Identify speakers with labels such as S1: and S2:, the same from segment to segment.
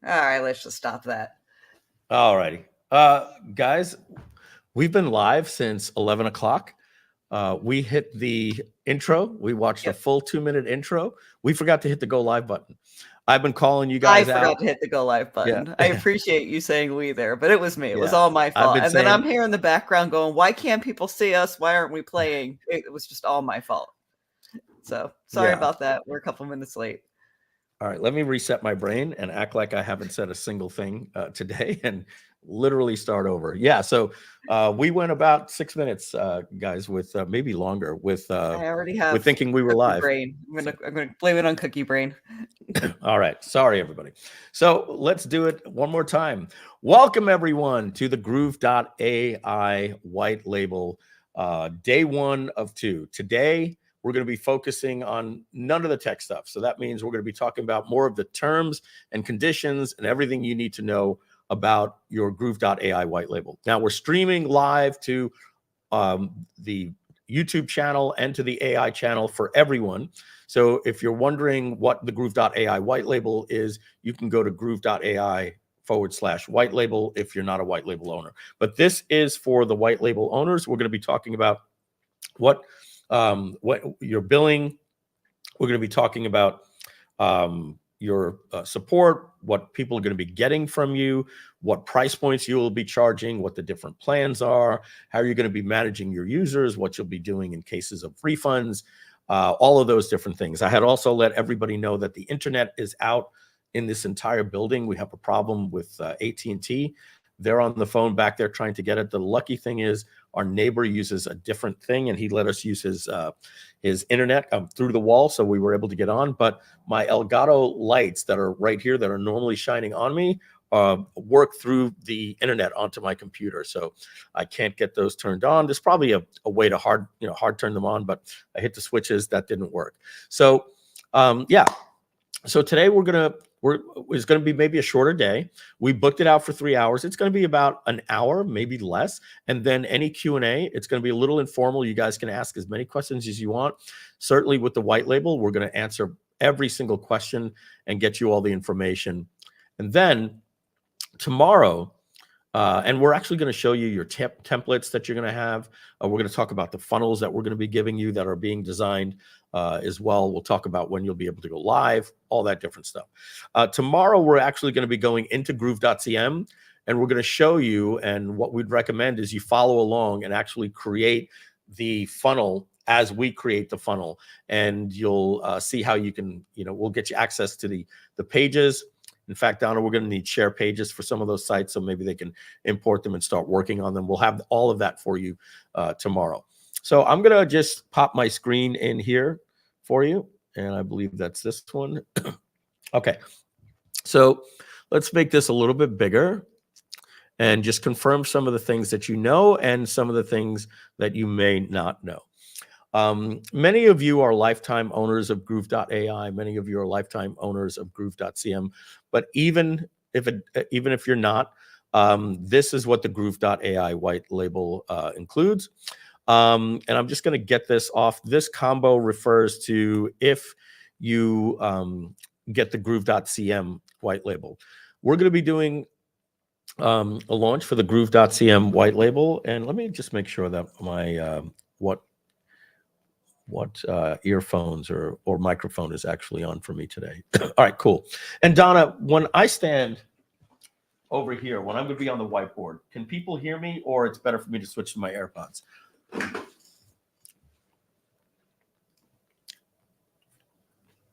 S1: All right, let's just stop that.
S2: All righty. Guys, we've been live since 11 o'clock. We hit the intro. We watched a full 2-minute intro. We forgot to hit the go live button. I've been calling you guys out.
S1: I forgot to hit the go live button.
S2: Yeah.
S1: I appreciate you saying we there, but it was me. It was
S2: Yeah.
S1: all my fault. And then
S2: saying,
S1: I'm here in the background going, why can't people see us? Why aren't we playing? It was just all my fault. So sorry about that. We're a couple minutes late.
S2: All right, let me reset my brain and act like I haven't said a single thing today and literally start over. Yeah, so we went about 6 minutes, guys, with maybe longer with
S1: I already have
S2: with thinking we were live.
S1: Brain. I'm gonna blame it on Cookie Brain.
S2: All right, sorry everybody. So let's do it one more time. Welcome everyone to the Groove.ai white label, day 1 of 2. Today we're going to be focusing on none of the tech stuff. So that means we're going to be talking about more of the terms and conditions and everything you need to know about your Groove.ai white label. Now we're streaming live to the YouTube channel and to the AI channel for everyone. So if you're wondering what the Groove.ai white label is, you can go to groove.ai/white label if you're not a white label owner. But this is for the white label owners. We're going to be talking about what your billing. We're going to be talking about your support, what people are going to be getting from you, what price points you will be charging, what the different plans are, how you're going to be managing your users, what you'll be doing in cases of refunds, all of those different things. I had also let everybody know that the internet is out in this entire building. We have a problem with AT&T. They're on the phone back there trying to get it. The lucky thing is our neighbor uses a different thing, and he let us use his internet through the wall, so we were able to get on. But my Elgato lights that are right here that are normally shining on me work through the internet onto my computer, so I can't get those turned on. There's probably a way to hard turn them on, but I hit the switches, that didn't work. So yeah. So today it's going to be maybe a shorter day. We booked it out for 3 hours. It's going to be about an hour, maybe less. And then any Q&A, it's going to be a little informal. You guys can ask as many questions as you want. Certainly with the white label, we're going to answer every single question and get you all the information. And then tomorrow, and we're actually going to show you your templates that you're going to have. We're going to talk about the funnels that we're going to be giving you that are being designed as well. We'll talk about when you'll be able to go live, all that different stuff. Tomorrow, we're actually going to be going into Groove.cm, and we're going to show you, and what we'd recommend is you follow along and actually create the funnel as we create the funnel. And you'll see how you can, we'll get you access to the pages. In fact, Donna, we're going to need share pages for some of those sites, so maybe they can import them and start working on them. We'll have all of that for you tomorrow. So I'm going to just pop my screen in here for you, and I believe that's this one. Okay, so let's make this a little bit bigger and just confirm some of the things that you know and some of the things that you may not know. Many of you are lifetime owners of Groove.ai. Many of you are lifetime owners of Groove.cm. But even if you're not, this is what the Groove.ai white label includes. And I'm just going to get this off. This combo refers to if you get the Groove.cm white label. We're going to be doing a launch for the Groove.cm white label. And let me just make sure that my what earphones or microphone is actually on for me today. All right, cool. And Donna, when I stand over here, when I'm going to be on the whiteboard, can people hear me, or it's better for me to switch to my AirPods?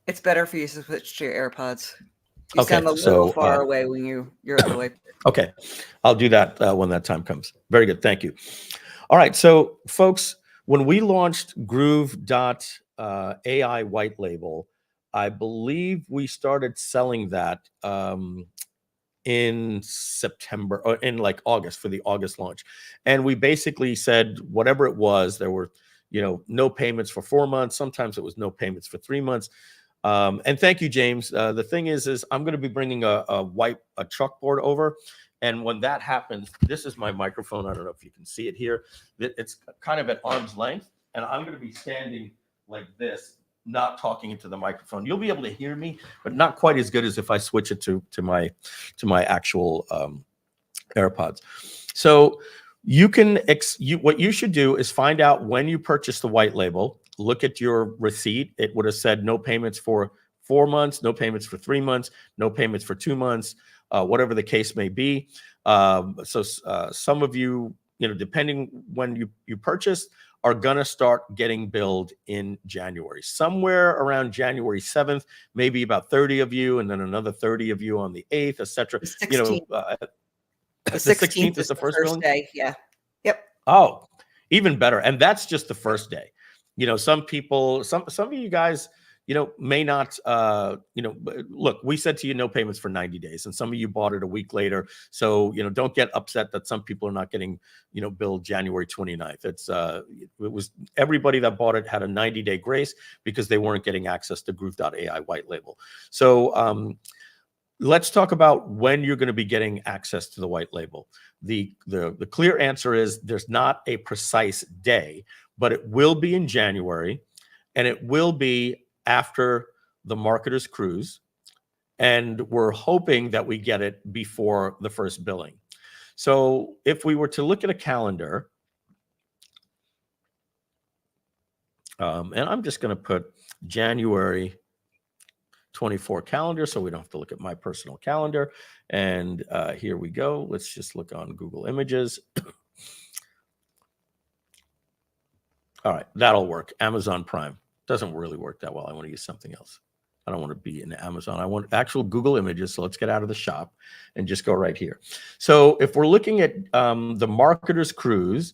S1: It's better for you to switch to your AirPods. You sound a little far away when you're at the whiteboard.
S2: Okay, I'll do that when that time comes. Very good, thank you. All right, so folks, when we launched Groove.ai white label, I believe we started selling that in September or in like August for the August launch. And we basically said whatever it was, there were, no payments for 4 months. Sometimes it was no payments for 3 months. And thank you, James. The thing is I'm going to be bringing a chalkboard over. And when that happens, this is my microphone. I don't know if you can see it here. It's kind of at arm's length. And I'm going to be standing like this not talking into the microphone. You'll be able to hear me, but not quite as good as if I switch it to my actual AirPods. So you can what you should do is find out when you purchase the white label. Look at your receipt. It would have said no payments for 4 months, no payments for 3 months, no payments for 2 months, whatever the case may be. Some of you, depending when you purchased, are going to start getting billed in January, somewhere around January 7th, maybe about 30 of you, and then another 30 of you on the 8th, etc.
S1: The 16th.
S2: The 16th is the first billing
S1: day. Yeah. Yep.
S2: Oh, even better. And that's just the first day. Some people, some of you guys, may not, look, we said to you, no payments for 90 days. And some of you bought it a week later. So, don't get upset that some people are not getting, billed January 29th. It was everybody that bought it had a 90-day grace because they weren't getting access to Groove.ai white label. So, let's talk about when you're going to be getting access to the white label. The clear answer is there's not a precise day, but it will be in January, and it will be after the Marketer's Cruise, and we're hoping that we get it before the first billing. So if we were to look at a calendar, and I'm just going to put January 24 calendar, so we don't have to look at my personal calendar. And here we go. Let's just look on Google Images. All right, that'll work. Amazon Prime doesn't really work that well. I want to use something else. I don't want to be in Amazon. I want actual Google Images. So let's get out of the shop and just go right here. So if we're looking at the Marketer's Cruise,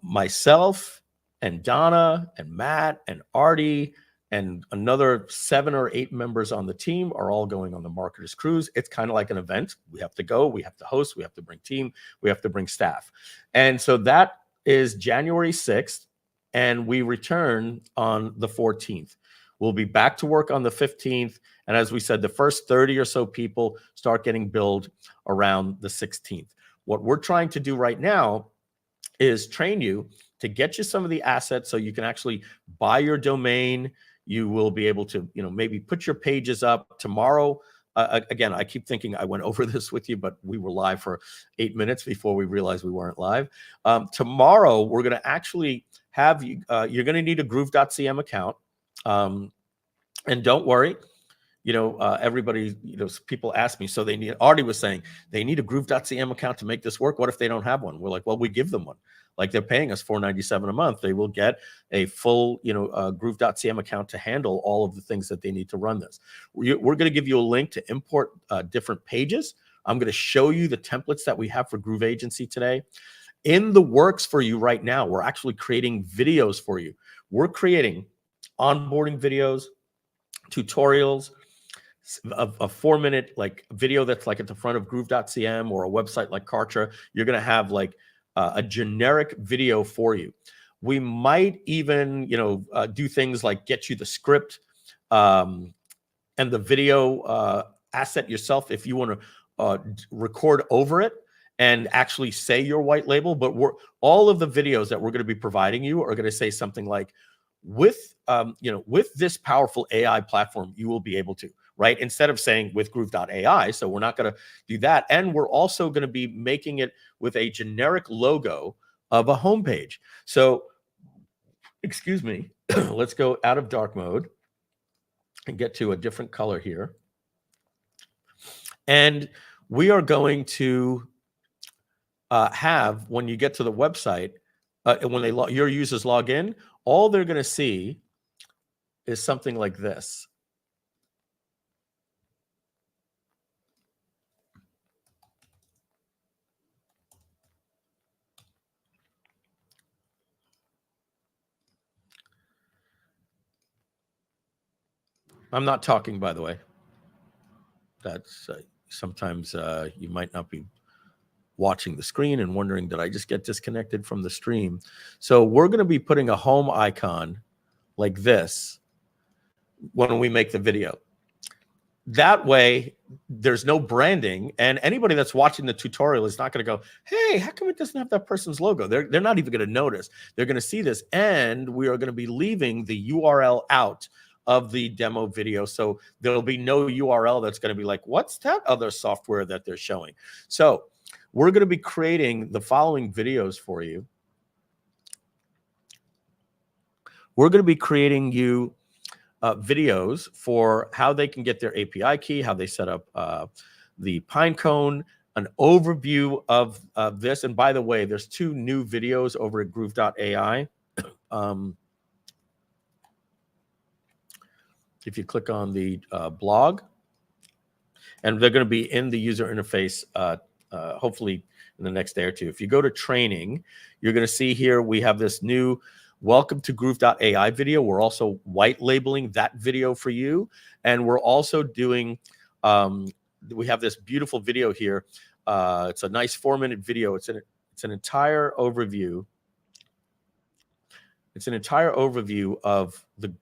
S2: myself and Donna and Matt and Artie and another 7 or 8 members on the team are all going on the Marketer's Cruise. It's kind of like an event. We have to go, we have to host, we have to bring team, we have to bring staff. And so that is January 6th, and we return on the 14th. We'll be back to work on the 15th. And as we said, the first 30 or so people start getting billed around the 16th. What we're trying to do right now is train you to get you some of the assets so you can actually buy your domain. You will be able to, maybe put your pages up tomorrow. Again, I keep thinking I went over this with you, but we were live for 8 minutes before we realized we weren't live. Tomorrow, we're going to actually have you, you're going to need a Groove.cm account. And don't worry, everybody, people ask me, so they need, Artie was saying, they need a Groove.cm account to make this work. What if they don't have one? We're like, well, we give them one. Like they're paying us $4.97 a month. They will get a full, Groove.cm account to handle all of the things that they need to run this. We're going to give you a link to import different pages. I'm going to show you the templates that we have for Groove Agency today. In the works for you right now, we're actually creating videos for you. We're creating onboarding videos, tutorials, a 4-minute like video that's like at the front of Groove.cm or a website like Kartra. You're going to have like a generic video for you. We might even, do things like get you the script and the video asset yourself if you want to record over it and actually say your white label. But all of the videos that we're going to be providing you are going to say something like, with this powerful AI platform, you will be able to, right? Instead of saying with Groove.ai. So we're not going to do that. And we're also going to be making it with a generic logo of a homepage. So, excuse me, let's go out of dark mode and get to a different color here. And we are going to have, when you get to the website, when your users log in, all they're going to see is something like this. I'm not talking, by the way. That's sometimes you might not be watching the screen and wondering, did I just get disconnected from the stream? So we're going to be putting a home icon like this when we make the video. That way, there's no branding, and anybody that's watching the tutorial is not going to go, hey, how come it doesn't have that person's logo? They're not even going to notice. They're going to see this, and we are going to be leaving the URL out of the demo video. So there'll be no URL that's going to be like, what's that other software that they're showing? So we're going to be creating the following videos for you. We're going to be creating you videos for how they can get their API key, how they set up the Pinecone, an overview of this. And by the way, there's 2 new videos over at Groove.ai. If you click on the blog, and they're going to be in the user interface hopefully in the next day or 2. If you go to training, you're going to see here we have this new welcome to Groove.ai video. We're also white labeling that video for you. And we're also doing, we have this beautiful video here. It's a nice 4-minute video. It's an entire overview. It's an entire overview of the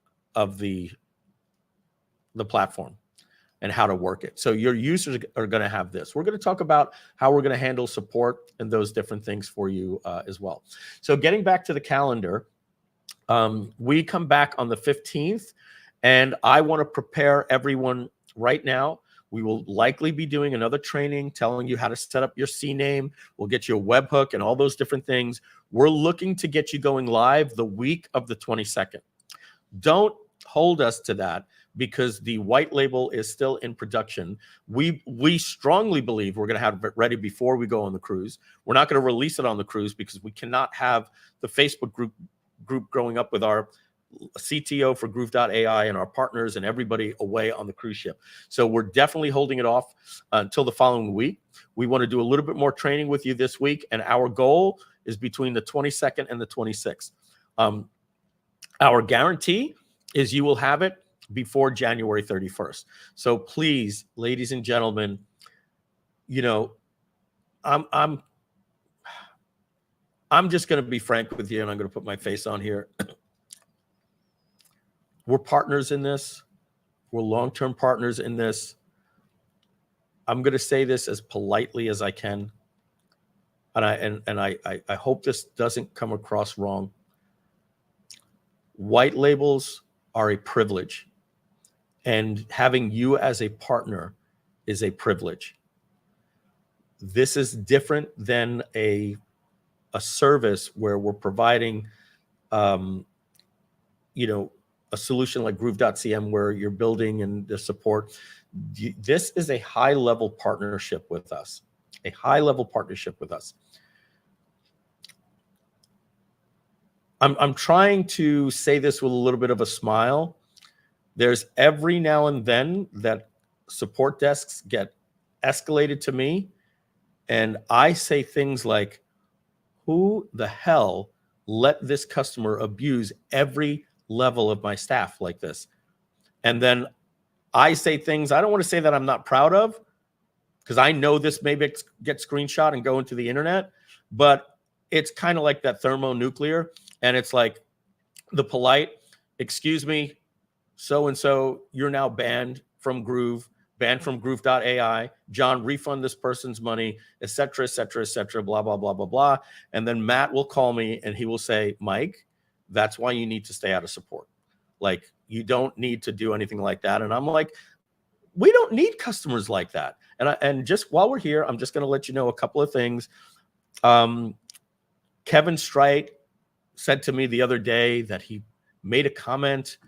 S2: platform and how to work it. So your users are going to have this. We're going to talk about how we're going to handle support and those different things for you as well. So getting back to the calendar, we come back on the 15th, and I want to prepare everyone right now. We will likely be doing another training telling you how to set up your CNAME. We'll get you a webhook and all those different things. We're looking to get you going live the week of the 22nd. Don't hold us to that, because the white label is still in production. We strongly believe we're going to have it ready before we go on the cruise. We're not going to release it on the cruise because we cannot have the Facebook group growing up with our CTO for Groove.ai and our partners and everybody away on the cruise ship. So we're definitely holding it off until the following week. We want to do a little bit more training with you this week, and our goal is between the 22nd and the 26th. Our guarantee is you will have it before January 31st. So please, ladies and gentlemen, you know, I'm just going to be frank with you, and I'm going to put my face on here. We're partners in this. We're long-term partners in this. I'm going to say this as politely as I can, and I hope this doesn't come across wrong. White labels are a privilege, and having you as a partner is a privilege. This is different than a service where we're providing, you know, a solution like Groove.cm where you're building and the support. This is a high-level partnership with us, a high-level partnership with us. I'm trying to say this with a little bit of a smile. There's every now and then that support desks get escalated to me, and I say things like, who the hell let this customer abuse every level of my staff like this? And then I say things I don't want to say that I'm not proud of, because I know this may get screenshot and go into the internet, but it's kind of like that thermonuclear. And it's like the polite, excuse me, so-and-so, you're now banned from Groove, banned from Groove.ai. John, refund this person's money, et cetera, blah, blah, blah, blah, blah. And then Matt will call me and he will say, Mike, that's why you need to stay out of support. Like, you don't need to do anything like that. And I'm like, we don't need customers like that. And just while we're here, I'm just going to let you know a couple of things. Kevin Strite said to me the other day that he made a comment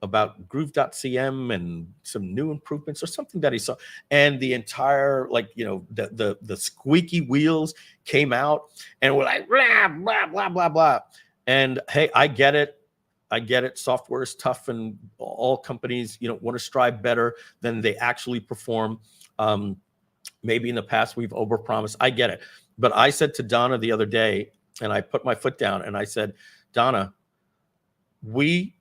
S2: about Groove.cm and some new improvements or something that he saw, and the entire, like, you know, the squeaky wheels came out, and we're like, blah, blah, blah, blah, blah. And hey, I get it. Software is tough, and all companies, you know, want to strive better than they actually perform. Maybe in the past we've overpromised. I get it. But I said to Donna the other day, and I put my foot down and I said, Donna, we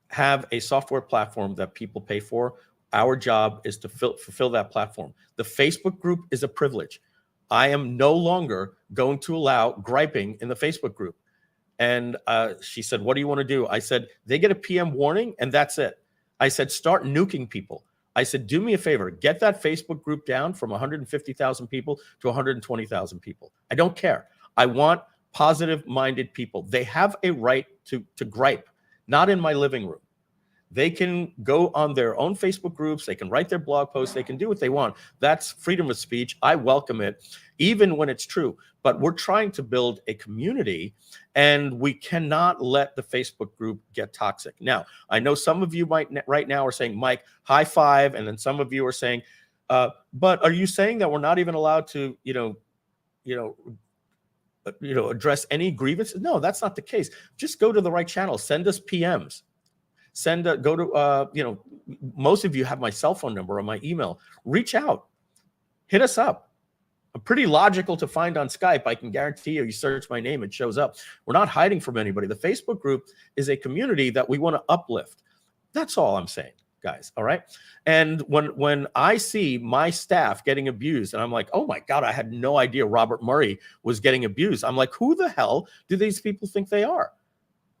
S2: have a software platform that people pay for. Our job is to fulfill that platform. The Facebook group is a privilege. I am no longer going to allow griping in the Facebook group. And she said, what do you want to do? I said, they get a PM warning and that's it. I said, start nuking people. I said, do me a favor, get that Facebook group down from 150,000 people to 120,000 people. I don't care. I want positive-minded people. They have a right to gripe, not in my living room. They can go on their own Facebook groups. They can write their blog posts. They can do what they want. That's freedom of speech. I welcome it, even when it's true. But we're trying to build a community, and we cannot let the Facebook group get toxic. Now, I know some of you might right now are saying, Mike, high five. And then some of you are saying, but are you saying that we're not even allowed to, address any grievances? No, that's not the case. Just go to the right channel. Send us PMs. Go to, most of you have my cell phone number or my email. Reach out, hit us up. I'm pretty logical to find on Skype. I can guarantee you search my name, it shows up. We're not hiding from anybody. The Facebook group is a community that we want to uplift. That's all I'm saying, guys. All right. And when I see my staff getting abused, and I'm like, oh my God, I had no idea Robert Murray was getting abused. I'm like, who the hell do these people think they are?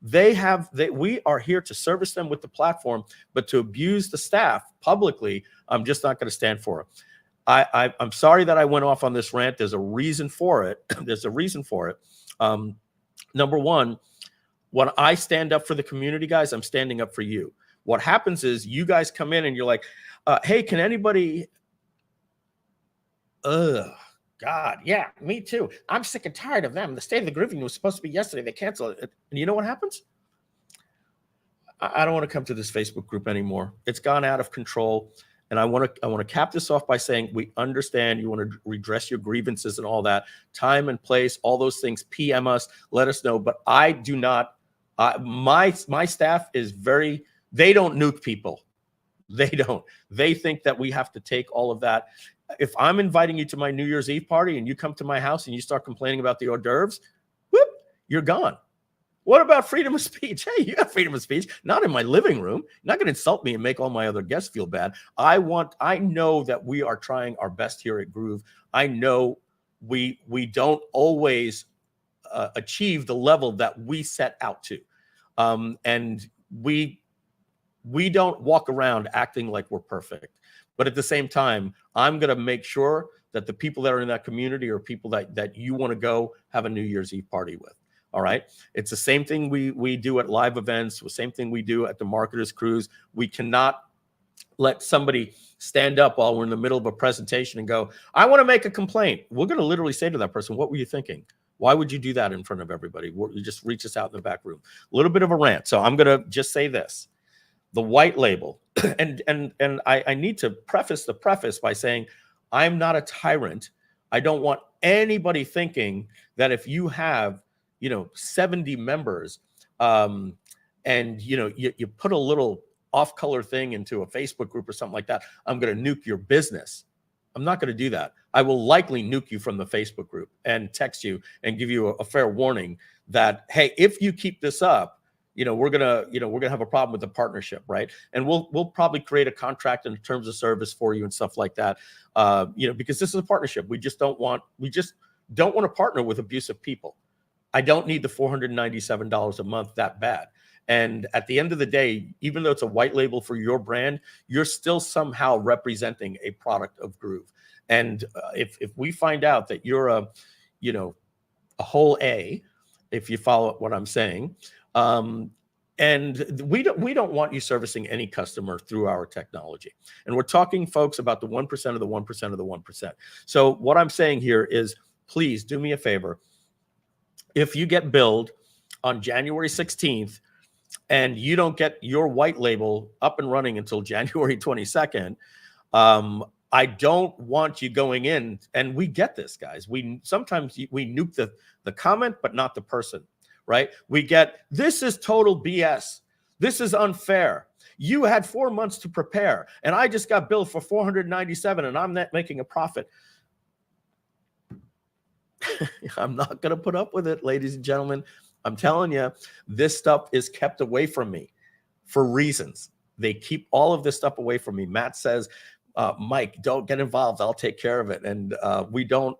S2: We are here to service them with the platform, but to abuse the staff publicly, I'm just not going to stand for it. I'm sorry that I went off on this rant. There's a reason for it. There's a reason for it. Number one, when I stand up for the community, guys, I'm standing up for you. What happens is you guys come in and you're like, hey, can anybody, God, yeah, me too. I'm sick and tired of them. The State of the Grooving was supposed to be yesterday. They canceled it. And you know what happens? I don't want to come to this Facebook group anymore. It's gone out of control. And I want to cap this off by saying, we understand you want to redress your grievances and all that. Time and place, all those things, PM us, let us know. But I do not, my staff is they don't nuke people. They don't. They think that we have to take all of that. If I'm inviting you to my New Year's Eve party and you come to my house and you start complaining about the hors d'oeuvres, whoop, you're gone. What about freedom of speech? Hey, you got freedom of speech, not in my living room. You're not going to insult me and make all my other guests feel bad. I know that we are trying our best here at Groove. I know we don't always achieve the level that we set out to. And we don't walk around acting like we're perfect. But at the same time, I'm going to make sure that the people that are in that community are people that you want to go have a New Year's Eve party with. All right. It's the same thing we do at live events, the same thing we do at the Marketers Cruise. We cannot let somebody stand up while we're in the middle of a presentation and go, I want to make a complaint. We're going to literally say to that person, what were you thinking? Why would you do that in front of everybody? You just reach us out in the back room. A little bit of a rant. So I'm going to just say this. The white label, and I need to preface the preface by saying I'm not a tyrant. I don't want anybody thinking that if you have 70 members and you put a little off-color thing into a Facebook group or something like that, I'm going to nuke your business. I'm not going to do that. I will likely nuke you from the Facebook group and text you and give you a fair warning that, hey, if you keep this up, we're gonna have a problem with the partnership, right? And we'll probably create a contract and terms of service for you and stuff like that, because this is a partnership. We just don't want to partner with abusive people. I don't need the $497 a month that bad. And at the end of the day, even though it's a white label for your brand, you're still somehow representing a product of Groove. And if we find out that you're a whole A, if you follow what I'm saying. And we don't want you servicing any customer through our technology. And we're talking, folks, about the 1% of the 1% of the 1%. So what I'm saying here is, please do me a favor. If you get billed on January 16th and you don't get your white label up and running until January 22nd, I don't want you going in, and we get this, guys. Sometimes we nuke the comment, but not the person. Right? We get, this is total BS. This is unfair. You had 4 months to prepare, and I just got billed for $497, and I'm not making a profit. I'm not going to put up with it, ladies and gentlemen. I'm telling you, this stuff is kept away from me for reasons. They keep all of this stuff away from me. Matt says, Mike, don't get involved. I'll take care of it. And we don't.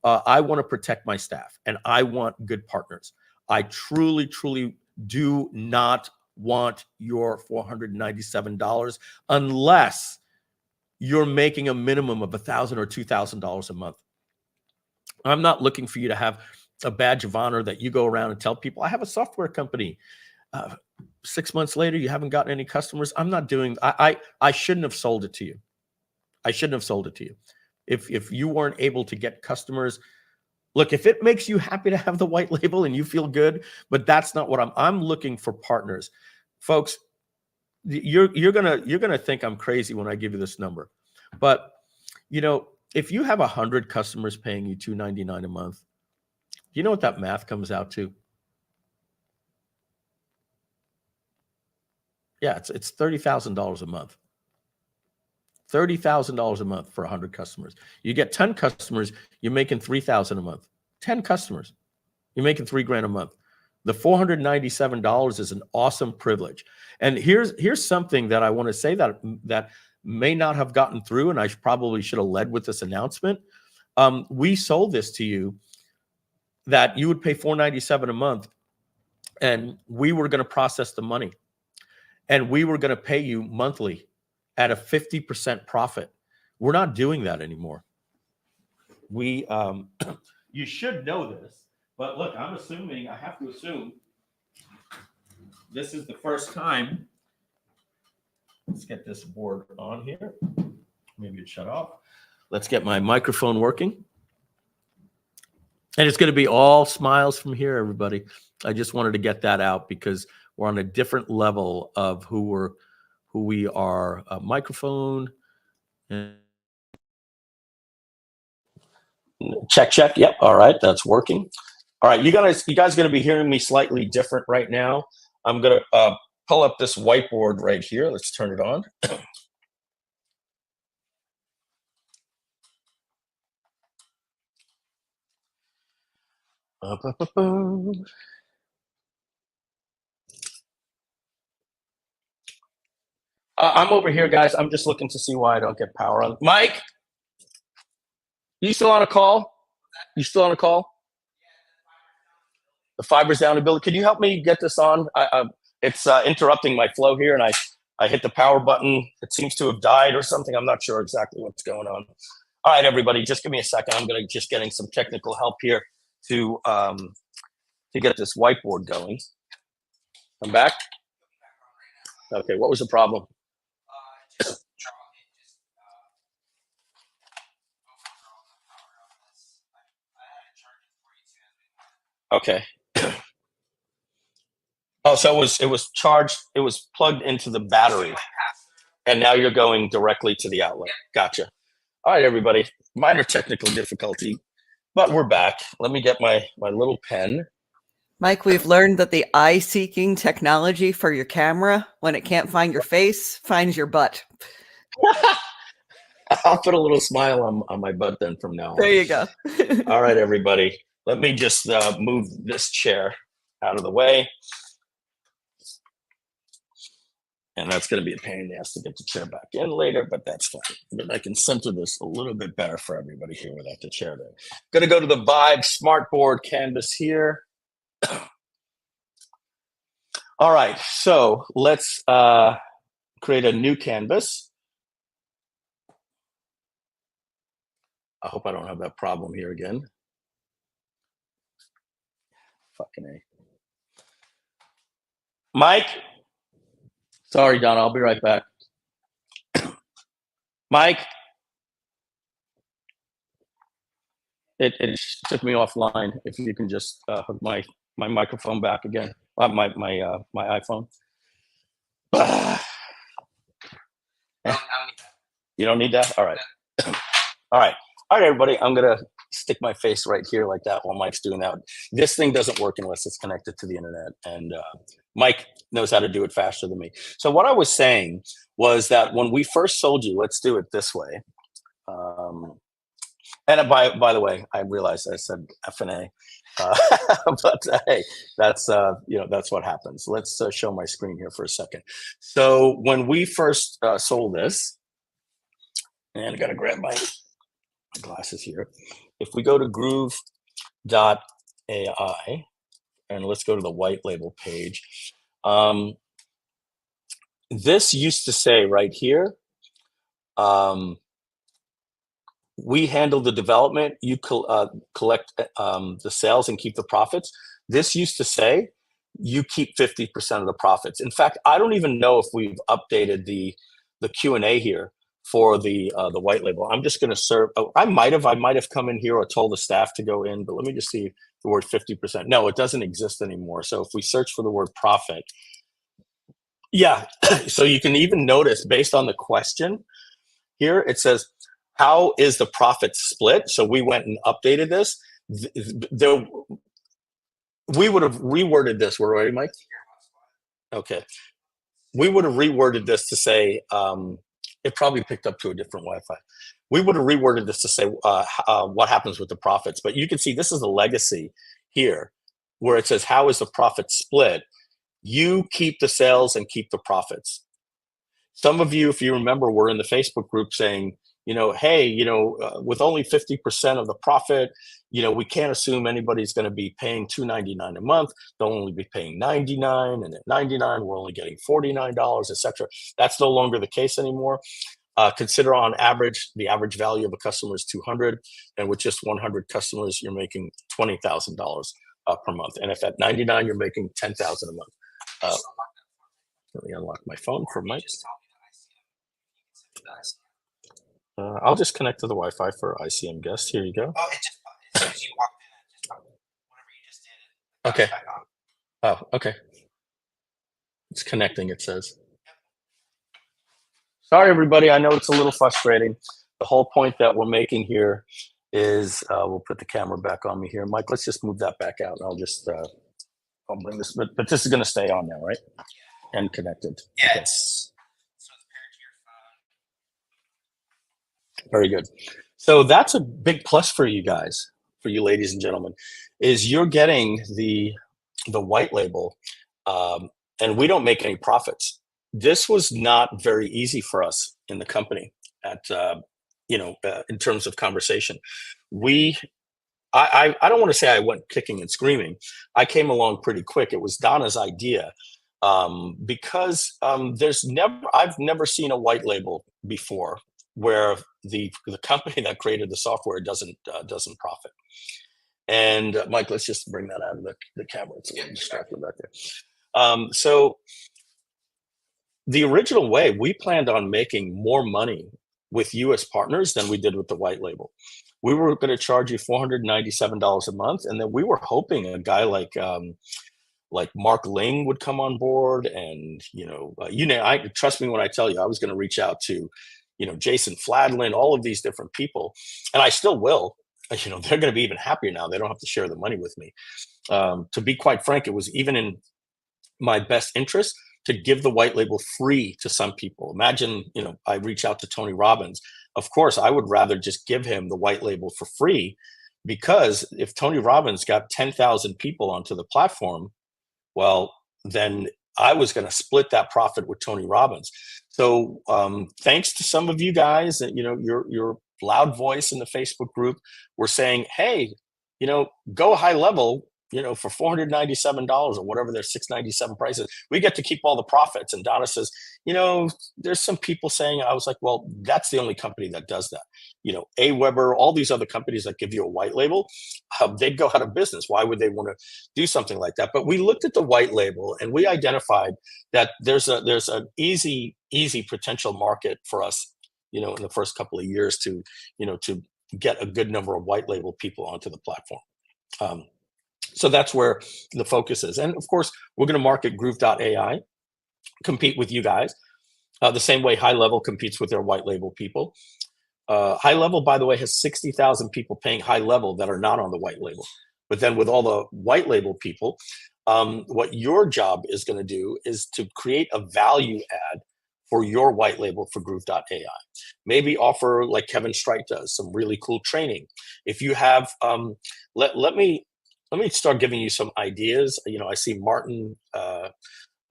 S2: I want to protect my staff, and I want good partners. I truly, truly do not want your $497 unless you're making a minimum of $1,000 or $2,000 a month. I'm not looking for you to have a badge of honor that you go around and tell people, I have a software company. 6 months later, you haven't gotten any customers. I'm not doing, I shouldn't have sold it to you. I shouldn't have sold it to you. If you weren't able to get customers, look, if it makes you happy to have the white label and you feel good, but that's not what I'm looking for partners. Folks, you're gonna think I'm crazy when I give you this number. But if you have 100 customers paying you $299 a month, do you know what that math comes out to? Yeah, it's $30,000 a month. $30,000 a month for 100 customers. You get 10 customers, you're making $3,000 a month. 10 customers, you're making $3,000 a month. The $497 is an awesome privilege. And here's something that I want to say that may not have gotten through, and I probably should have led with this announcement. We sold this to you that you would pay $497 a month, and we were going to process the money, and we were going to pay you monthly at a 50% profit. We're not doing that anymore. We you should know this, but look, I have to assume this is the first time. Let's get this board on here. Maybe it shut off. Let's get my microphone working. And it's going to be all smiles from here, everybody. I just wanted to get that out because we're on a different level of who we are. Microphone. Check. Yep. All right. That's working. All right. You guys are going to be hearing me slightly different right now. I'm going to pull up this whiteboard right here. Let's turn it on. I'm over here, guys. I'm just looking to see why I don't get power on. Mike, you still on a call? You still on a call? The fiber's down the building. Can you help me get this on? It's interrupting my flow here, and I hit the power button. It seems to have died or something. I'm not sure exactly what's going on. All right, everybody, just give me a second. I'm going to just getting some technical help here to get this whiteboard going. I'm back. Okay, what was the problem? Okay. Oh, so it was charged. It was plugged into the battery, and now you're going directly to the outlet. Gotcha. All right, everybody. Minor technical difficulty, but we're back. Let me get my little pen.
S1: Mike, we've learned that the eye-seeking technology for your camera, when it can't find your face, finds your butt.
S2: I'll put a little smile on my butt then from now on.
S1: There you go.
S2: All right, everybody. Let me just move this chair out of the way. And that's going to be a pain in the ass to get the chair back in later, but that's fine. But I can center this a little bit better for everybody here without the chair there. Going to go to the Vibe Smartboard canvas here. All right, so let's create a new canvas. I hope I don't have that problem here again. Fucking A. Mike? Sorry, Don, I'll be right back. Mike? It took me offline. If you can just hook my microphone back again. My iPhone. You don't need that? All right. All right, everybody. I'm going to stick my face right here like that while Mike's doing that. This thing doesn't work unless it's connected to the internet. And Mike knows how to do it faster than me. So what I was saying was that when we first sold you, let's do it this way. And by the way, I realized I said F&A, but hey, that's what happens. Let's show my screen here for a second. So when we first sold this, and I got to grab my glasses here. If we go to Groove.ai, and let's go to the white label page. This used to say right here, We handle the development, you collect the sales and keep the profits. This used to say you keep 50% of the profits. In fact, I don't even know if we've updated the Q&A here for the white label. I'm just going to serve. Oh, I might have come in here or told the staff to go in, but let me just see the word 50%. No, it doesn't exist anymore. So if we search for the word profit, yeah. So you can even notice based on the question here, it says, how is the profit split? So we went and updated this. We would have reworded this. We're ready, Mike? Okay. We would have reworded this to say, it probably picked up to a different Wi-Fi. We would have reworded this to say what happens with the profits. But you can see this is the legacy here where it says, how is the profit split? You keep the sales and keep the profits. Some of you, if you remember, were in the Facebook group saying, hey, with only 50% of the profit, we can't assume anybody's going to be paying $2.99 a month. They'll only be paying $99, and at $99, we're only getting $49, etc. That's no longer the case anymore. Consider on average, the average value of a customer is $200, and with just 100 customers, you're making $20,000 per month. And if at 99, you're making $10,000 a month. Let me unlock my phone for Mike. I'll just connect to the Wi-Fi for ICM guest. Here you go. Oh, as soon as you walked in, whatever you just did. Okay. Oh, okay. It's connecting, it says. Sorry, everybody. I know it's a little frustrating. The whole point that we're making here is, we'll put the camera back on me here. Mike, let's just move that back out. And I'll just, I'll bring this, but this is going to stay on now, right? And connected. Yes. Very good. So that's a big plus for you guys, for you ladies and gentlemen, is you're getting the white label, and we don't make any profits. This was not very easy for us in the company at, in terms of conversation. I don't want to say I went kicking and screaming. I came along pretty quick. It was Donna's idea, because I've never seen a white label before where the company that created the software doesn't profit. And Mike, let's just bring that out of the camera. It's a little distracted back there. So the original way, we planned on making more money with you as partners than we did with the white label. We were going to charge you $497 a month, and then we were hoping a guy like Mark Ling would come on board, and I trust me when I tell you, I was going to reach out to Jason Fladlin, all of these different people, and I still will. They're going to be even happier now. They don't have to share the money with me. To be quite frank, it was even in my best interest to give the white label free to some people. Imagine, I reach out to Tony Robbins. Of course, I would rather just give him the white label for free, because if Tony Robbins got 10,000 people onto the platform, well, then I was going to split that profit with Tony Robbins. So thanks to some of you guys, your loud voice in the Facebook group, were saying, hey, go high level, for $497 or whatever their $697 price is. We get to keep all the profits. And Donna says, there's some people saying, I was like, well, that's the only company that does that. AWeber, all these other companies that give you a white label, they'd go out of business. Why would they want to do something like that? But we looked at the white label and we identified that there's an easy potential market for us, in the first couple of years to get a good number of white label people onto the platform. So that's where the focus is. And of course, we're going to market Groove.ai, compete with you guys, the same way High Level competes with their white label people. High Level, by the way, has 60,000 people paying High Level that are not on the white label. But then with all the white label people, what your job is going to do is to create a value add for your white label for Groove.ai. Maybe offer, like Kevin Strite does, some really cool training. If you have, let me start giving you some ideas. I see Martin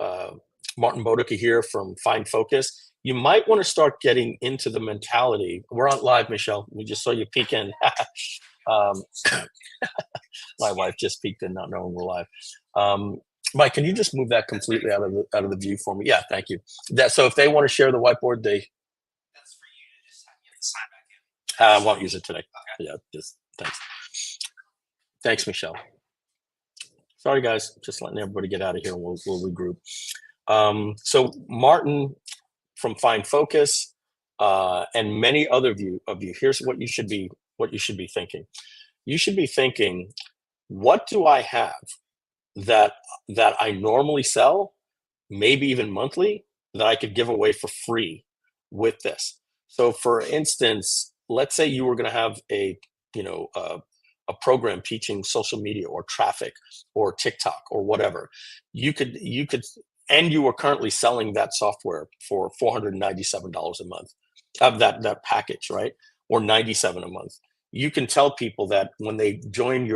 S2: Bodica here from Find Focus. You might want to start getting into the mentality. We're on live, Michelle. We just saw you peek in. My wife just peeked in, not knowing we're live. Mike, can you just move that completely out of the view for me? Yeah, thank you. So if they want to share the whiteboard, that's for you I won't use it today. Yeah, just thanks. Thanks, Michelle. Sorry, guys. Just letting everybody get out of here, and we'll regroup. So Martin from Find Focus and many other of you, here's what you should be thinking. You should be thinking, what do I have that I normally sell, maybe even monthly, that I could give away for free with this? So for instance, let's say you were going to have a program teaching social media or traffic or TikTok or whatever. You could and you were currently selling that software for $497 a month of that package, right? Or $97 a month. You can tell people that when they join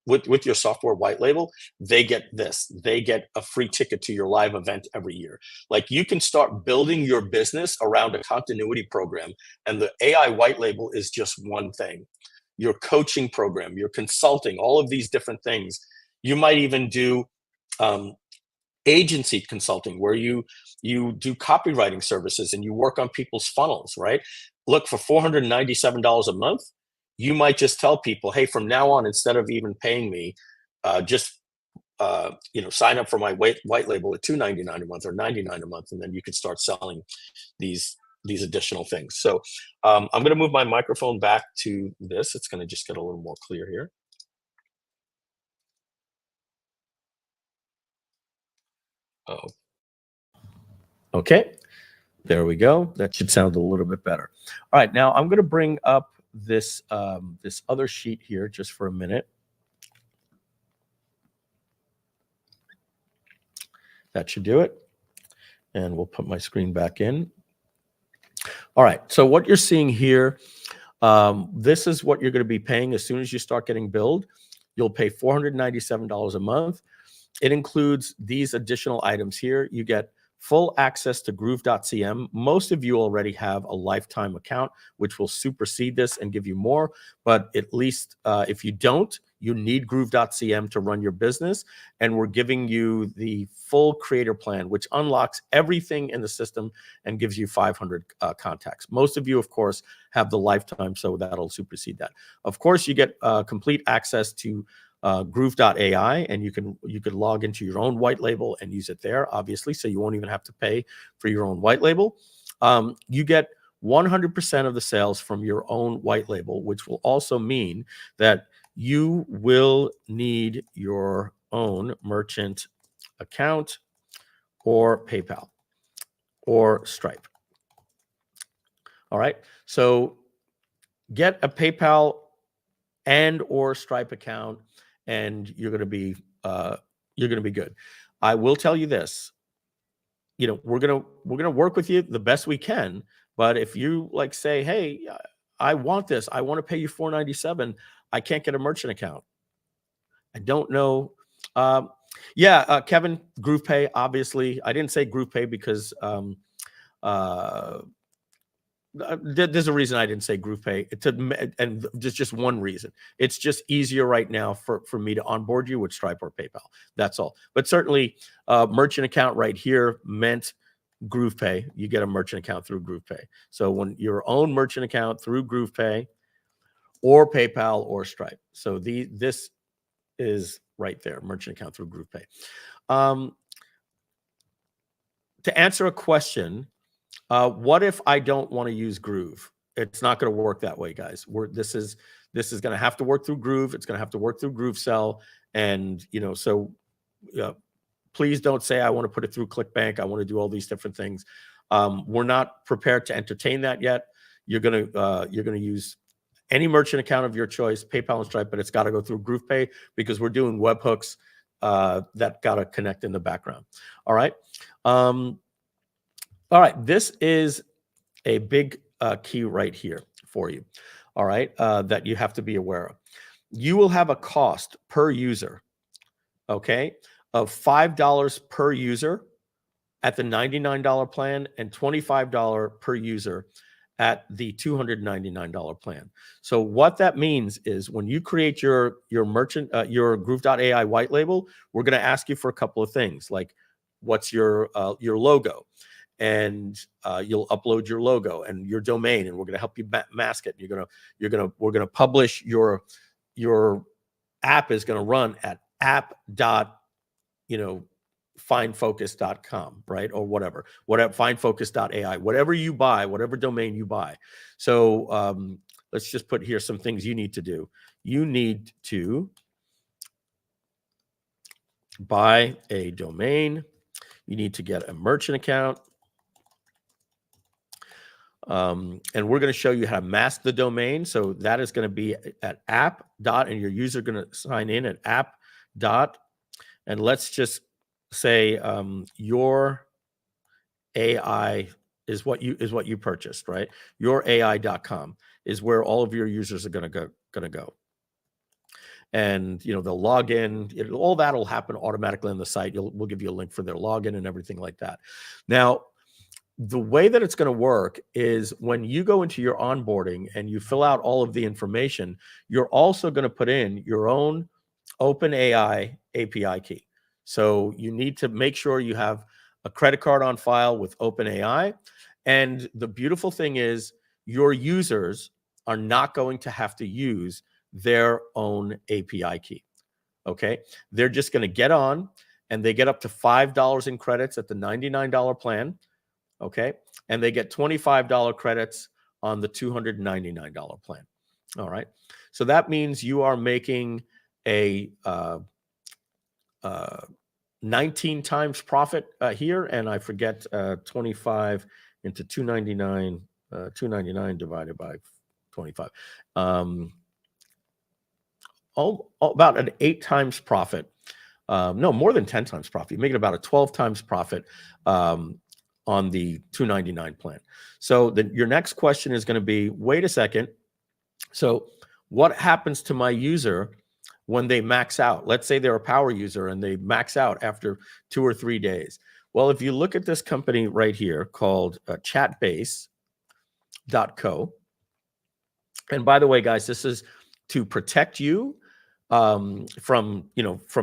S2: with your software white label, they get this. They get a free ticket to your live event every year. Like, you can start building your business around a continuity program, and the AI white label is just one thing. Your coaching program, your consulting, all of these different things. You might even do agency consulting, where you do copywriting services and you work on people's funnels, right? Look, for $497 a month, you might just tell people, hey, from now on, instead of even paying me, just sign up for my white label at $299 a month or $99 a month, and then you can start selling these additional things. So I'm going to move my microphone back to this. It's going to just get a little more clear here. Oh, okay. There we go. That should sound a little bit better. All right, now I'm going to bring up this this other sheet here just for a minute. That should do it. And we'll put my screen back in. All right, so what you're seeing here, this is what you're going to be paying as soon as you start getting billed. You'll pay $497 a month. It includes these additional items here. You get full access to Groove.cm. Most of you already have a lifetime account, which will supersede this and give you more. But at least if you don't, you need Groove.cm to run your business. And we're giving you the full creator plan, which unlocks everything in the system and gives you 500 contacts. Most of you, of course, have the lifetime, so that'll supersede that. Of course, you get complete access to Groove.ai, and you could log into your own white label and use it there, obviously, so you won't even have to pay for your own white label. You get 100% of the sales from your own white label, which will also mean that you will need your own merchant account or PayPal or Stripe. All right, so get a PayPal and or Stripe account, and you're going to be good. I will tell you this, we're going to work with you the best we can, but if you say, hey, I want this, I want to pay you $497, I can't get a merchant account. I don't know. Kevin, GroovePay, obviously. I didn't say GroovePay because there's a reason I didn't say GroovePay, and there's just one reason. It's just easier right now for me to onboard you with Stripe or PayPal. That's all. But certainly, merchant account right here meant GroovePay. You get a merchant account through GroovePay. So when your own merchant account through GroovePay or PayPal or Stripe. So this is right there, merchant account through GroovePay. To answer a question, what if I don't want to use Groove? It's not going to work that way, guys. This is going to have to work through Groove. It's going to have to work through GrooveSell, and please don't say I want to put it through ClickBank. I want to do all these different things. We're not prepared to entertain that yet. You're going to use any merchant account of your choice, PayPal and Stripe, but it's got to go through GroovePay because we're doing webhooks that got to connect in the background. All right. All right, this is a big key right here for you, all right, that you have to be aware of. You will have a cost per user, okay, of $5 per user at the $99 plan and $25 per user at the $299 plan. So what that means is when you create your merchant, your Groove.ai white label, we're going to ask you for a couple of things, like what's your logo? and you'll upload your logo and your domain, and we're going to help you mask it. We're going to publish your app is going to run at app.findfocus.com, right? Or whatever findfocus.ai, whatever you buy, whatever domain you buy. So let's just put here some things you need to do. You need to buy a domain. You need to get a merchant account. And we're going to show you how to mask the domain. So that is going to be at app dot, and your user going to sign in at app dot. And let's just say your AI is what you purchased, right? Yourai.com is where all of your users are going to go. And they'll log in. All that will happen automatically on the site. We'll give you a link for their login and everything like that. Now, the way that it's going to work is when you go into your onboarding and you fill out all of the information, you're also going to put in your own OpenAI API key. So you need to make sure you have a credit card on file with OpenAI. And the beautiful thing is your users are not going to have to use their own API key. Okay. They're just going to get on, and they get up to $5 in credits at the $99 plan. Okay. And they get $25 credits on the $299 plan. All right. So that means you are making a 19 times profit here. And I forget 25 into 299, 299 divided by 25. About an 8 times profit. No, more than 10 times profit. You make it about a 12 times profit on the $299 plan. So your next question is going to be, wait a second. So what happens to my user when they max out? Let's say they're a power user and they max out after 2 or 3 days. Well, if you look at this company right here called chatbase.co. And by the way, guys, this is to protect you from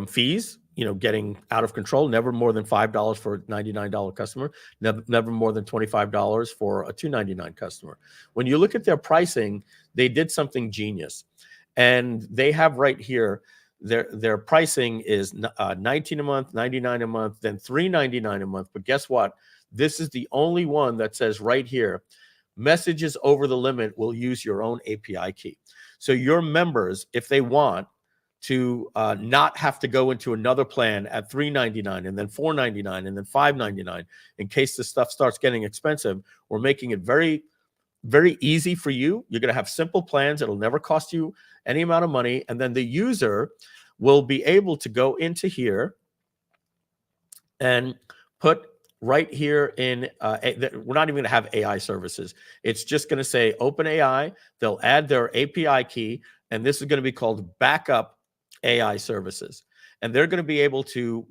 S2: fees, getting out of control. Never more than $5 for a $99 customer. Never more than $25 for a $299 customer. When you look at their pricing, they did something genius, and they have right here their pricing is $19 a month, $99 a month, then $399 a month. But guess what? This is the only one that says right here, messages over the limit will use your own API key. So your members, if they want to not have to go into another plan at $399 and then $499 and then $599 in case this stuff starts getting expensive, we're making it very, very easy for you. You're going to have simple plans. It'll never cost you any amount of money. And then the user will be able to go into here and put right here in, we're not even going to have AI services. It's just going to say OpenAI. They'll add their API key, and this is going to be called backup AI services. And they're going to be able to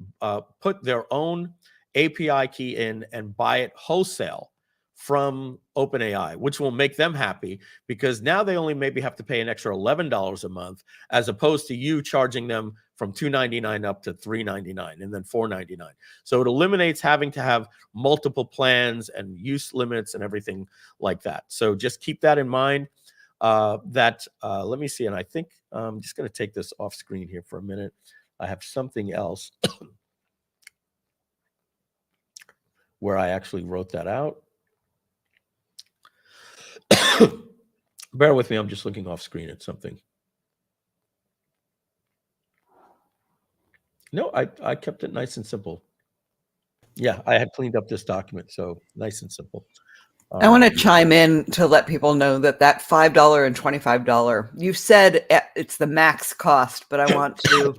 S2: put their own API key in and buy it wholesale from OpenAI, which will make them happy because now they only maybe have to pay an extra $11 a month, as opposed to you charging them from $299 up to $399 and then $499. So it eliminates having to have multiple plans and use limits and everything like that. So just keep that in mind. Let me see. And I think I'm just going to take this off screen here for a minute. I have something else where I actually wrote that out. Bear with me. I'm just looking off screen at something. No, I kept it nice and simple. Yeah, I had cleaned up this document, so nice and simple.
S1: I want to chime in to let people know that $5 and $25, you said it's the max cost, but I want to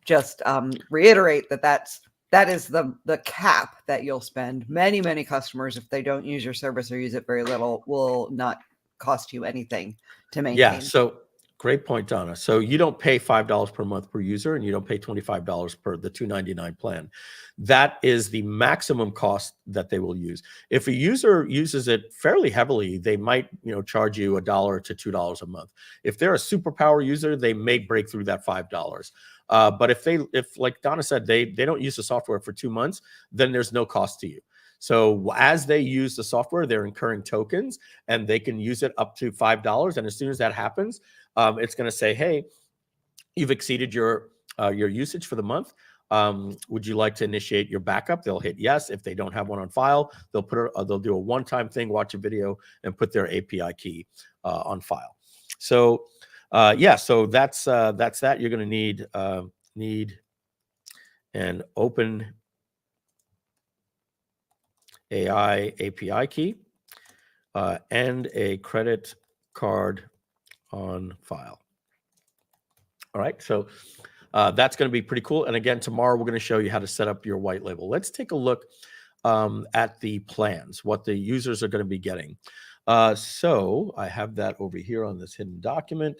S1: just reiterate that is the cap that you'll spend. Many, many customers, if they don't use your service or use it very little, will not cost you anything to maintain.
S2: Yeah, so great point, Donna. So you don't pay $5 per month per user, and you don't pay $25 per the $299 plan. That is the maximum cost that they will use. If a user uses it fairly heavily, they might charge you $1 to $2 a month. If they're a superpower user, they may break through that $5. But if like Donna said, they don't use the software for 2 months, then there's no cost to you. So as they use the software, they're incurring tokens, and they can use it up to $5. And as soon as that happens, it's going to say, hey, you've exceeded your usage for the month. Would you like to initiate your backup? They'll hit yes. If they don't have one on file, they'll do a one-time thing, watch a video, and put their API key on file. So yeah, so that's that. You're going to need an open AI API key and a credit card on file. All right, so that's going to be pretty cool. And again, tomorrow we're going to show you how to set up your white label. Let's take a look at the plans, what the users are going to be getting. So I have that over here on this hidden document.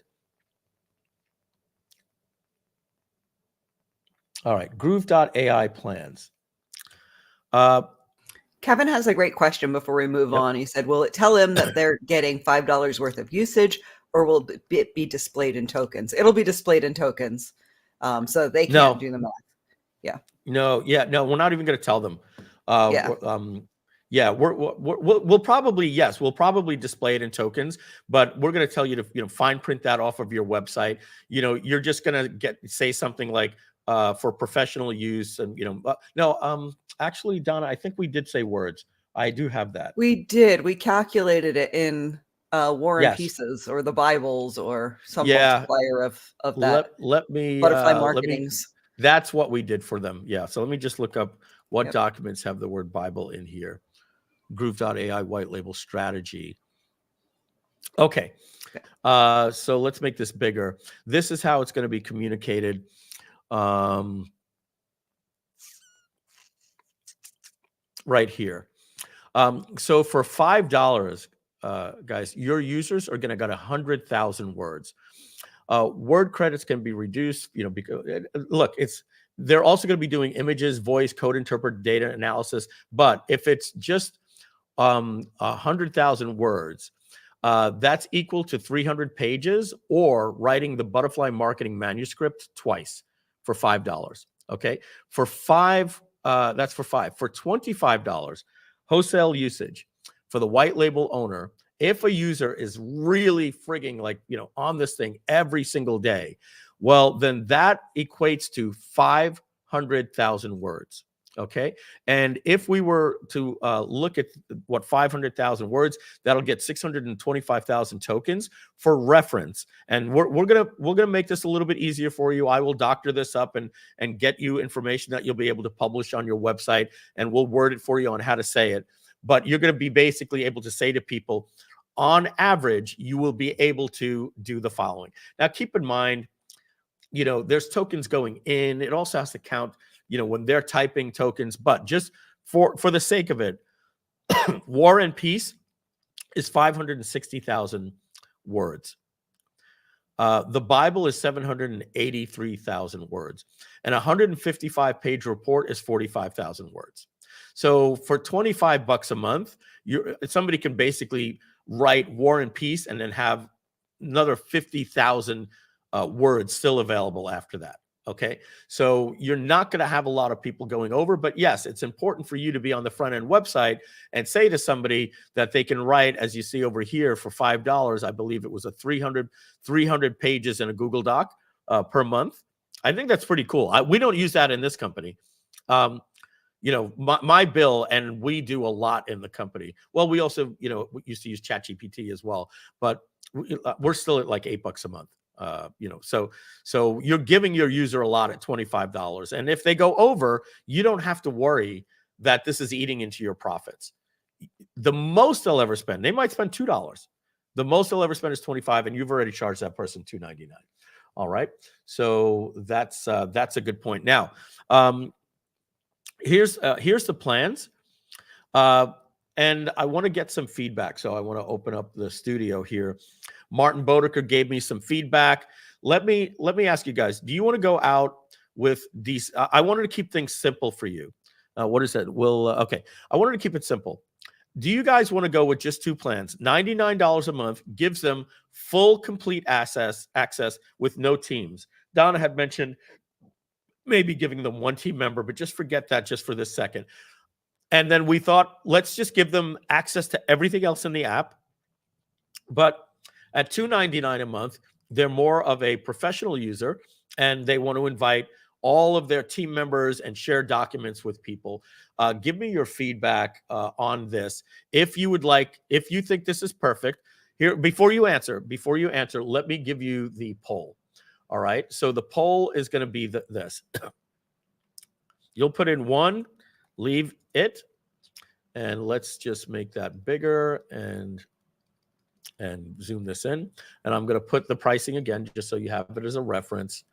S2: All right, Groove.ai plans.
S1: Kevin has a great question before we move on. He said, will it tell him that they're getting $5 worth of usage, or will it be displayed in tokens? It'll be displayed in tokens. So they can't do the math. Yeah.
S2: No, we're not even going to tell them.
S1: Yeah.
S2: We'll probably display it in tokens, but we're going to tell you to, fine print that off of your website. You're just going to say something like, for professional use, and actually, Donna, I think we did say words. I do have that.
S1: We did. We calculated it in War and Pieces or the Bibles or some multiplier of that.
S2: Let me
S1: Butterfly Marketings.
S2: That's what we did for them. Yeah. So let me just look up what documents have the word Bible in here. Groove.ai white label strategy. Okay. So let's make this bigger. This is how it's going to be communicated. Right here. So for $5, guys, your users are going to get 100,000 words. Word credits can be reduced, because look, they're also going to be doing images, voice, code interpret, data analysis. But if it's just 100,000 words, that's equal to 300 pages or writing the butterfly marketing manuscript twice for $5. Okay, for that's for $5. For $25, wholesale usage for the white label owner. If a user is really frigging on this thing every single day, well, then that equates to 500,000 words. Okay. And if we were to look at what 500,000 words, that'll get 625,000 tokens for reference. And we're gonna make this a little bit easier for you. I will doctor this up and get you information that you'll be able to publish on your website, and we'll word it for you on how to say it. But you're going to be basically able to say to people, on average, you will be able to do the following. Now, keep in mind, there's tokens going in. It also has to count, when they're typing tokens. But just for the sake of it, War and Peace is 560,000 words. The Bible is 783,000 words. And a 155-page report is 45,000 words. So for $25 a month, somebody can basically write War and Peace and then have another 50,000 words still available after that. Okay, so you're not going to have a lot of people going over, but yes, it's important for you to be on the front end website and say to somebody that they can write, as you see over here, for $5. I believe it was 300 pages in a Google Doc per month. I think that's pretty cool. We don't use that in this company. My bill, and we do a lot in the company. Well, we also, we used to use ChatGPT as well, but we're still at like $8 a month. So you're giving your user a lot at $25. And if they go over, you don't have to worry that this is eating into your profits. The most they'll ever spend, they might spend $2. The most they'll ever spend is $25, and you've already charged that person $2.99. All right. So that's a good point. Now, here's the plans. And I want to get some feedback. So I want to open up the studio here. Martin Bodeker gave me some feedback. Let me ask you guys, do you want to go out with these? I wanted to keep things simple for you. What is it? Okay. I wanted to keep it simple. Do you guys want to go with just two plans? $99 a month gives them full, complete access with no teams. Donna had mentioned maybe giving them one team member, but just forget that just for this second. And then we thought, let's just give them access to everything else in the app. But at $2.99 a month, they're more of a professional user, and they want to invite all of their team members and share documents with people. Give me your feedback on this. If you think this is perfect, here, before you answer, let me give you the poll. All right. So the poll is going to be this. You'll put in 1, leave it, and let's just make that bigger and zoom this in. And I'm going to put the pricing again, just so you have it as a reference.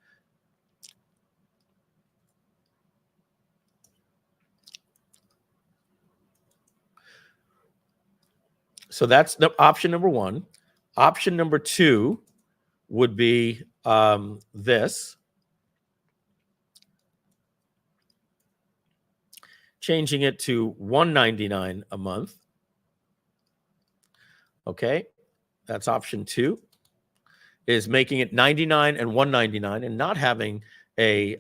S2: So that's the option number 1. Option number 2 would be this. Changing it to $1.99 a month. Okay, that's option 2. Is making it $99 and $1.99 and not having a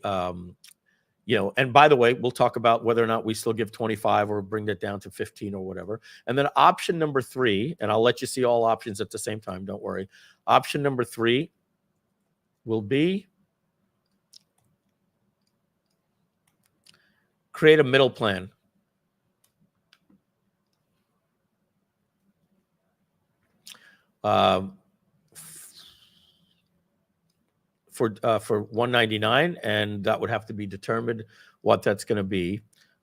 S2: and by the way, we'll talk about whether or not we still give 25 or bring that down to 15 or whatever. And then option number 3, and I'll let you see all options at the same time, don't worry. Option number 3 will be create a middle plan. For $1.99, and that would have to be determined what that's going to be.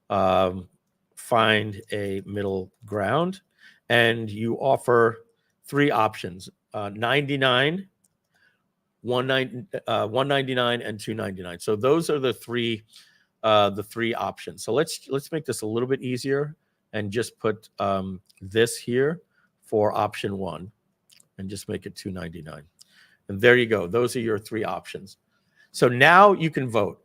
S2: Find a middle ground, and you offer 3 options: $99, $1.99, and $2.99. So those are the three options. So let's make this a little bit easier and just put this here for option 1, and just make it $2.99. And there you go. Those are your 3 options. So now you can vote.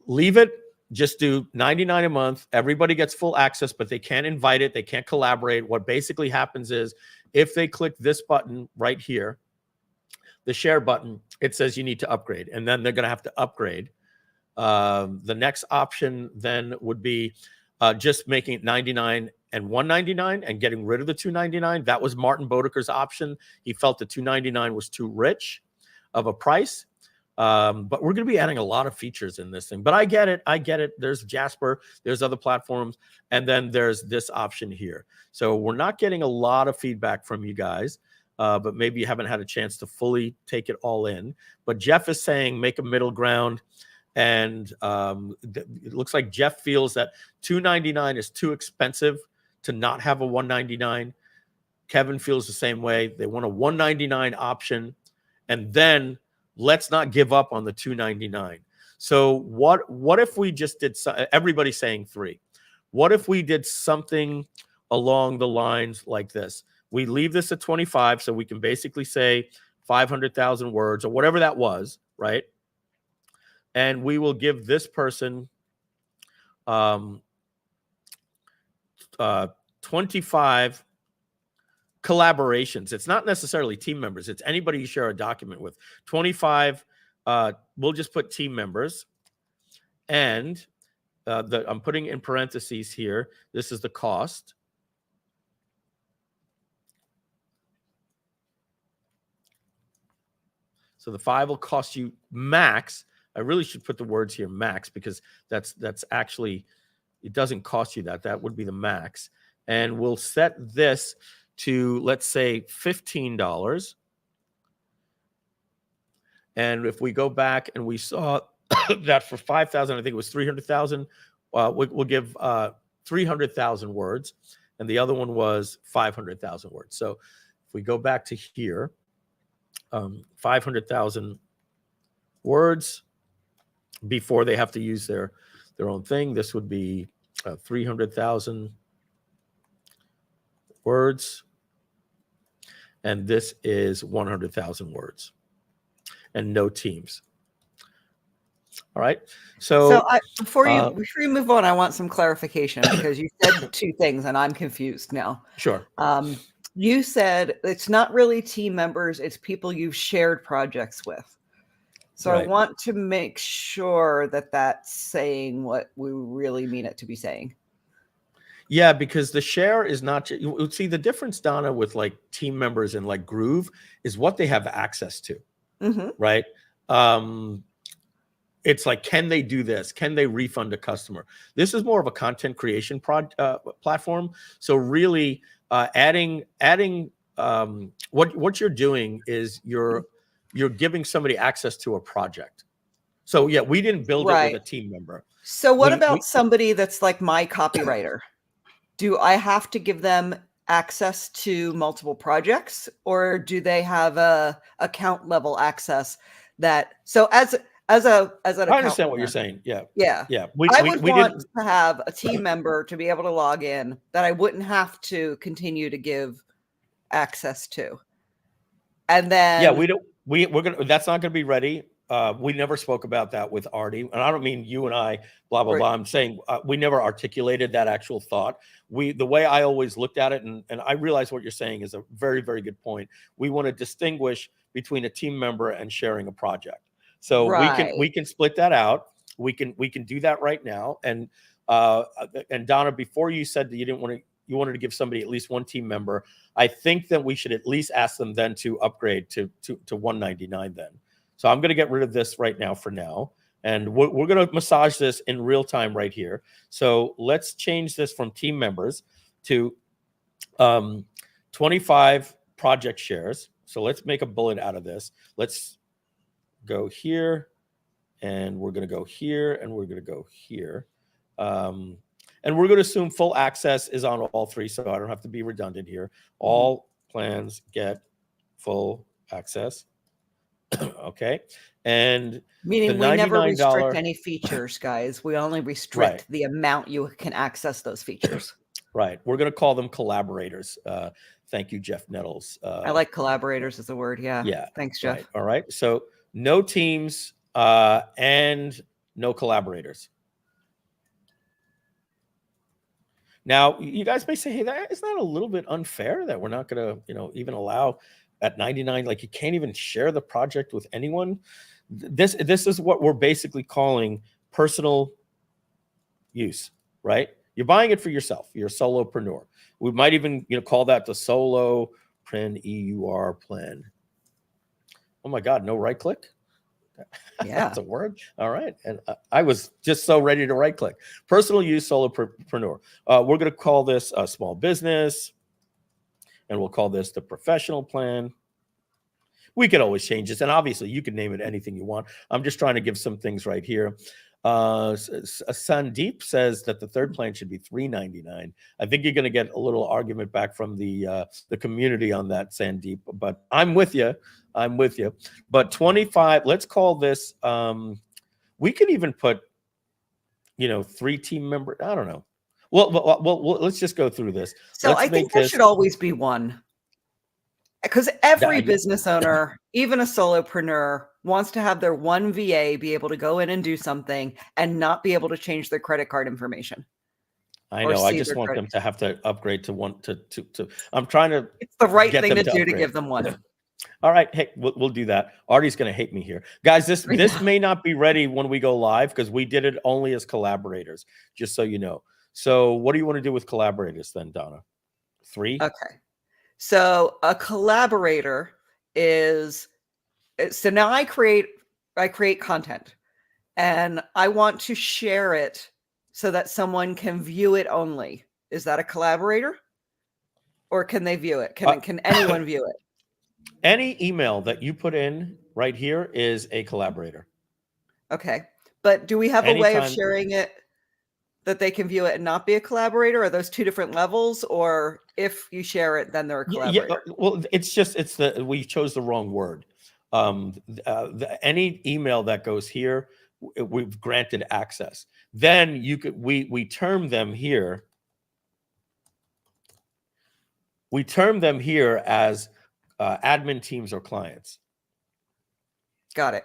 S2: Leave it. Just do $99 a month. Everybody gets full access, but they can't invite it. They can't collaborate. What basically happens is if they click this button right here, the share button, it says you need to upgrade. And then they're going to have to upgrade. The next option then would be just making it $99 and $1.99 and getting rid of the $2.99. That was Martin Bodeker's option. He felt the $2.99 was too rich of a price. But we're going to be adding a lot of features in this thing. But I get it. There's Jasper. There's other platforms. And then there's this option here. So we're not getting a lot of feedback from you guys. But maybe you haven't had a chance to fully take it all in. But Jeff is saying make a middle ground. And it looks like Jeff feels that $2.99 is too expensive to not have a $1.99. Kevin feels the same way. They want a $1.99 option, and then let's not give up on the $2.99. So what if we just did? Everybody's saying 3. What if we did something along the lines like this? We leave this at 25, so we can basically say 500,000 words or whatever that was, right? And we will give this person 25 collaborations. It's not necessarily team members. It's anybody you share a document with. 25, we'll just put team members. And I'm putting in parentheses here. This is the cost. So the 5 will cost you max. I really should put the words here, max, because that's actually, it doesn't cost you that. That would be the max. And we'll set this to, let's say, $15. And if we go back and we saw that for 5,000, I think it was 300,000, we'll give 300,000 words. And the other one was 500,000 words. So if we go back to here, 500,000 words before they have to use their own thing. This would be 300,000 words. And this is 100,000 words. And no teams. All right. So
S1: before you move on, I want some clarification because you said 2 things and I'm confused now.
S2: Sure.
S1: You said it's not really team members, it's people you've shared projects with. So right. I want to make sure that that's saying what we really mean it to be saying.
S2: Yeah, because the share is not, you see the difference, Donna, with like team members in like Groove is what they have access to, right? It's like, can they do this? Can they refund a customer? This is more of a content creation platform. So really adding what you're doing is you're giving somebody access to a project. So yeah, we didn't build it with a team member.
S1: So what about somebody that's like my copywriter? Do I have to give them access to multiple projects, or do they have a account level access that, so as an
S2: I understand what
S1: owner,
S2: you're saying. Yeah.
S1: Yeah.
S2: Yeah.
S1: I would want to have a team member to be able to log in that I wouldn't have to continue to give access to. And then,
S2: yeah, we're gonna, that's not gonna be ready. We never spoke about that with Artie, and I don't mean you and I, blah blah blah. I'm saying we never articulated that actual thought. The way I always looked at it, and I realize what you're saying is a very, very good point. We want to distinguish between a team member and sharing a project. So we can split that out. We can do that right now. And Donna, before you said that you wanted to give somebody at least one team member, I think that we should at least ask them then to upgrade to $199 then. So I'm going to get rid of this right now for now. And we're going to massage this in real time right here. So let's change this from team members to 25 project shares. So let's make a bullet out of this. Let's go here, and we're going to go here, and we're going to go here. And we're going to assume full access is on all three, so I don't have to be redundant here. All plans get full access. Okay. And
S1: meaning we never restrict any features, guys. We only restrict the amount you can access those features.
S2: Right. We're going to call them collaborators. Thank you, Jeff Nettles.
S1: I like collaborators as a word. Yeah.
S2: Yeah.
S1: Thanks, Jeff.
S2: Right. All right. So no teams and no collaborators. Now, you guys may say, hey, isn't that a little bit unfair that we're not going to, even allow at 99, like you can't even share the project with anyone? This is what we're basically calling personal use, right? You're buying it for yourself. You're a solopreneur. We might even, call that the solopreneur plan. Oh my God, no right click? Yeah. That's a word. All right. And I was just so ready to right click. Personal use solopreneur. We're going to call this a small business, and we'll call this the professional plan. We could always change this, and obviously you can name it anything you want. I'm just trying to give some things right here. Sandeep says that the third plan should be $399. I think you're going to get a little argument back from the community on that, Sandeep, but I'm with you. But 25, let's call this, we could even put, 3 team members. I don't know. Well, let's just go through this.
S1: So I think there should always be one, because every business owner, even a solopreneur, wants to have their one VA be able to go in and do something and not be able to change their credit card information.
S2: I know. I just want them to have to upgrade to one to I'm trying to.
S1: It's the right thing to do to give them one.
S2: All right. Hey, we'll do that. Artie's going to hate me here. Guys, this may not be ready when we go live because we did it only as collaborators, just so you know. So what do you want to do with collaborators then, Donna? 3?
S1: Okay. So a collaborator is, so now I create content and I want to share it so that someone can view it only. Is that a collaborator? Or can they view it? Can anyone view it?
S2: Any email that you put in right here is a collaborator.
S1: Okay. But do we have a way of sharing it that they can view it and not be a collaborator? Are those 2 different levels? Or if you share it, then they're a collaborator?
S2: Yeah, well, we chose the wrong word. Any email that goes here, we've granted access. Then we term them here. We term them here as admin teams or clients.
S1: Got it.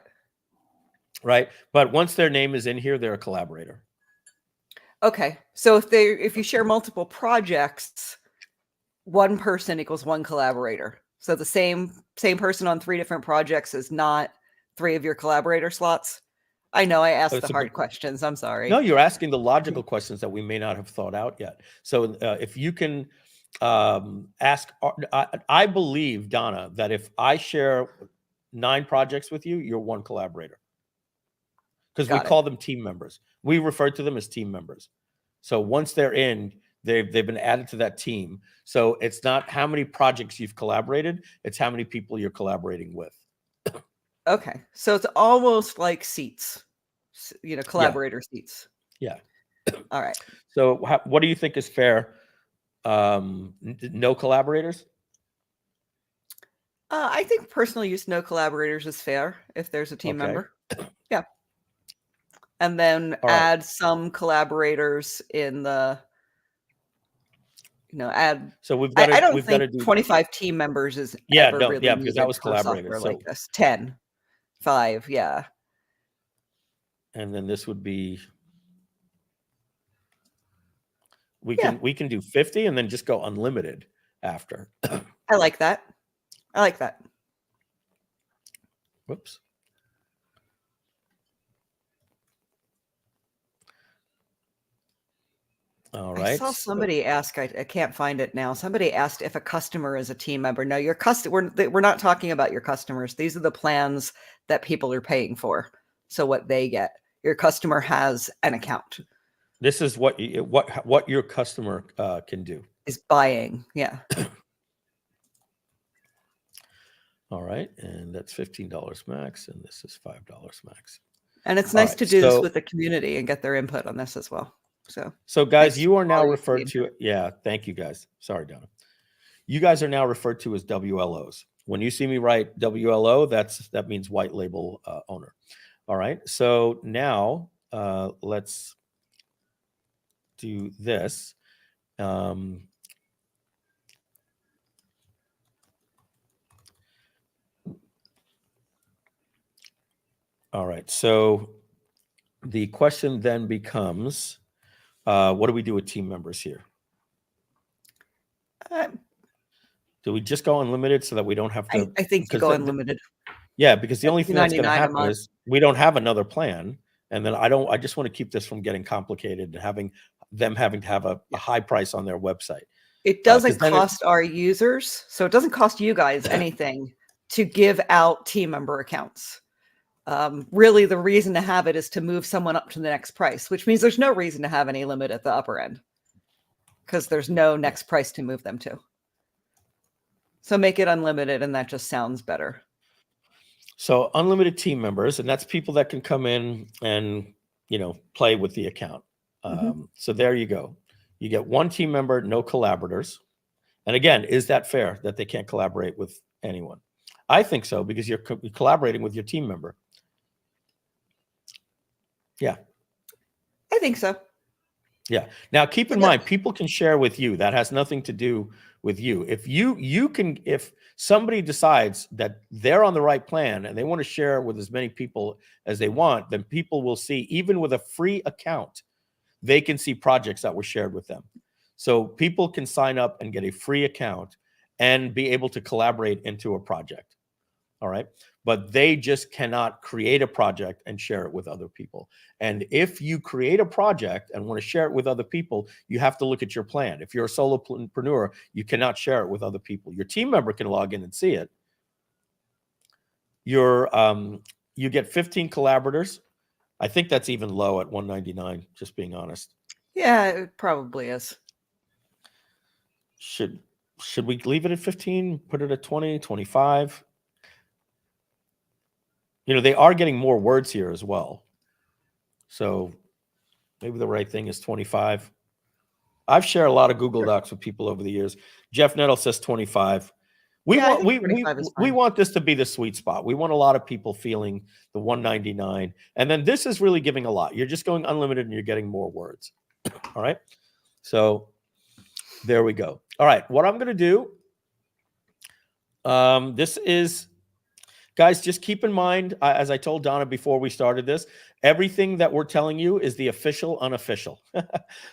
S2: Right. But once their name is in here, they're a collaborator.
S1: Okay. So if you share multiple projects, one person equals one collaborator. So the same person on 3 different projects is not 3 of your collaborator slots. I know I asked
S2: It's
S1: the
S2: a good
S1: hard questions. I'm sorry.
S2: No, you're asking the logical questions that we may not have thought out yet. So if you can ask, I believe, Donna, that if I share 9 projects with you, you're one collaborator. Because we
S1: Got it.
S2: call them team members. We refer to them as team members. So once they're in, they've been added to that team. So it's not how many projects you've collaborated, it's how many people you're collaborating with.
S1: Okay. So it's almost like seats, collaborator seats.
S2: Yeah.
S1: All right.
S2: So what do you think is fair? No collaborators?
S1: I think personal use, no collaborators is fair if there's a team member. Yeah. And then
S2: All right.
S1: add some collaborators in the, add.
S2: So we've got to.
S1: I don't
S2: We've got to
S1: think
S2: do
S1: 25 team members is
S2: Yeah,
S1: ever
S2: no,
S1: really
S2: yeah, because that
S1: needed
S2: was
S1: for a software
S2: collaborators.
S1: like this. 10, 5, yeah.
S2: And then this would be. We
S1: Yeah.
S2: can do 50 and then just go unlimited after.
S1: I like that. I like that.
S2: Whoops. All right.
S1: I saw somebody ask, I can't find it now. Somebody asked if a customer is a team member. No, your customer, we're not talking about your customers. These are the plans that people are paying for. So what they get, your customer has an account.
S2: This is what your customer can do.
S1: Is buying. Yeah.
S2: All right. And that's $15 max. And this is $5 max.
S1: And it's nice to do this with the community and get their input on this as well.
S2: So guys, you are now referred to. Yeah. Thank you guys. Sorry, Donna. You guys are now referred to as WLOs. When you see me write WLO, that means white label owner. All right. So now let's do this. All right. So the question then becomes, what do we do with team members here? Do we just go unlimited so that we don't have to?
S1: I think you go unlimited.
S2: Yeah, because the only thing that's going to happen is we don't have another plan. And then I just want to keep this from getting complicated and having to have a high price on their website.
S1: It doesn't cost our users. So it doesn't cost you guys anything to give out team member accounts. Really, the reason to have it is to move someone up to the next price, which means there's no reason to have any limit at the upper end because there's no next price to move them to. So make it unlimited, and that just sounds better.
S2: So unlimited team members, and that's people that can come in and, play with the account. So there you go. You get one team member, no collaborators. And again, is that fair that they can't collaborate with anyone? I think so, because you're collaborating with your team member. Yeah.
S1: I think so.
S2: Yeah. Now, keep in mind, people can share with you. That has nothing to do with you. If somebody decides that they're on the right plan and they want to share with as many people as they want, then people will see, even with a free account, they can see projects that were shared with them. So people can sign up and get a free account and be able to collaborate into a project. All right. But they just cannot create a project and share it with other people. And if you create a project and want to share it with other people, you have to look at your plan. If you're a solopreneur, you cannot share it with other people. Your team member can log in and see it. You get 15 collaborators. I think that's even low at $199, just being honest.
S1: Yeah, it probably is.
S2: Should we leave it at 15, put it at 20, 25? They are getting more words here as well. So maybe the right thing is 25. I've shared a lot of Google Docs with people over the years. Jeff Nettle says 25. We want this to be the sweet spot. We want a lot of people feeling the $199. And then this is really giving a lot. You're just going unlimited and you're getting more words. All right. So there we go. All right. What I'm going to do, this is, guys, just keep in mind, as I told Donna before we started this, everything that we're telling you is the official unofficial.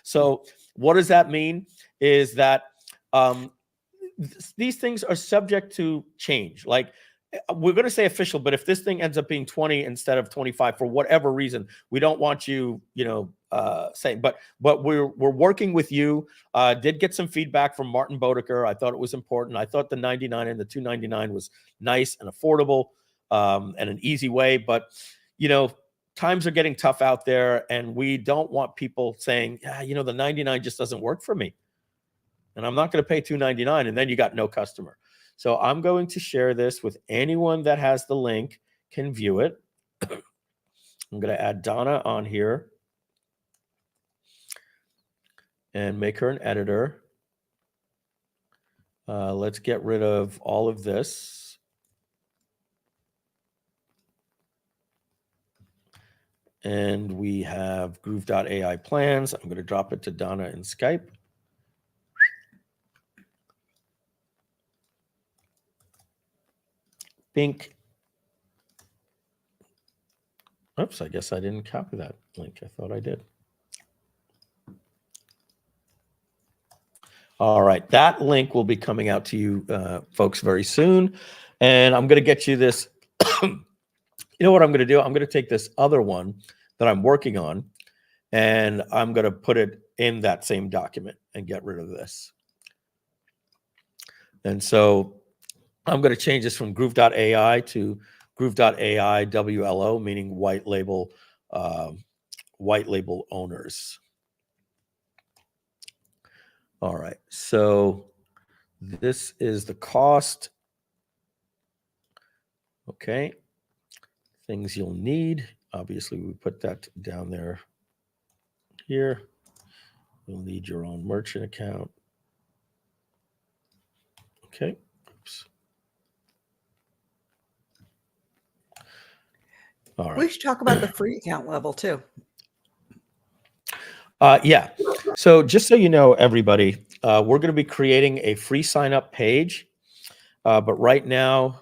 S2: So what does that mean? Is that these things are subject to change. Like we're going to say official, but if this thing ends up being 20 instead of 25 for whatever reason, we don't want you, saying, but we're working with you. Did get some feedback from Martin Bodeker. I thought it was important. I thought the 99 and the 299 was nice and affordable, and an easy way, but times are getting tough out there, and we don't want people saying, the 99 just doesn't work for me, and I'm not going to pay $299, and then you got no customer. So I'm going to share this with anyone that has the link can view it. I'm going to add Donna on here and make her an editor. Let's get rid of all of this. And we have Groove.ai plans. I'm going to drop it to Donna in Skype. Bink. Oops, I guess I didn't copy that link. I thought I did. All right, that link will be coming out to you folks very soon. And I'm going to get you this. You know what I'm going to do? I'm going to take this other one that I'm working on, and I'm going to put it in that same document and get rid of this. And so I'm going to change this from Groove.ai to Groove.ai WLO, meaning white label owners. All right, so this is the cost. Okay, things you'll need. Obviously, we put that down there here. You'll need your own merchant account. Okay, oops. All right.
S1: We should talk about the free account level too.
S2: Yeah. So just so you know, everybody, we're going to be creating a free sign up page. But right now,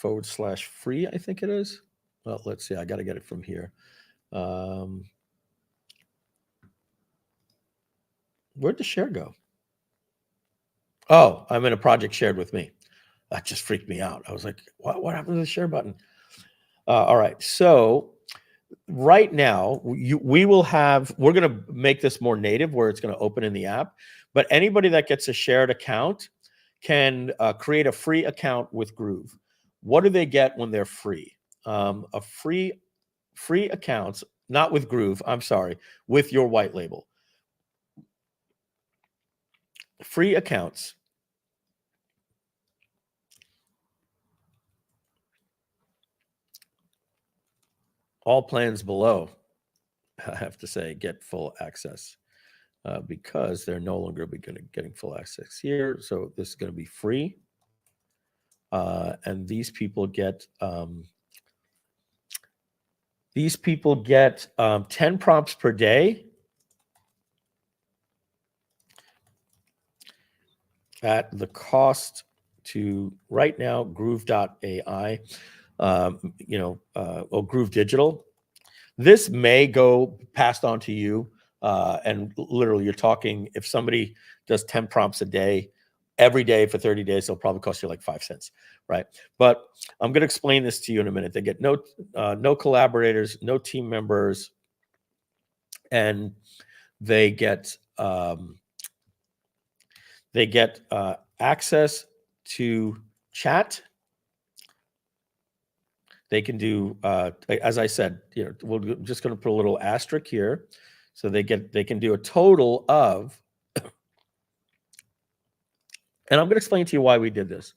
S2: /free, I think it is. Well, let's see. I got to get it from here. Where'd the share go? Oh, I'm in a project shared with me. That just freaked me out. I was like, what happened to the share button? All right. So right now, we're going to make this more native where it's going to open in the app. But anybody that gets a shared account can create a free account with Groove. What do they get when they're free? A free accounts, not with Groove, I'm sorry, with your white label. Free accounts. All plans below, I have to say, get full access because they're no longer getting full access here. So this is going to be free. And these people get 10 prompts per day at the cost to right now Groove.ai, or Groove Digital. This may go passed on to you, and literally you're talking, if somebody does 10 prompts a day, every day for 30 days, it'll probably cost you like 5 cents, right? But I'm going to explain this to you in a minute. They get no collaborators, no team members, and they get access to chat. They can do, as I said, we're just going to put a little asterisk here. So they can do a total of, and I'm going to explain to you why we did this.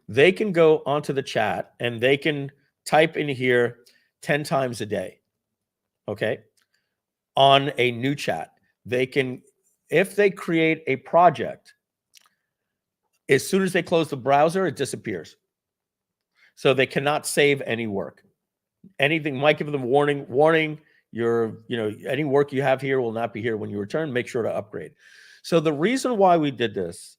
S2: They can go onto the chat and they can type in here 10 times a day. Okay. On a new chat, they can, if they create a project, as soon as they close the browser, it disappears. So they cannot save any work. Anything might give them warning, any work you have here will not be here when you return. Make sure to upgrade. So the reason why we did this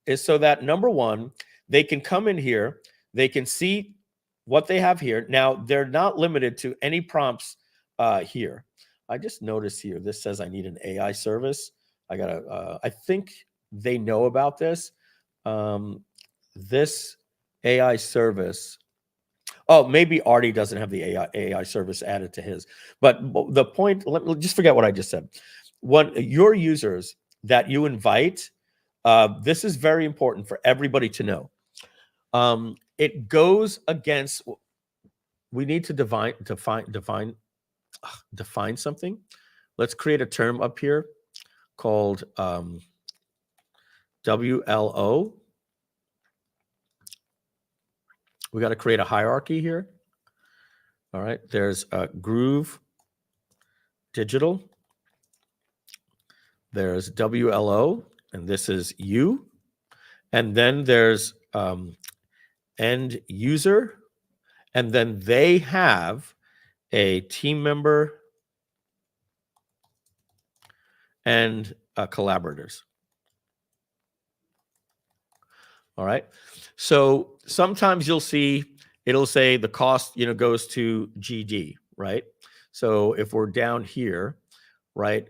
S2: is so that, number one, they can come in here, they can see what they have here. Now, they're not limited to any prompts here. I just noticed here, this says I need an AI service. I think they know about this. This AI service. Oh, maybe Artie doesn't have the AI service added to his. But the point, just forget what I just said. What your users that you invite, this is very important for everybody to know. It goes against. We need to define something. Let's create a term up here called WLO. We got to create a hierarchy here. All right, there's Groove Digital. There's WLO, and this is you. And then there's end user, and then they have a team member and collaborators. All right. So sometimes you'll see it'll say the cost, goes to GD, right? So if we're down here, right,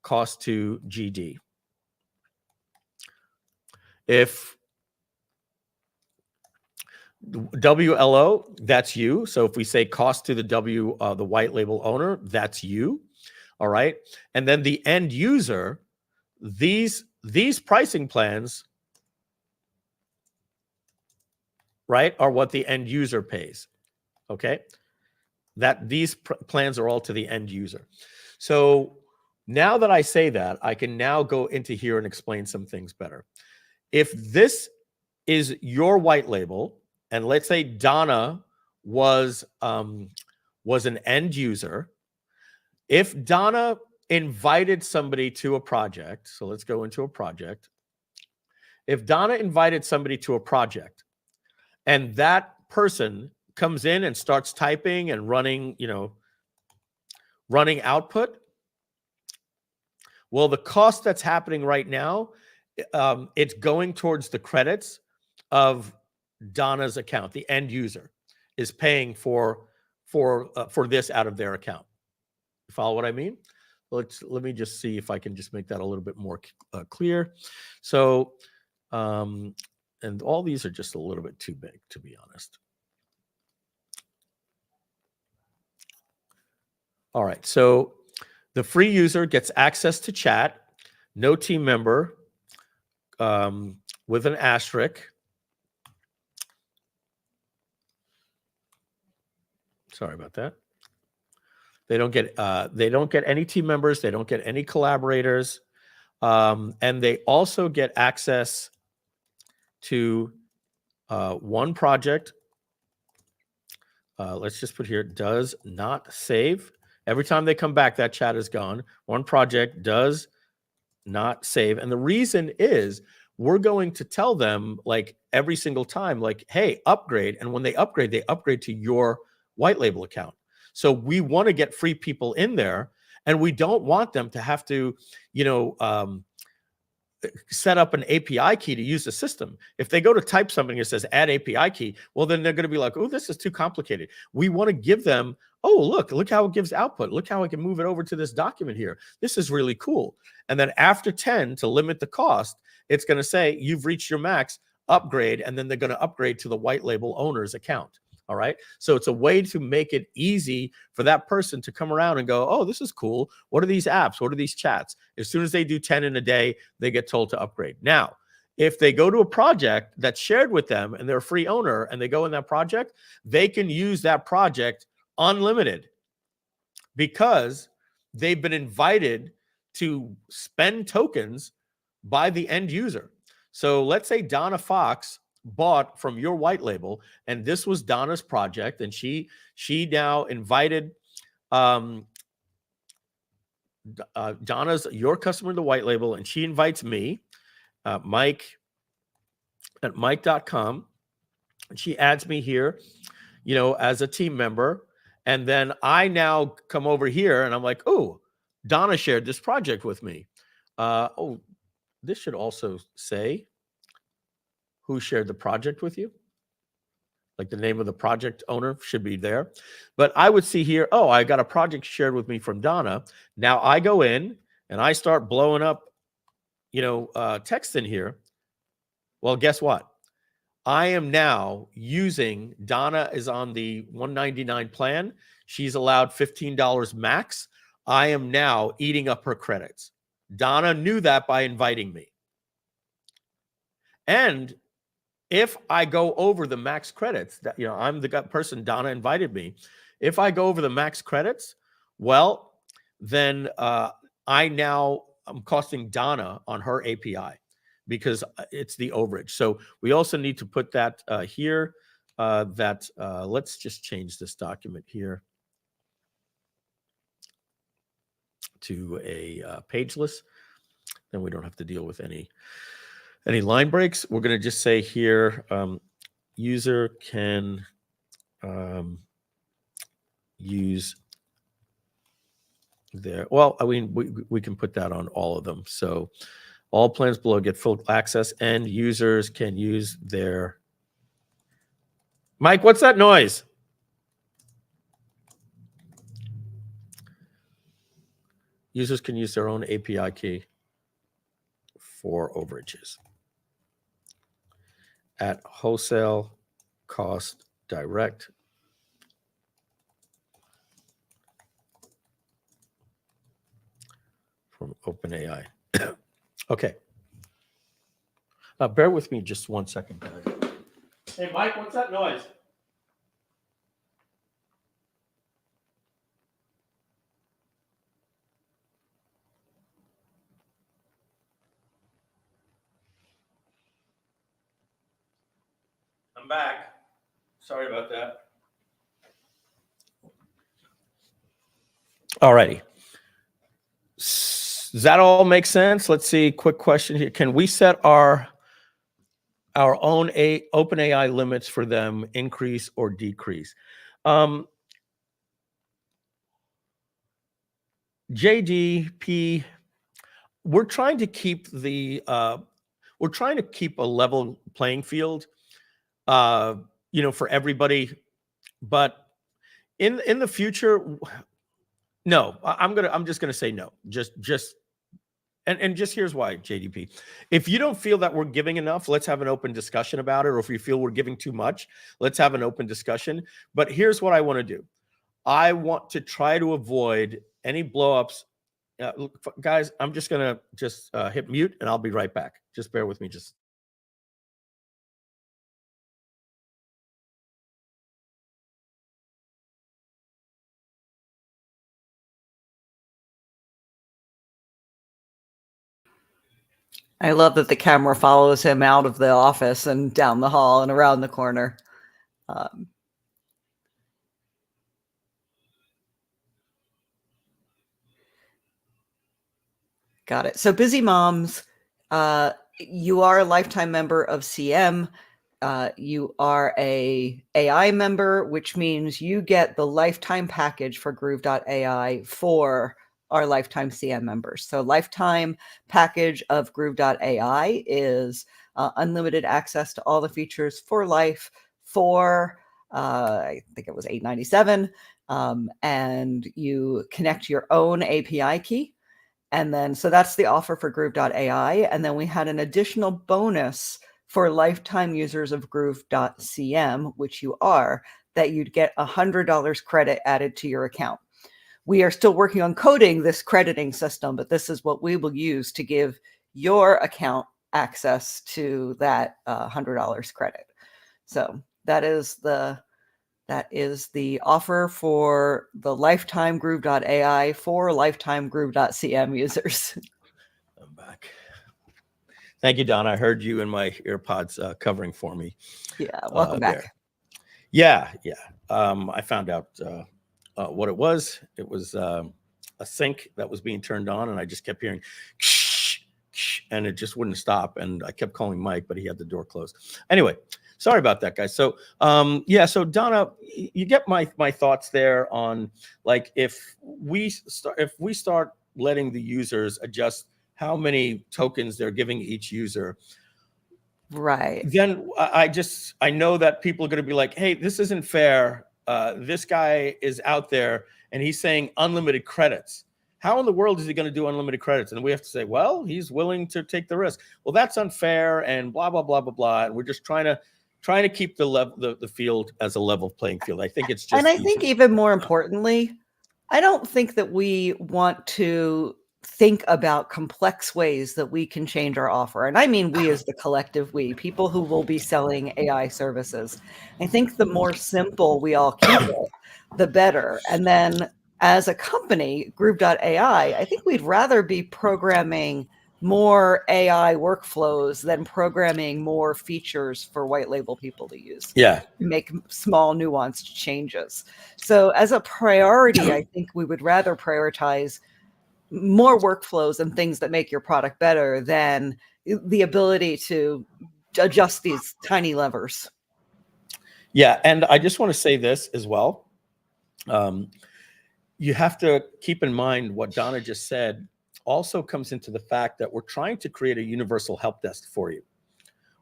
S2: cost to GD. If WLO, that's you. So if we say cost to the white label owner, that's you. All right. And then the end user, these pricing plans, right, are what the end user pays. Okay. That these plans are all to the end user. So now that I say that, I can now go into here and explain some things better. If this is your white label, and let's say Donna was an end user, if Donna invited somebody to a project, so let's go into a project. If Donna invited somebody to a project, and that person comes in and starts typing and running, running output, well, the cost that's happening right now, it's going towards the credits of Donna's account. The end user is paying for this out of their account. You follow what I mean? Let me just see if I can just make that a little bit more clear. So, and all these are just a little bit too big, to be honest. All right. So the free user gets access to chat, no team member, with an asterisk. Sorry about that. They don't get any team members. They don't get any collaborators, and they also get access to one project. Let's just put here, does not save. Every time they come back, that chat is gone. One project does not save. And the reason is we're going to tell them, like, every single time, like, hey, upgrade. And when they upgrade to your white label account. So we want to get free people in there, and we don't want them to have to, set up an API key to use the system. If they go to type something that says add API key, well, then they're going to be like, oh, this is too complicated. We want to give them, oh, look how it gives output. Look how I can move it over to this document here. This is really cool. And then after 10, to limit the cost, it's going to say you've reached your max, upgrade, and then they're going to upgrade to the white label owner's account. All right. So it's a way to make it easy for that person to come around and go, oh, this is cool. What are these apps? What are these chats? As soon as they do 10 in a day, they get told to upgrade. Now, if they go to a project that's shared with them and they're a free owner and they go in that project, they can use that project unlimited because they've been invited to spend tokens by the end user. So let's say Donna Fox bought from your white label, and this was Donna's project, and she now invited Donna's your customer in the white label, and she invites me, Mike at Mike.com, and she adds me here, as a team member, and then I now come over here and I'm like, oh, Donna shared this project with me. Oh, this should also say who shared the project with you. Like the name of the project owner should be there. But I would see here, oh, I got a project shared with me from Donna. Now I go in and I start blowing up, text in here. Well, guess what? I am now using, Donna is on the $199 plan. She's allowed $15 max. I am now eating up her credits. Donna knew that by inviting me. And if I go over the max credits, that, you know, I'm the person, Donna invited me. If I go over the max credits, well, then I'm costing Donna on her API because it's the overage. So we also need to put that here. Let's just change this document here to a pageless. Then we don't have to deal with any line breaks. We're going to just say here, user can use their, well, I mean, we can put that on all of them. So all plans below get full access and users can use their, Mike, what's that noise? Users can use their own API key for overages at wholesale cost direct from OpenAI. Okay. Bear with me just 1 second, guys. Hey, Mike, what's that noise? I'm back. Sorry about that. All righty. Does that all make sense? Let's see. Quick question here. Can we set our own OpenAI limits for them, increase or decrease? JDP, we're trying to keep a level playing field, you know, for everybody. But in the future, no, I'm just gonna say no. And just here's why, JDP. If you don't feel that we're giving enough, let's have an open discussion about it. Or if you feel we're giving too much, let's have an open discussion. But here's what I want to do. I want to try to avoid any blowups. Guys, I'm just going to hit mute and I'll be right back. Just bear with me.
S1: I love that the camera follows him out of the office and down the hall and around the corner. Got it. So Busy Moms, you are a lifetime member of CM. You are a AI member, which means you get the lifetime package for Groove.ai for our lifetime CM members. So lifetime package of Groove.ai is unlimited access to all the features for life for, I think it was $897. And you connect your own API key. And then, so that's the offer for Groove.ai. And then we had an additional bonus for lifetime users of Groove.cm, which you are, that you'd get $100 credit added to your account. We are still working on coding this crediting system, but this is what we will use to give your account access to that $100 credit. So that is the offer for the lifetime Groove.ai for lifetime Groove.cm users.
S2: I'm back. Thank you, Don. I heard you in my AirPods covering for me.
S1: Yeah, welcome back.
S2: There. Yeah. I found out what it was. It was a sink that was being turned on, and I just kept hearing and it just wouldn't stop. And I kept calling Mike, but he had the door closed. Anyway, sorry about that, guys. So so Donna, you get my thoughts there on, like, if we start letting the users adjust how many tokens they're giving each user,
S1: right?
S2: Then I know that people are going to be like, hey, this isn't fair. This guy is out there and he's saying unlimited credits. how in the world is he going to do unlimited credits? And we have to say, well, he's willing to take the risk. Well, that's unfair and blah, blah, blah, blah, blah. And we're just trying to keep the field as a level playing field. I think it's just
S1: And I think even more importantly, I don't think that we want to think about complex ways that we can change our offer. And I mean, we as the collective, we, people who will be selling AI services. I think the more simple we all keep it, the better. And then as a company, Groove.ai, I think we'd rather be programming more AI workflows than programming more features for white label people to use.
S2: Yeah.
S1: Make small nuanced changes. So as a priority, I think we would rather prioritize more workflows and things that make your product better than the ability to adjust these tiny levers.
S2: Yeah. And I just want to say this as well. You have to keep in mind what Donna just said also comes into the fact that we're trying to create a universal help desk for you,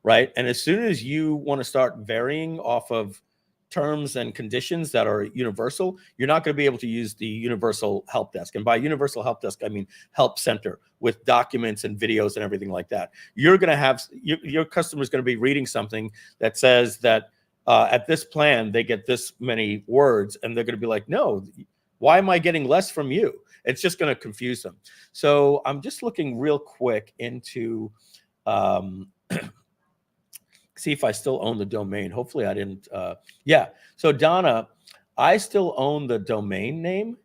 S2: right? And as soon as you want to start varying off of terms and conditions that are universal, you're not going to be able to use the universal help desk. And by universal help desk, I mean help center with documents and videos and everything like that. You're going to have your customer is going to be reading something that says that at this plan, they get this many words, and they're going to be like, no, why am I getting less from you? It's just going to confuse them. So I'm just looking real quick into see if I still own the domain. Hopefully I didn't. Yeah. So Donna, I still own the domain name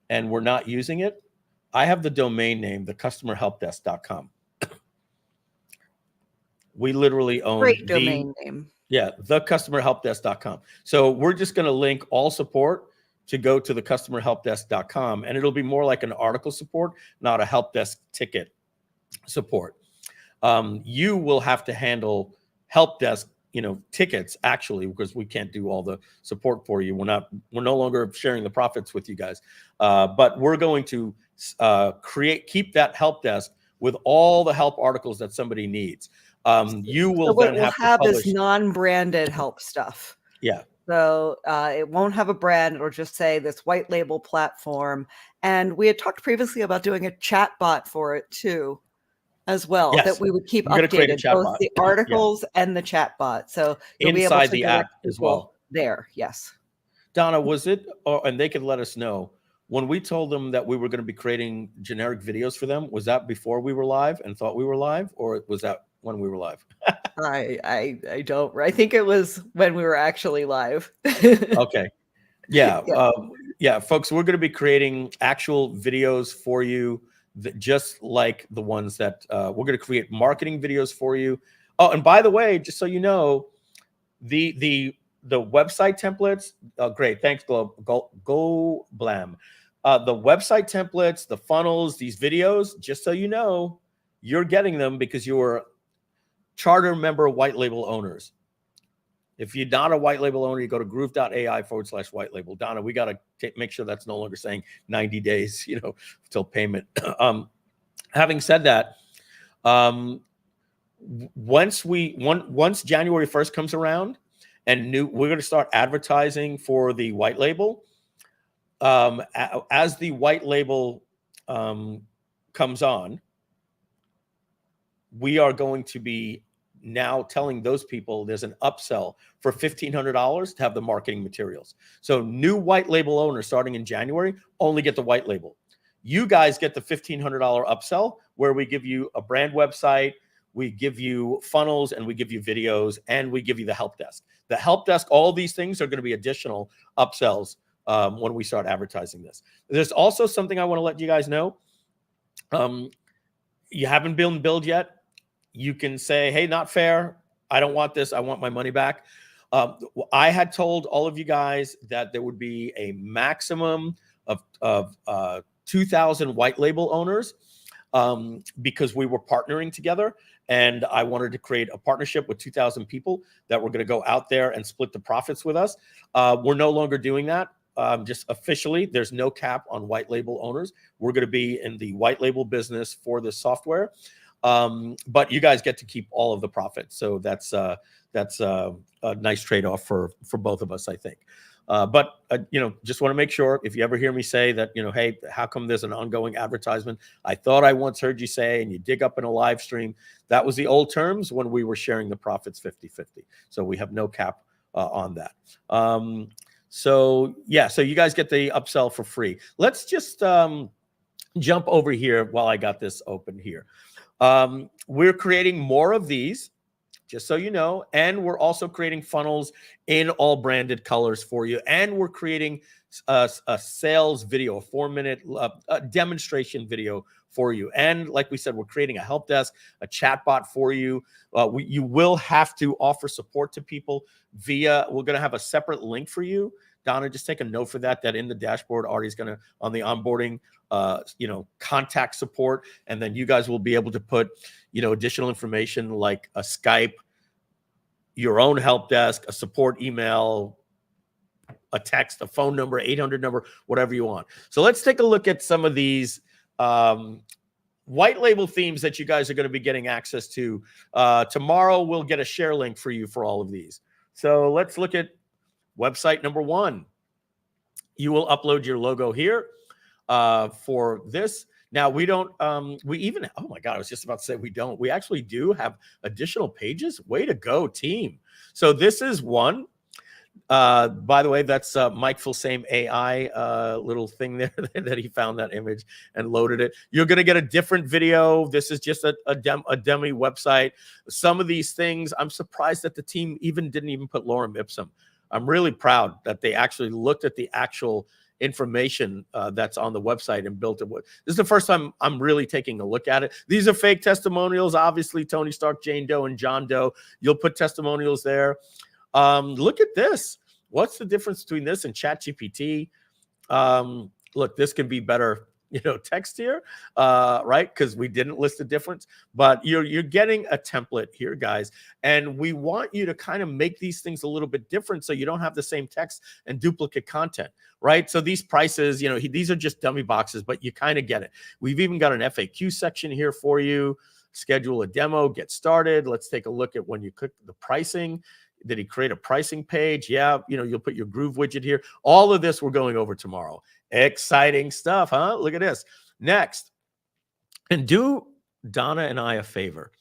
S2: and we're not using it. I have the domain name, thecustomerhelpdesk.com. We literally own
S1: Great domain name.
S2: Yeah, thecustomerhelpdesk.com. So we're just going to link all support to go to thecustomerhelpdesk.com, and it'll be more like an article support, not a help desk ticket support. You will have to handle help desk, tickets actually, because we can't do all the support for you. We're no longer sharing the profits with you guys, but we're going to keep that help desk with all the help articles that somebody needs. You will then have to publish
S1: non-branded help stuff.
S2: Yeah.
S1: So it won't have a brand. It'll just say this white label platform. And we had talked previously about doing a chat bot for it too, as well,
S2: yes.
S1: that we would keep updated, both the articles and the chat bot. So you'll be able to
S2: the app as well.
S1: There, yes.
S2: Donna, was it, and they could let us know, when we told them that we were going to be creating generic videos for them, was that before we were live and thought we were live, or was that when we were live?
S1: I don't. I think it was when we were actually live.
S2: Okay. Yeah.
S1: Yeah.
S2: Folks, we're going to be creating actual videos for you, just like the ones that we're going to create marketing videos for you. Oh, and by the way, just so you know, the website templates. Great. Thanks, Go Blam. The website templates, the funnels, these videos, just so you know, you're getting them because you're charter member white label owners. If you're not a white label owner, you go to groove.ai/white label. Donna, we got to make sure that's no longer saying 90 days, till payment. Having said that, once January 1st comes around and we're going to start advertising for the white label, as the white label comes on, we are going to be now telling those people there's an upsell for $1,500 to have the marketing materials. So new white label owners starting in January only get the white label. You guys get the $1,500 upsell where we give you a brand website, we give you funnels, and we give you videos, and we give you the help desk. The help desk, all these things are going to be additional upsells when we start advertising this. There's also something I want to let you guys know. You haven't been billed yet. You can say, hey, not fair. I don't want this. I want my money back. I had told all of you guys that there would be a maximum of 2,000 white label owners because we were partnering together. And I wanted to create a partnership with 2,000 people that were going to go out there and split the profits with us. We're no longer doing that. Just officially, there's no cap on white label owners. We're going to be in the white label business for this software. But you guys get to keep all of the profits. So that's a nice trade-off for both of us, I think. Just want to make sure if you ever hear me say that, hey, how come there's an ongoing advertisement? I thought I once heard you say, and you dig up in a live stream, that was the old terms when we were sharing the profits 50-50. So we have no cap on that. So you guys get the upsell for free. Let's just jump over here while I got this open here. We're creating more of these, just so you know, and we're also creating funnels in all branded colors for you. And we're creating a sales video, a 4-minute demonstration video for you. And like we said, we're creating a help desk, a chat bot for you. You will have to offer support to people we're going to have a separate link for you. Donna, just take a note for that in the dashboard, Artie's going to, on the onboarding, contact support. And then you guys will be able to put, additional information like a Skype, your own help desk, a support email, a text, a phone number, 800 number, whatever you want. So let's take a look at some of these white label themes that you guys are going to be getting access to. Tomorrow, we'll get a share link for you for all of these. So let's look at website number 1. You will upload your logo here for this. Now, we don't, oh my God, I was just about to say we don't. We actually do have additional pages. Way to go, team. So this is one. By the way, that's Mike Fulsame AI little thing there that he found that image and loaded it. You're going to get a different video. This is just a dummy website. Some of these things, I'm surprised that the team didn't even put lorem ipsum. I'm really proud that they actually looked at the actual information that's on the website and built it. This is the first time I'm really taking a look at it. These are fake testimonials. Obviously, Tony Stark, Jane Doe, and John Doe. You'll put testimonials there. Look at this. What's the difference between this and ChatGPT? Look, this can be better, text here, right? Because we didn't list the difference, but you're getting a template here, guys. And we want you to kind of make these things a little bit different so you don't have the same text and duplicate content, right? So these prices, these are just dummy boxes, but you kind of get it. We've even got an FAQ section here for you. Schedule a demo, get started. Let's take a look at when you click the pricing. Did he create a pricing page? Yeah, you'll put your Groove widget here. All of this we're going over tomorrow. Exciting stuff, huh? Look at this. Next, and do Donna and I a favor.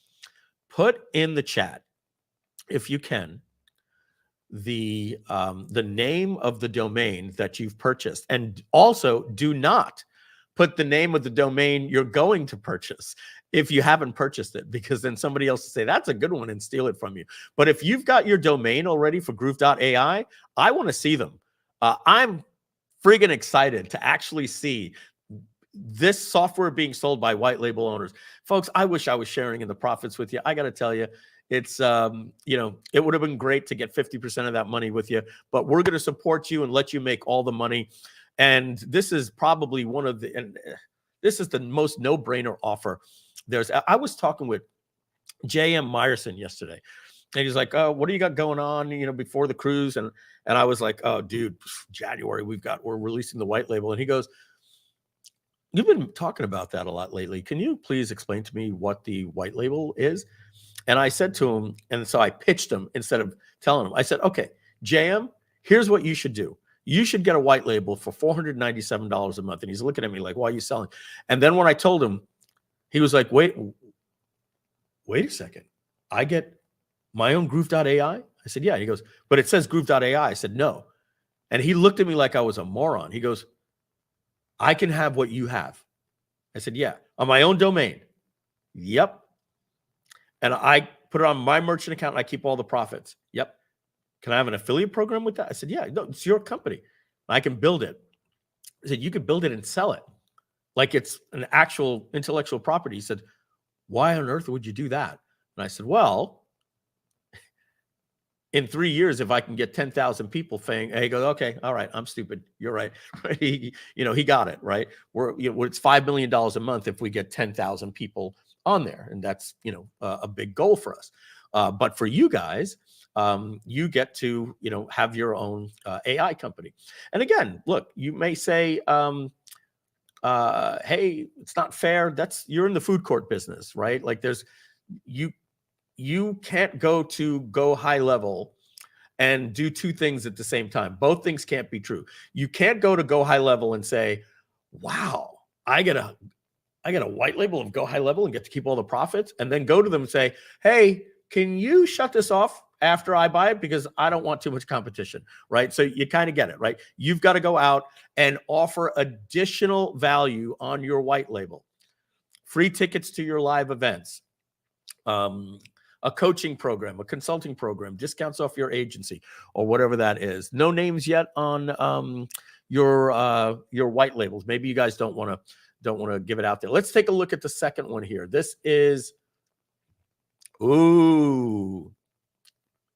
S2: Put in the chat, if you can, the name of the domain that you've purchased. And also do not put the name of the domain you're going to purchase if you haven't purchased it, because then somebody else will say, that's a good one, and steal it from you. But if you've got your domain already for Groove.ai, I want to see them. I'm friggin' excited to actually see this software being sold by white label owners. Folks, I wish I was sharing in the profits with you. I got to tell you, it's, it would have been great to get 50% of that money with you, but we're going to support you and let you make all the money. And this is probably this is the most no-brainer offer. I was talking with J.M. Meyerson yesterday, and he's like, "Oh, what do you got going on? Before the cruise?" And I was like, "Oh, dude, January we're releasing the white label." And he goes, "You've been talking about that a lot lately. Can you please explain to me what the white label is?" And I said to him, and so I pitched him instead of telling him. I said, "Okay, JM, here's what you should do. You should get a white label for $497 a month." And he's looking at me like, "Why are you selling?" And then when I told him, he was like, wait a second. I get my own Groove.ai? I said, yeah. He goes, but it says Groove.ai. I said, no. And he looked at me like I was a moron. He goes, I can have what you have. I said, yeah. On my own domain. Yep. And I put it on my merchant account and I keep all the profits. Yep. Can I have an affiliate program with that? I said, yeah. No, it's your company. I can build it. I said, you could build it and sell it like it's an actual intellectual property. He said, why on earth would you do that? And I said, well, in 3 years, if I can get 10,000 people saying, hey, he goes, okay, all right, I'm stupid. You're right. He got it, right? It's $5 million a month if we get 10,000 people on there. And that's, a big goal for us. But for you guys, you get to, have your own AI company. And again, look, you may say, hey, it's not fair. You're in the food court business, right? Like you can't go high level and do two things at the same time. Both things can't be true. You can't go high level and say, wow, I get a white label of go high level and get to keep all the profits, and then go to them and say, hey, can you shut this off after I buy it? Because I don't want too much competition, right? So you kind of get it, right? You've got to go out and offer additional value on your white label. Free tickets to your live events, a coaching program, a consulting program, discounts off your agency, or whatever that is. No names yet on your white labels. Maybe you guys don't want to give it out there. Let's take a look at the second one here. This is, ooh,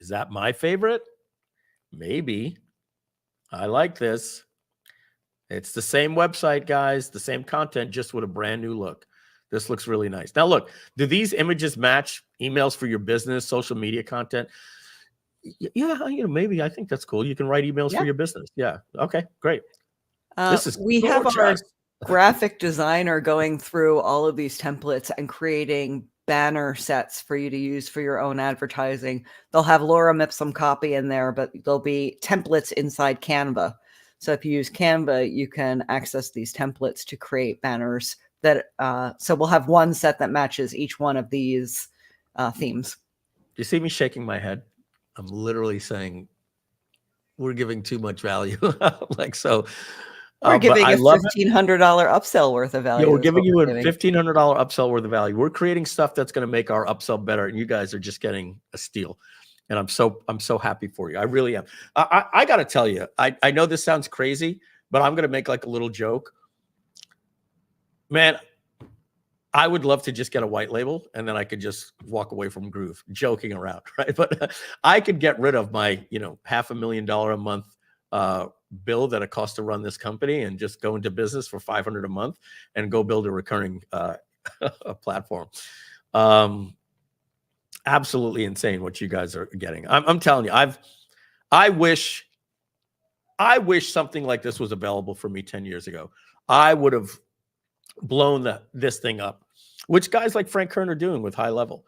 S2: is that my favorite? Maybe. I like this. It's the same website, guys, the same content, just with a brand new look. This looks really nice. Now, look, do these images match emails for your business, social media content? Yeah, maybe. I think that's cool. You can write emails for your business. Yeah. Okay, great. This is
S1: we have our graphic designer going through all of these templates and creating banner sets for you to use for your own advertising. They'll have Laura Mipsum copy in there, but there'll be templates inside Canva. So if you use Canva, you can access these templates to create banners that, so we'll have one set that matches each one of these themes.
S2: You see me shaking my head? I'm literally saying we're giving too much value. Like, so
S1: we're giving a $1,500 upsell worth of value.
S2: Yeah, we're giving you a $1,500 upsell worth of value. We're creating stuff that's going to make our upsell better, and you guys are just getting a steal. And I'm so happy for you. I really am. I got to tell you, I know this sounds crazy, but I'm going to make like a little joke. Man, I would love to just get a white label, and then I could just walk away from Groove, joking around, right? But I could get rid of my, $500,000 a month bill that it costs to run this company, and just go into business for $500 a month and go build a recurring platform. Absolutely insane what you guys are getting. I'm telling you, I wish something like this was available for me 10 years ago. I would have blown this thing up, which guys like Frank Kern are doing with high level.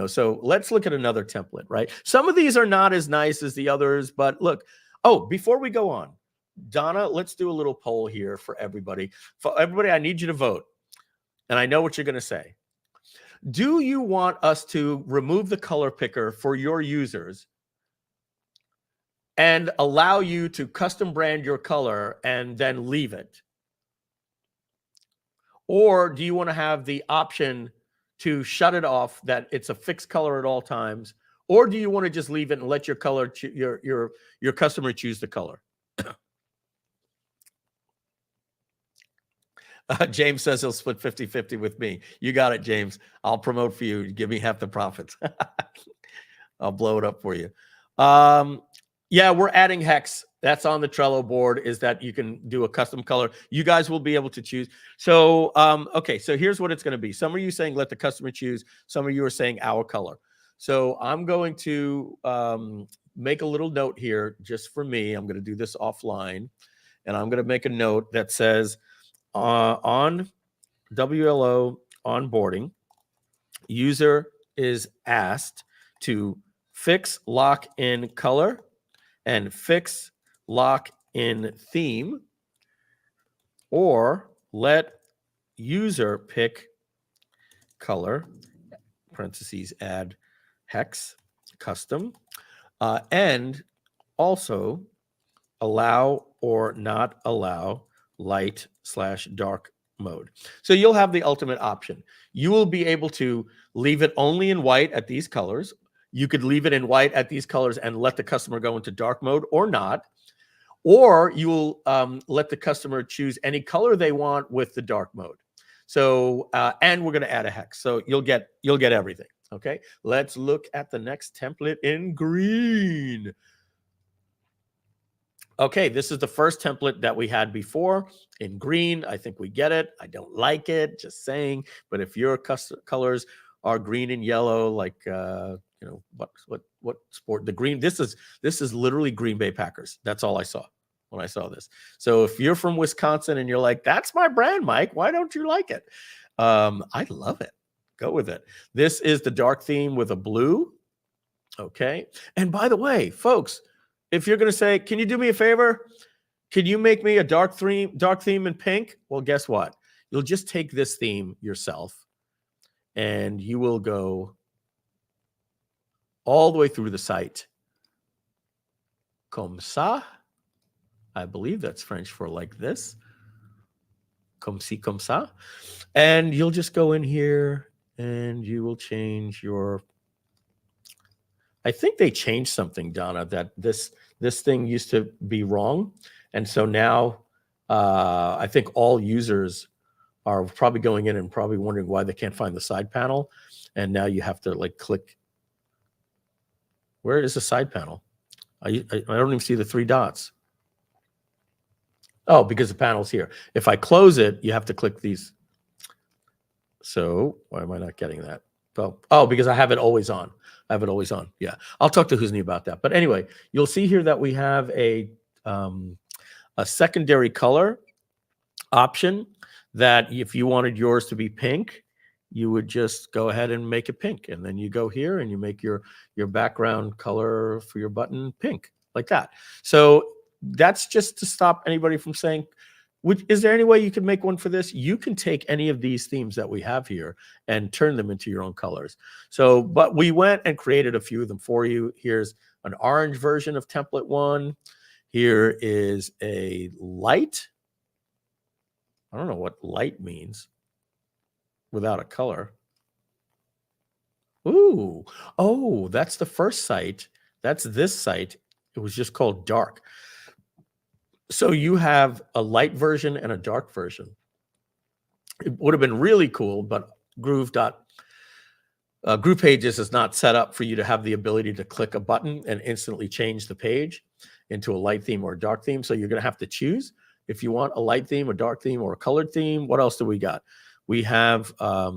S2: So let's look at another template, right? Some of these are not as nice as the others, but look. Oh, before we go on, Donna, let's do a little poll here for everybody. For everybody, I need you to vote. And I know what you're going to say. Do you want us to remove the color picker for your users and allow you to custom brand your color and then leave it? Or do you want to have the option to shut it off, that it's a fixed color at all times? Or do you want to just leave it and let your color, your customer choose the color? James says he'll split 50-50 with me. You got it, James. I'll promote for you. Give me half the profits. I'll blow it up for you. Yeah, we're adding hex. That's on the Trello board, is that you can do a custom color. You guys will be able to choose. So, okay, so here's what it's going to be. Some of you saying let the customer choose. Some of you are saying our color. So I'm going to make a little note here just for me. I'm going to do this offline, and I'm going to make a note that says on WLO onboarding, user is asked to fix lock in color and fix lock in theme, or let user pick color, parentheses, add hex custom, and also allow or not allow light/dark mode. So you'll have the ultimate option. You will be able to leave it only in white at these colors. You could leave it in white at these colors and let the customer go into dark mode or not. Or you will let the customer choose any color they want with the dark mode. So, and we're going to add a hex. So you'll get everything. Okay. Let's look at the next template in green. Okay, this is the first template that we had before in green. I think we get it. I don't like it, just saying. But if your colors are green and yellow, like what sport? The green. This is literally Green Bay Packers. That's all I saw when I saw this. So if you're from Wisconsin and you're like, that's my brand, Mike, why don't you like it? I love it. Go with it. This is the dark theme with a blue. Okay. And by the way, folks, if you're going to say, can you do me a favor? Can you make me a dark theme in pink? Well, guess what? You'll just take this theme yourself and you will go all the way through the site. Comme ça. I believe that's French for like this. Comme ci, comme ça. And you'll just go in here and you will change your, I think they changed something, Donna, that this thing used to be wrong. And so now I think all users are probably going in and probably wondering why they can't find the side panel. And now you have to like click. Where is the side panel? I don't even see the 3 dots. Oh, because the panel's here. If I close it, you have to click these. So why am I not getting that? Oh, because I have it always on. I have it always on. Yeah, I'll talk to Husni about that. But anyway, you'll see here that we have a secondary color option that if you wanted yours to be pink, you would just go ahead and make it pink. And then you go here and you make your background color for your button pink, like that. So that's just to stop anybody from saying, is there any way you can make one for this? You can take any of these themes that we have here and turn them into your own colors. So, but we went and created a few of them for you. Here's an orange version of template 1. Here is a light. I don't know what light means without a color. Ooh, oh, that's the first site. That's this site. It was just called dark. So you have a light version and a dark version. It would have been really cool, but Groove Pages is not set up for you to have the ability to click a button and instantly change the page into a light theme or a dark theme. So you're going to have to choose if you want a light theme, a dark theme, or a colored theme. What else do we got? We have a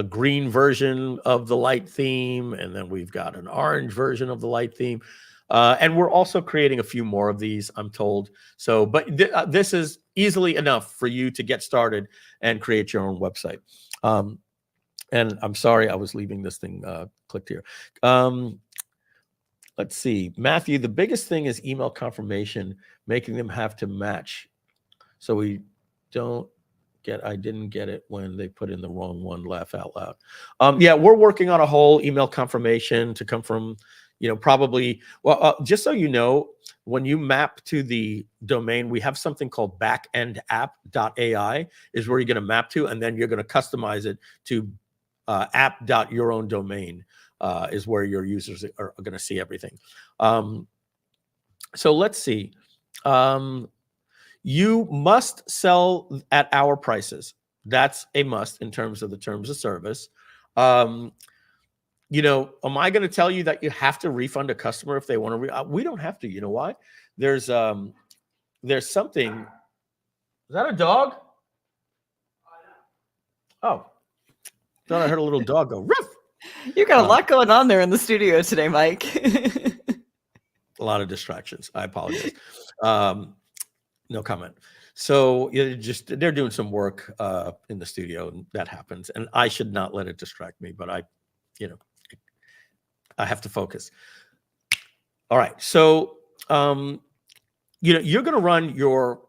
S2: green version of the light theme, and then we've got an orange version of the light theme. And we're also creating a few more of these, I'm told. So, but this is easily enough for you to get started and create your own website. And I'm sorry, I was leaving this thing clicked here. Let's see, Matthew, the biggest thing is email confirmation, making them have to match. So we don't get, I didn't get it when they put in the wrong one, laugh out loud. Yeah, we're working on a whole email confirmation to come from, probably, well, just so you know, when you map to the domain, we have something called backendapp.ai is where you're going to map to, and then you're going to customize it to app.yourowndomain is where your users are going to see everything. So let's see. You must sell at our prices. That's a must in terms of the terms of service. Am I going to tell you that you have to refund a customer if they want to? We don't have to. You know why? There's something. Is that a dog? Oh, thought I heard a little dog go ruff.
S1: You got a lot going on there in the studio today, Mike.
S2: A lot of distractions. I apologize. No comment. So they're doing some work in the studio, and that happens. And I should not let it distract me, but I have to focus. All right. So you're going to run your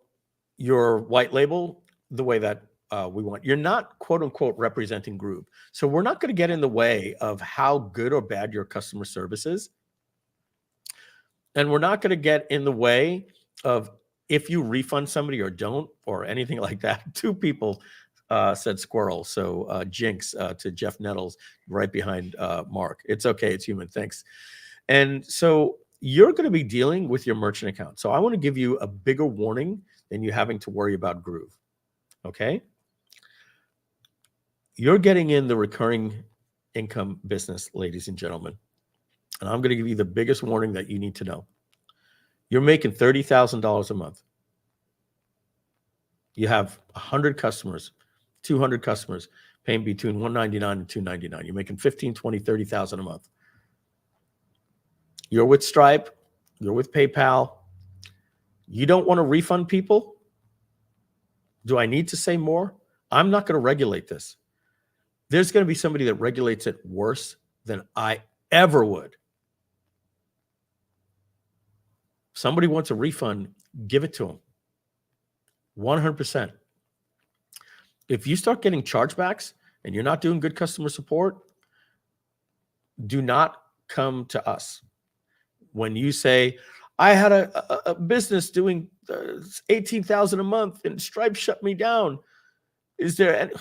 S2: white label the way that we want. You're not quote unquote representing Groove. So we're not going to get in the way of how good or bad your customer service is. And we're not going to get in the way of if you refund somebody or don't, or anything like that. 2 people said squirrel. So Jinx to Jeff Nettles right behind Mark. It's okay. It's human. Thanks. And so you're going to be dealing with your merchant account. So I want to give you a bigger warning than you having to worry about Groove. Okay. You're getting in the recurring income business, ladies and gentlemen. And I'm going to give you the biggest warning that you need to know. You're making $30,000 a month. You have 100 customers, 200 customers paying between $199 and $299. You're making $15,000, $20,000, $30,000 a month. You're with Stripe. You're with PayPal. You don't want to refund people? Do I need to say more? I'm not going to regulate this. There's going to be somebody that regulates it worse than I ever would. Somebody wants a refund, give it to them. 100%. If you start getting chargebacks and you're not doing good customer support, do not come to us. When you say, I had a business doing $18,000 a month and Stripe shut me down. Is there any...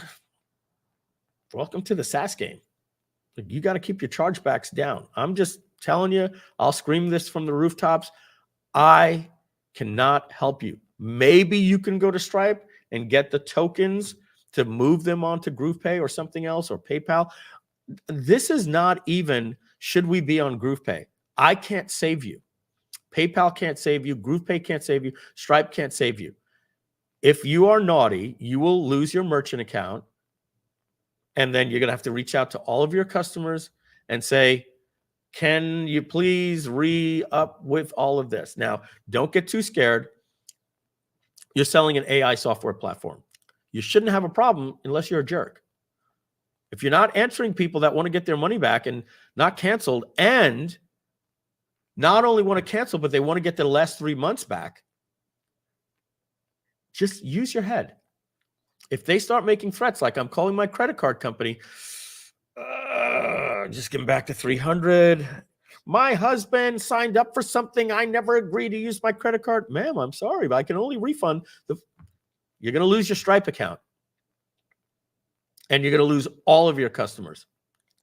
S2: Welcome to the SaaS game. You got to keep your chargebacks down. I'm just telling you, I'll scream this from the rooftops. I cannot help you. Maybe you can go to Stripe and get the tokens to move them onto GroovePay or something else, or PayPal. This is not even, should we be on GroovePay? I can't save you. PayPal can't save you. GroovePay can't save you. Stripe can't save you. If you are naughty, you will lose your merchant account. And then you're going to have to reach out to all of your customers and say, can you please re-up with all of this? Now, don't get too scared. You're selling an AI software platform. You shouldn't have a problem unless you're a jerk. If you're not answering people that want to get their money back and not canceled, and not only want to cancel, but they want to get their last 3 months back, just use your head. If they start making threats like, I'm calling my credit card company, just give them back to 300. My husband signed up for something. I never agreed to use my credit card. Ma'am, I'm sorry, but I can only refund you're going to lose your Stripe account. And you're going to lose all of your customers,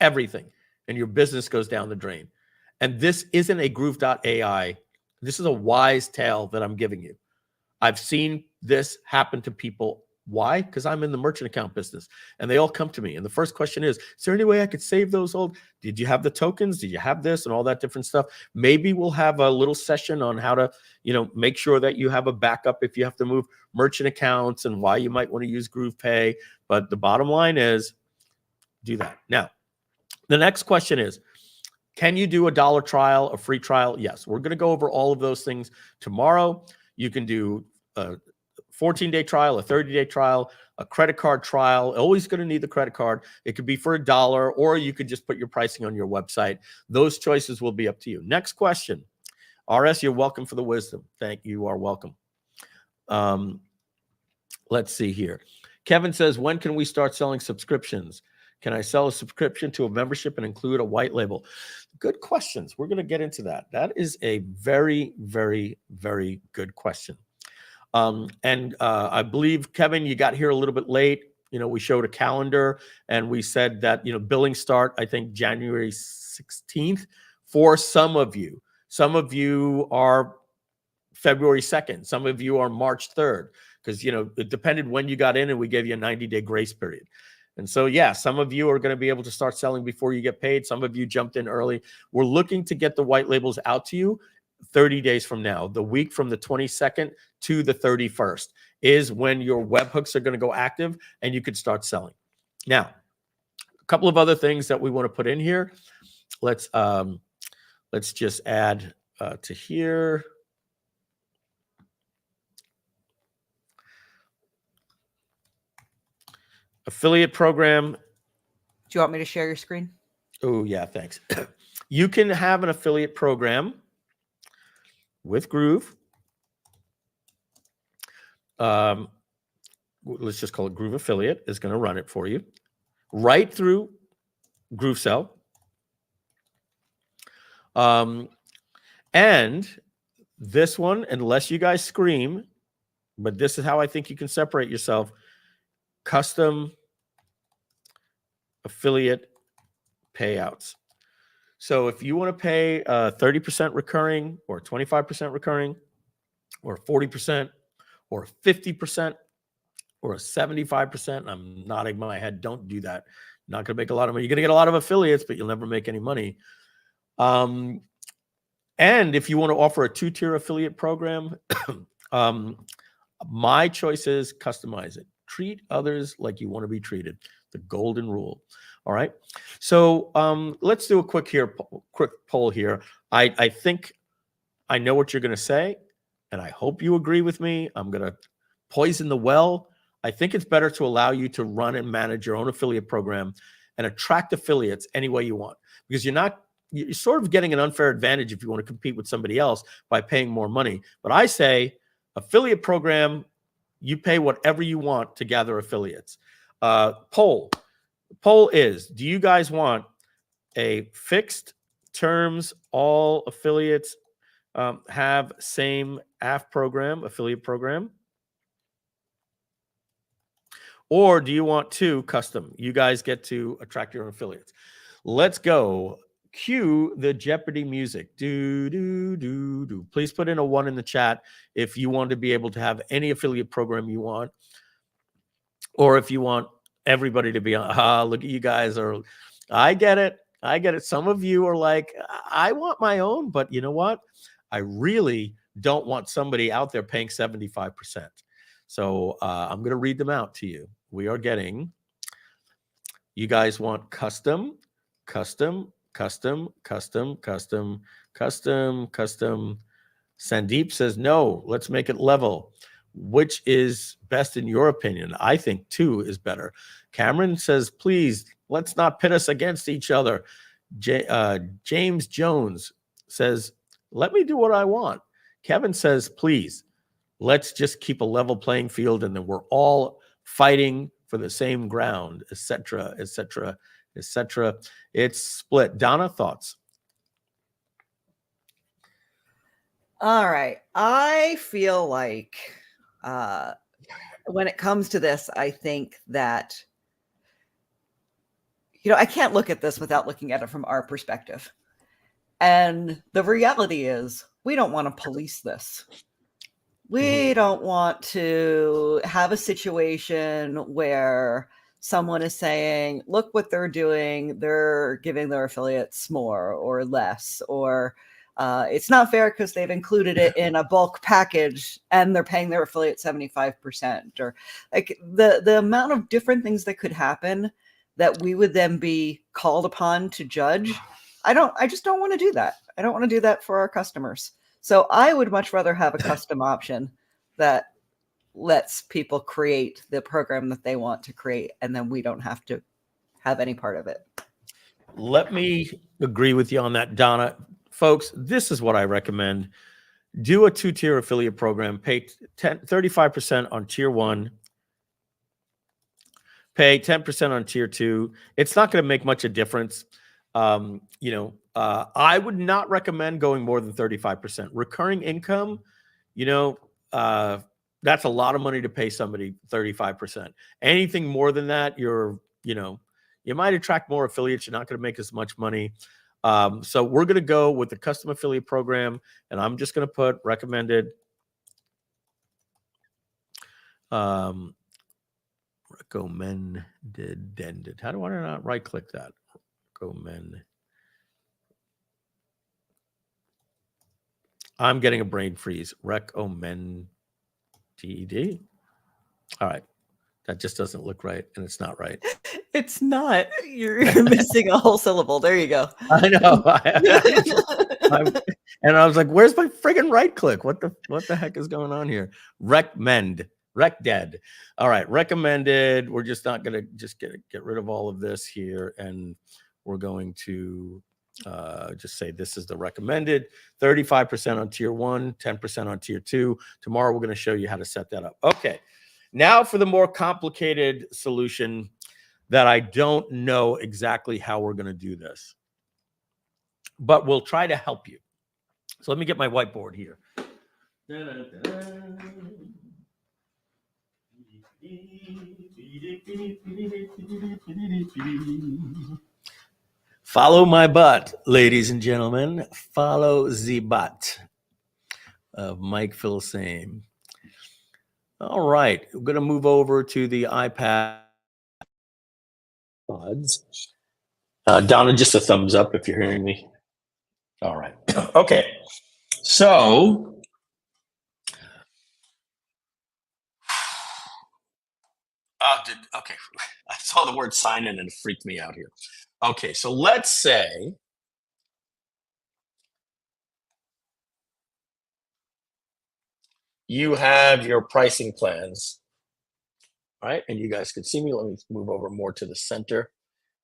S2: everything. And your business goes down the drain. And this isn't a Groove.ai. This is a wise tale that I'm giving you. I've seen this happen to people. Why? Because I'm in the merchant account business, and they all come to me. And the first question is there any way I could save those old? Did you have the tokens? Did you have this and all that different stuff? Maybe we'll have a little session on how to, make sure that you have a backup if you have to move merchant accounts and why you might want to use GroovePay. But the bottom line is do that. Now, the next question is, can you do a $1 trial, a free trial? Yes. We're going to go over all of those things tomorrow. You can do 14-day trial, a 30-day trial, a credit card trial. Always going to need the credit card. It could be for $1, or you could just put your pricing on your website. Those choices will be up to you. Next question. RS, you're welcome for the wisdom. Thank you. You are welcome. Let's see here. Kevin says, when can we start selling subscriptions? Can I sell a subscription to a membership and include a white label? Good questions. We're going to get into that. That is a very, very, very good question. I believe, Kevin, you got here a little bit late. We showed a calendar and we said that, billing start, I think January 16th for some of you. Some of you are February 2nd. Some of you are March 3rd, because, it depended when you got in and we gave you a 90-day grace period. And so, yeah, some of you are going to be able to start selling before you get paid. Some of you jumped in early. We're looking to get the white labels out to you 30 days from now. The week from the 22nd to the 31st is when your webhooks are going to go active and you could start selling. Now, a couple of other things that we want to put in here. Let's just add to here. Affiliate program.
S1: Do you want me to share your screen?
S2: Oh, yeah, thanks. You can have an affiliate program with Groove. Let's just call it Groove Affiliate is going to run it for you right through GrooveSell. And this one, unless you guys scream, but this is how I think you can separate yourself. Custom affiliate payouts. So if you want to pay 30% recurring or 25% recurring or 40% or 50% or 75%, I'm nodding my head, don't do that. You're not going to make a lot of money. You're going to get a lot of affiliates, but you'll never make any money. And if you want to offer a 2-tier affiliate program, my choice is customize it. Treat others like you want to be treated. The golden rule. All right. So let's do a quick poll here. I think I know what you're going to say, and I hope you agree with me. I'm going to poison the well. I think it's better to allow you to run and manage your own affiliate program and attract affiliates any way you want, because you're not you're sort of getting an unfair advantage if you want to compete with somebody else by paying more money. But I say affiliate program, you pay whatever you want to gather affiliates. Poll is, do you guys want a fixed terms, all affiliates have same affiliate program? Or do you want to custom? You guys get to attract your own affiliates. Let's go. Cue the Jeopardy music. Do, do, do, do. Please put in a 1 in the chat if you want to be able to have any affiliate program you want, or if you want everybody to be on. Look at you guys. I get it. I get it. Some of you are like, I want my own, but you know what? I really don't want somebody out there paying 75%. So I'm going to read them out to you. We are getting, you guys want custom, custom, custom, custom, custom, custom, custom. Sandeep says, no, let's make it level. Which is best in your opinion? I think 2 is better. Cameron says, please, let's not pit us against each other. James Jones says, let me do what I want. Kevin says, please, let's just keep a level playing field and then we're all fighting for the same ground, etc., etc., etc. It's split. Donna, thoughts?
S1: All right. I feel like when it comes to this, I think that, I can't look at this without looking at it from our perspective. And the reality is we don't want to police this. We don't want to have a situation where someone is saying, look what they're doing. They're giving their affiliates more or less, or it's not fair because they've included it in a bulk package and they're paying their affiliate 75%, or like the amount of different things that could happen that we would then be called upon to judge. I just don't want to do that. I don't want to do that for our customers. So I would much rather have a custom option that lets people create the program that they want to create, and then we don't have to have any part of it.
S2: Let me agree with you on that, Donna. Folks, this is what I recommend. Do a 2-tier affiliate program. Pay 35% on tier 1. Pay 10% on tier 2. It's not going to make much a difference. I would not recommend going more than 35%. Recurring income, that's a lot of money to pay somebody 35%. Anything more than that, you might attract more affiliates. You're not going to make as much money. So we're going to go with the custom affiliate program, and I'm just going to put recommended. Recommended. How do I not right click that? Recommend. I'm getting a brain freeze. Recommend TED. All right. That just doesn't look right, and it's not right.
S1: It's not. You're missing a whole syllable. There you go.
S2: I know. And I was like, where's my friggin' right click? What the heck is going on here? Recommend. Rec dead. All right. Recommended. We're just not going to just get rid of all of this here, and we're going to just say this is the recommended. 35% on tier 1, 10% on tier 2. Tomorrow we're going to show you how to set that up. Okay, now for the more complicated solution that I don't know exactly how we're going to do this, but we'll try to help you. So let me get my whiteboard here. Follow my butt, ladies and gentlemen. Follow the butt of Mike Filsame. All right, we're going to move over to the iPad. Donna, just a thumbs up if you're hearing me. All right. Okay. So okay. I saw the word sign in and it freaked me out here. Okay, so let's say you have your pricing plans, right? And you guys can see me. Let me move over more to the center.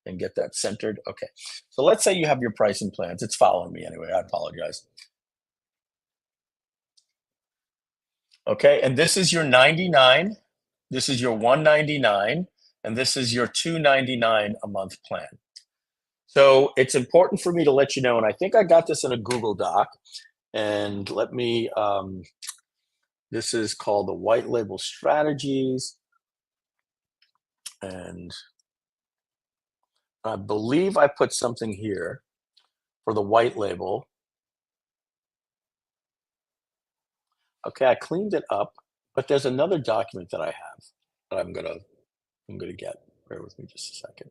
S2: and get that centered. Okay, so let's say you have your pricing plans. It's following me anyway. I apologize. Okay, and this is your 99. This is your 199, and this is your 299 a month plan. So it's important for me to let you know, and I think I got this in a Google Doc. And let me, this is called the white label strategies. And I believe I put something here for the white label. Okay, I cleaned it up, but there's another document that I have that I'm gonna get. Bear with me just a second.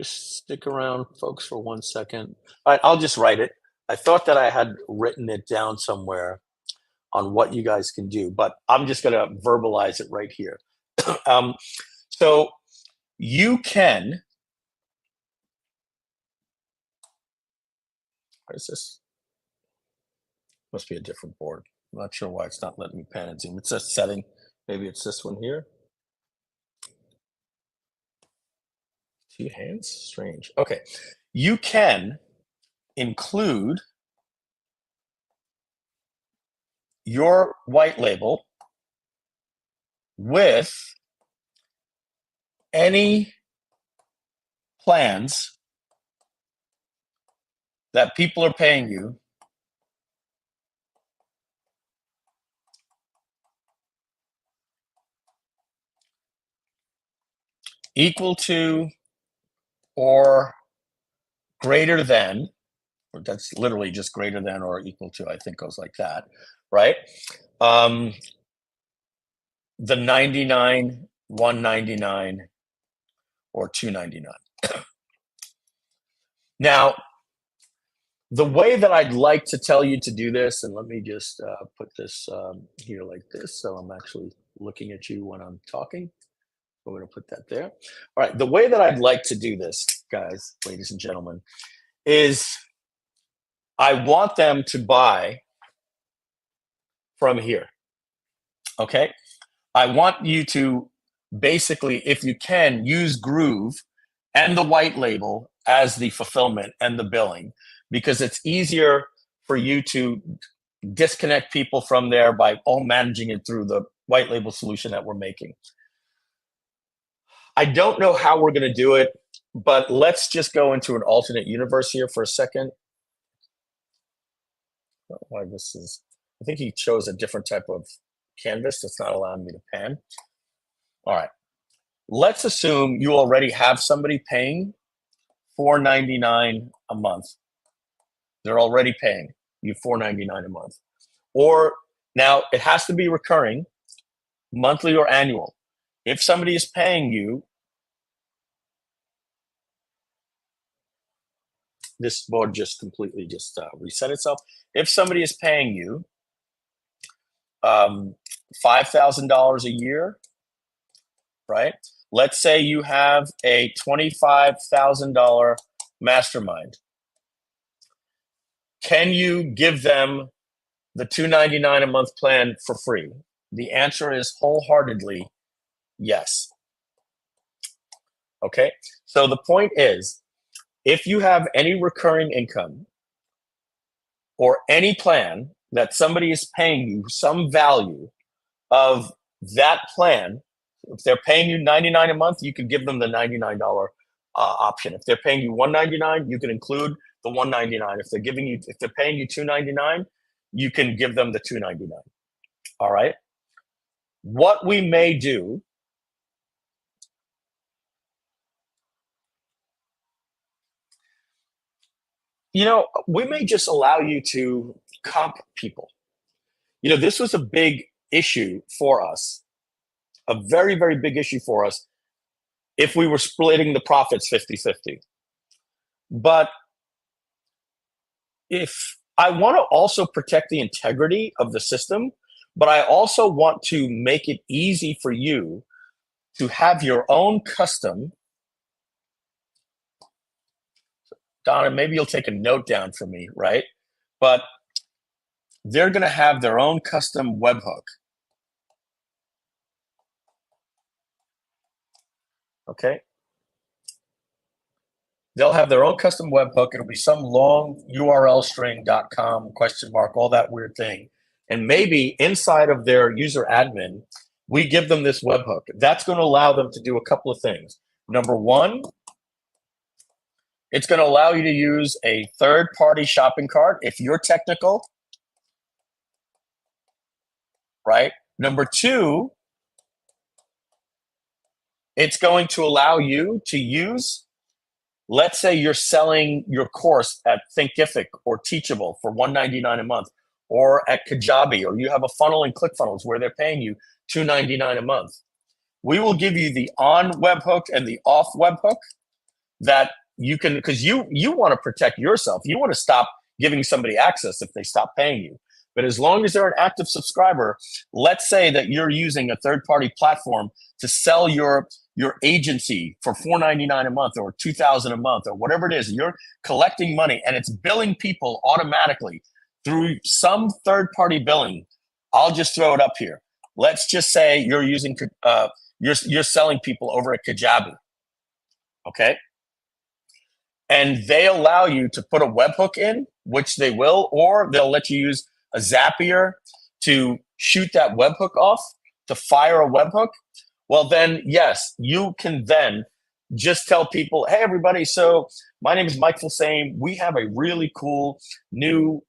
S2: Just stick around, folks, for 1 second. All right, I'll just write it. I thought that I had written it down somewhere on what you guys can do, but I'm just gonna verbalize it right here. So you can, what is this? Must be a different board. I'm not sure why it's not letting me pan and zoom. It's a setting. Maybe it's this one here. 2 hands? Strange. Okay. You can include your white label with any plans that people are paying you equal to or greater than, or that's literally just greater than or equal to, I think goes like that, right? The 99, 199, or 299. Now, the way that I'd like to tell you to do this, and let me just put this here like this, so I'm actually looking at you when I'm talking. We're going to put that there. All right, the way that I'd like to do this, guys, ladies and gentlemen, is I want them to buy from here, okay? I want you to basically, if you can, use Groove and the white label as the fulfillment and the billing, because it's easier for you to disconnect people from there by all managing it through the white label solution that we're making. I don't know how we're going to do it, but let's just go into an alternate universe here for a second. I don't know why this is, I think he chose a different type of canvas that's not allowing me to pan. All right. Let's assume you already have somebody paying $4.99 a month. They're already paying you $4.99 a month. Or now it has to be recurring, monthly or annual. If somebody is paying you, this board just completely just reset itself. If somebody is paying you $5,000 a year, right? Let's say you have a $25,000 mastermind. Can you give them the $299 a month plan for free? The answer is wholeheartedly yes. Okay, so the point is, if you have any recurring income or any plan that somebody is paying you some value of that plan, if they're paying you $99 a month, you can give them the $99 option. If they're paying you $199, you can include the $199. If they're paying you $299, you can give them the $299. All right. What we may do we may just allow you to comp people. This was a big issue for us, a very, very big issue for us if we were splitting the profits 50-50. But if I want to also protect the integrity of the system, but I also want to make it easy for you to have your own custom. Donna, maybe you'll take a note down for me, right? But they're going to have their own custom webhook. Okay. They'll have their own custom webhook. It'll be some long URL string .com question mark, all that weird thing. And maybe inside of their user admin, we give them this webhook. That's going to allow them to do a couple of things. Number one, it's going to allow you to use a third-party shopping cart if you're technical, right? Number two, it's going to allow you to use, let's say you're selling your course at Thinkific or Teachable for $199 a month, or at Kajabi, or you have a funnel in ClickFunnels where they're paying you $299 a month. We will give you the on webhook and the off webhook that you can, because you want to protect yourself. You want to stop giving somebody access if they stop paying you. But as long as they're an active subscriber, let's say that you're using a third-party platform to sell your agency for $499 a month or $2,000 a month or whatever it is. You're collecting money and it's billing people automatically through some third-party billing. I'll just throw it up here. Let's just say you're using you're selling people over at Kajabi, okay? And they allow you to put a webhook in, which they will, or they'll let you use a Zapier to shoot that webhook off, to fire a webhook. Well, then, yes, you can then just tell people, hey, everybody, so my name is Mike Fulsame. We have a really cool new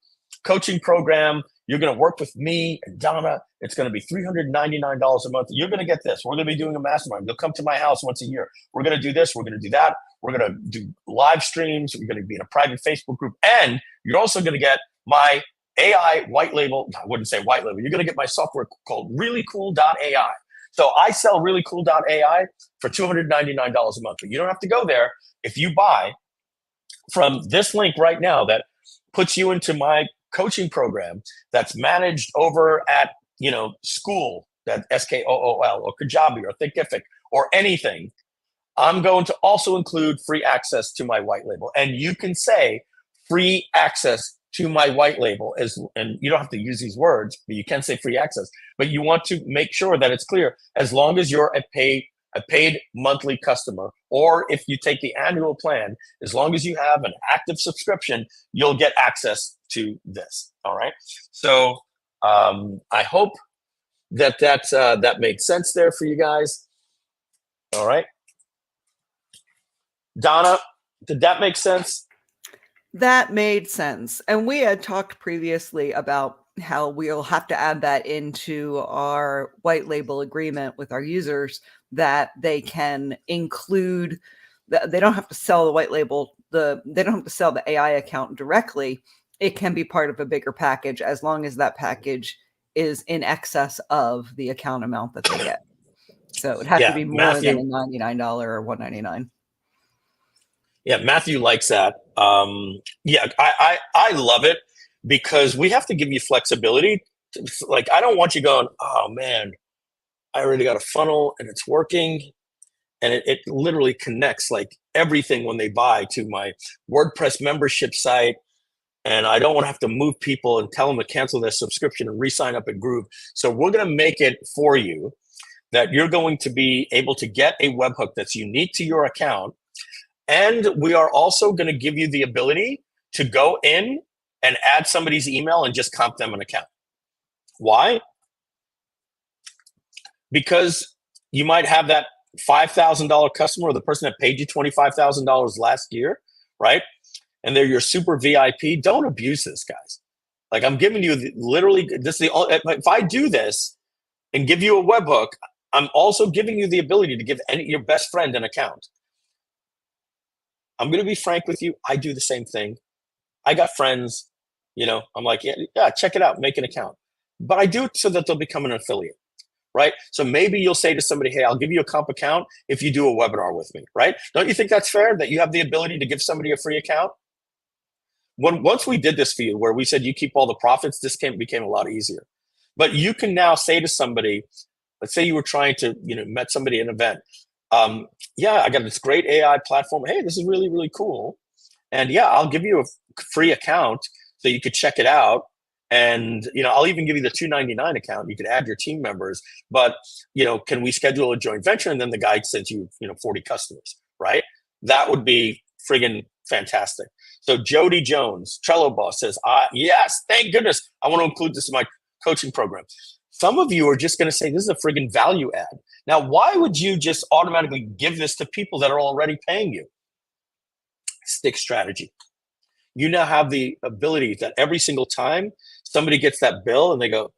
S2: coaching program. You're going to work with me and Donna. It's going to be $399 a month. You're going to get this. We're going to be doing a mastermind. You'll come to my house once a year. We're going to do this. We're going to do that. We're going to do live streams. We're going to be in a private Facebook group. And you're also going to get my AI white label. I wouldn't say white label. You're going to get my software called reallycool.ai. So I sell reallycool.ai for $299 a month. But you don't have to go there. If you buy from this link right now that puts you into my coaching program that's managed over at, School, that SKOOL, or Kajabi, or Thinkific, or anything, I'm going to also include free access to my white label. And you can say free access to my white label, and you don't have to use these words, but you can say free access. But you want to make sure that it's clear, as long as you're a paid monthly customer, or if you take the annual plan, as long as you have an active subscription, you'll get access to this. All right. So I hope that made sense there for you guys. All right. Donna, did that make sense?
S1: That made sense. And we had talked previously about how we'll have to add that into our white label agreement with our users, that they can include, they don't have to sell the white label, they don't have to sell the AI account directly. It can be part of a bigger package as long as that package is in excess of the account amount that they get. So it would have to be more than a $99 or $199.
S2: Yeah, Matthew likes that. I love it because we have to give you flexibility. Like, I don't want you going, oh man, I already got a funnel and it's working. And it literally connects like everything when they buy to my WordPress membership site. And I don't want to have to move people and tell them to cancel their subscription and re-sign up at Groove. So we're going to make it for you that you're going to be able to get a webhook that's unique to your account. And we are also going to give you the ability to go in and add somebody's email and just comp them an account. Why? Because you might have that $5,000 customer, or the person that paid you $25,000 last year, right? And they're your super VIP. Don't abuse this, guys. Like, I'm giving you literally, if I do this and give you a webhook, I'm also giving you the ability to give your best friend an account. I'm going to be frank with you. I do the same thing. I got friends, I'm like, yeah, check it out, make an account. But I do it so that they'll become an affiliate, right? So maybe you'll say to somebody, hey, I'll give you a comp account if you do a webinar with me, right? Don't you think that's fair, that you have the ability to give somebody a free account? Once we did this for you, where we said you keep all the profits, this became a lot easier. But you can now say to somebody, let's say you were trying to, met somebody at an event. Yeah, I got this great AI platform. Hey, this is really, really cool. And yeah, I'll give you a free account so you could check it out. And, I'll even give you the $299 account. You could add your team members, but, can we schedule a joint venture? And then the guy sends you, 40 customers, right? That would be friggin' fantastic. So Jody Jones, Trello Boss says, yes, thank goodness. I want to include this in my coaching program. Some of you are just going to say, this is a friggin' value add. Now, why would you just automatically give this to people that are already paying you? Stick strategy. You now have the ability that every single time somebody gets that bill and they go,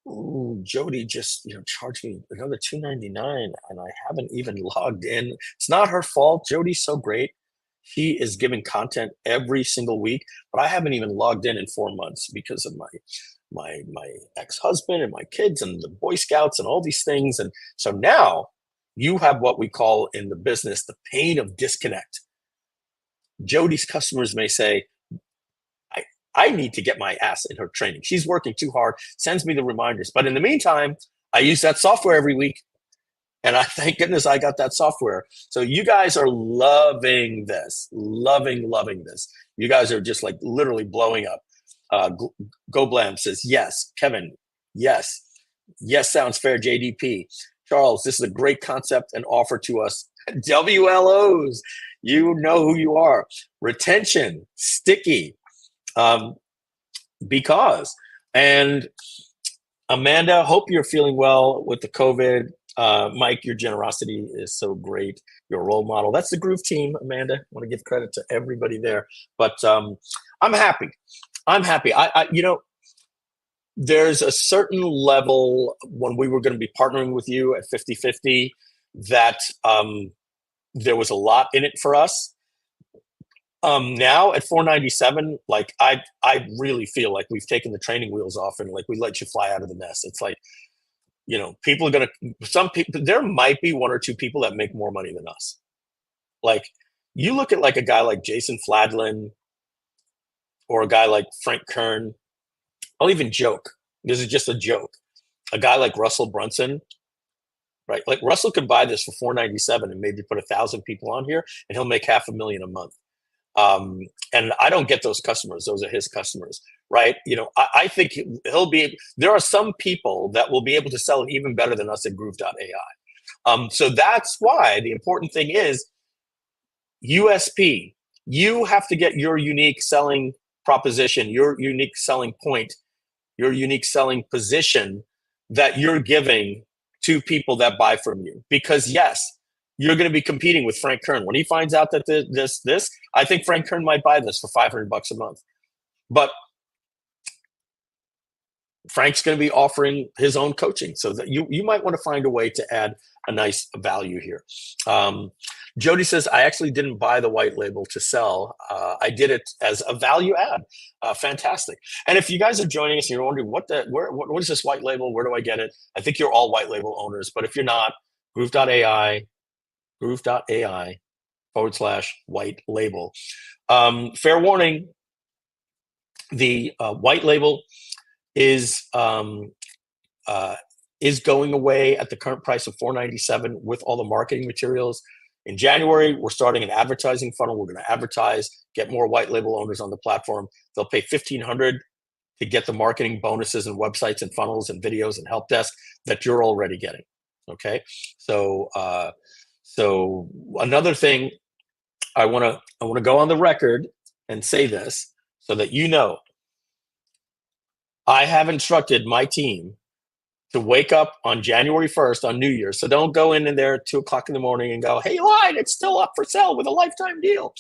S2: ooh, Jody just charged me another $2.99 and I haven't even logged in. It's not her fault. Jody's so great. She is giving content every single week, but I haven't even logged in 4 months because of my ex-husband and my kids and the Boy Scouts and all these things. And so now you have what we call in the business the pain of disconnect. Jody's customers may say, I need to get my ass in her training. She's working too hard, sends me the reminders. But in the meantime, I use that software every week. And I thank goodness I got that software. So you guys are loving this, loving this. You guys are just like literally blowing up. Go Blam says, yes. Kevin, yes. Yes, sounds fair, JDP. Charles, this is a great concept and offer to us. WLOs, you know who you are. Retention, sticky. Because, and Amanda, hope you're feeling well with the COVID. Mike, your generosity is so great. You're a role model. That's the Groove team, Amanda. I want to give credit to everybody there. But I'm happy. I there's a certain level when we were going to be partnering with you at 50/50 that there was a lot in it for us. Now at $497, like I really feel like we've taken the training wheels off and like we let you fly out of the nest. It's like, people are gonna. Some people, there might be 1 or 2 people that make more money than us. Like you look at like a guy like Jason Fladlin or a guy like Frank Kern. I'll even joke. This is just a joke. A guy like Russell Brunson, right? Like Russell could buy this for $497 and maybe put 1,000 people on here, and he'll make $500,000 a month. And I don't get those customers. Those are his customers, right? I think there are some people that will be able to sell it even better than us at Groove.ai. So that's why the important thing is USP. You have to get your unique selling proposition, your unique selling point, your unique selling position that you're giving to people that buy from you. Because yes, you're going to be competing with Frank Kern. When he finds out that this, I think Frank Kern might buy this for $500 a month. But Frank's going to be offering his own coaching, so that you might want to find a way to add a nice value here. Jody says, I actually didn't buy the white label to sell. I did it as a value add. Fantastic. And if you guys are joining us and you're wondering what is this white label? Where do I get it? I think you're all white label owners. But if you're not, Groove.ai /white label. Fair warning, the white label is going away at the current price of $497 with all the marketing materials. In January, we're starting an advertising funnel. We're going to advertise, get more white label owners on the platform. They'll pay $1,500 to get the marketing bonuses and websites and funnels and videos and help desk that you're already getting. Okay, so another thing, I want to go on the record and say this so that I have instructed my team to wake up on January 1st on New Year's. So don't go in there at 2:00 in the morning and go, hey, lied, it's still up for sale with a lifetime deal.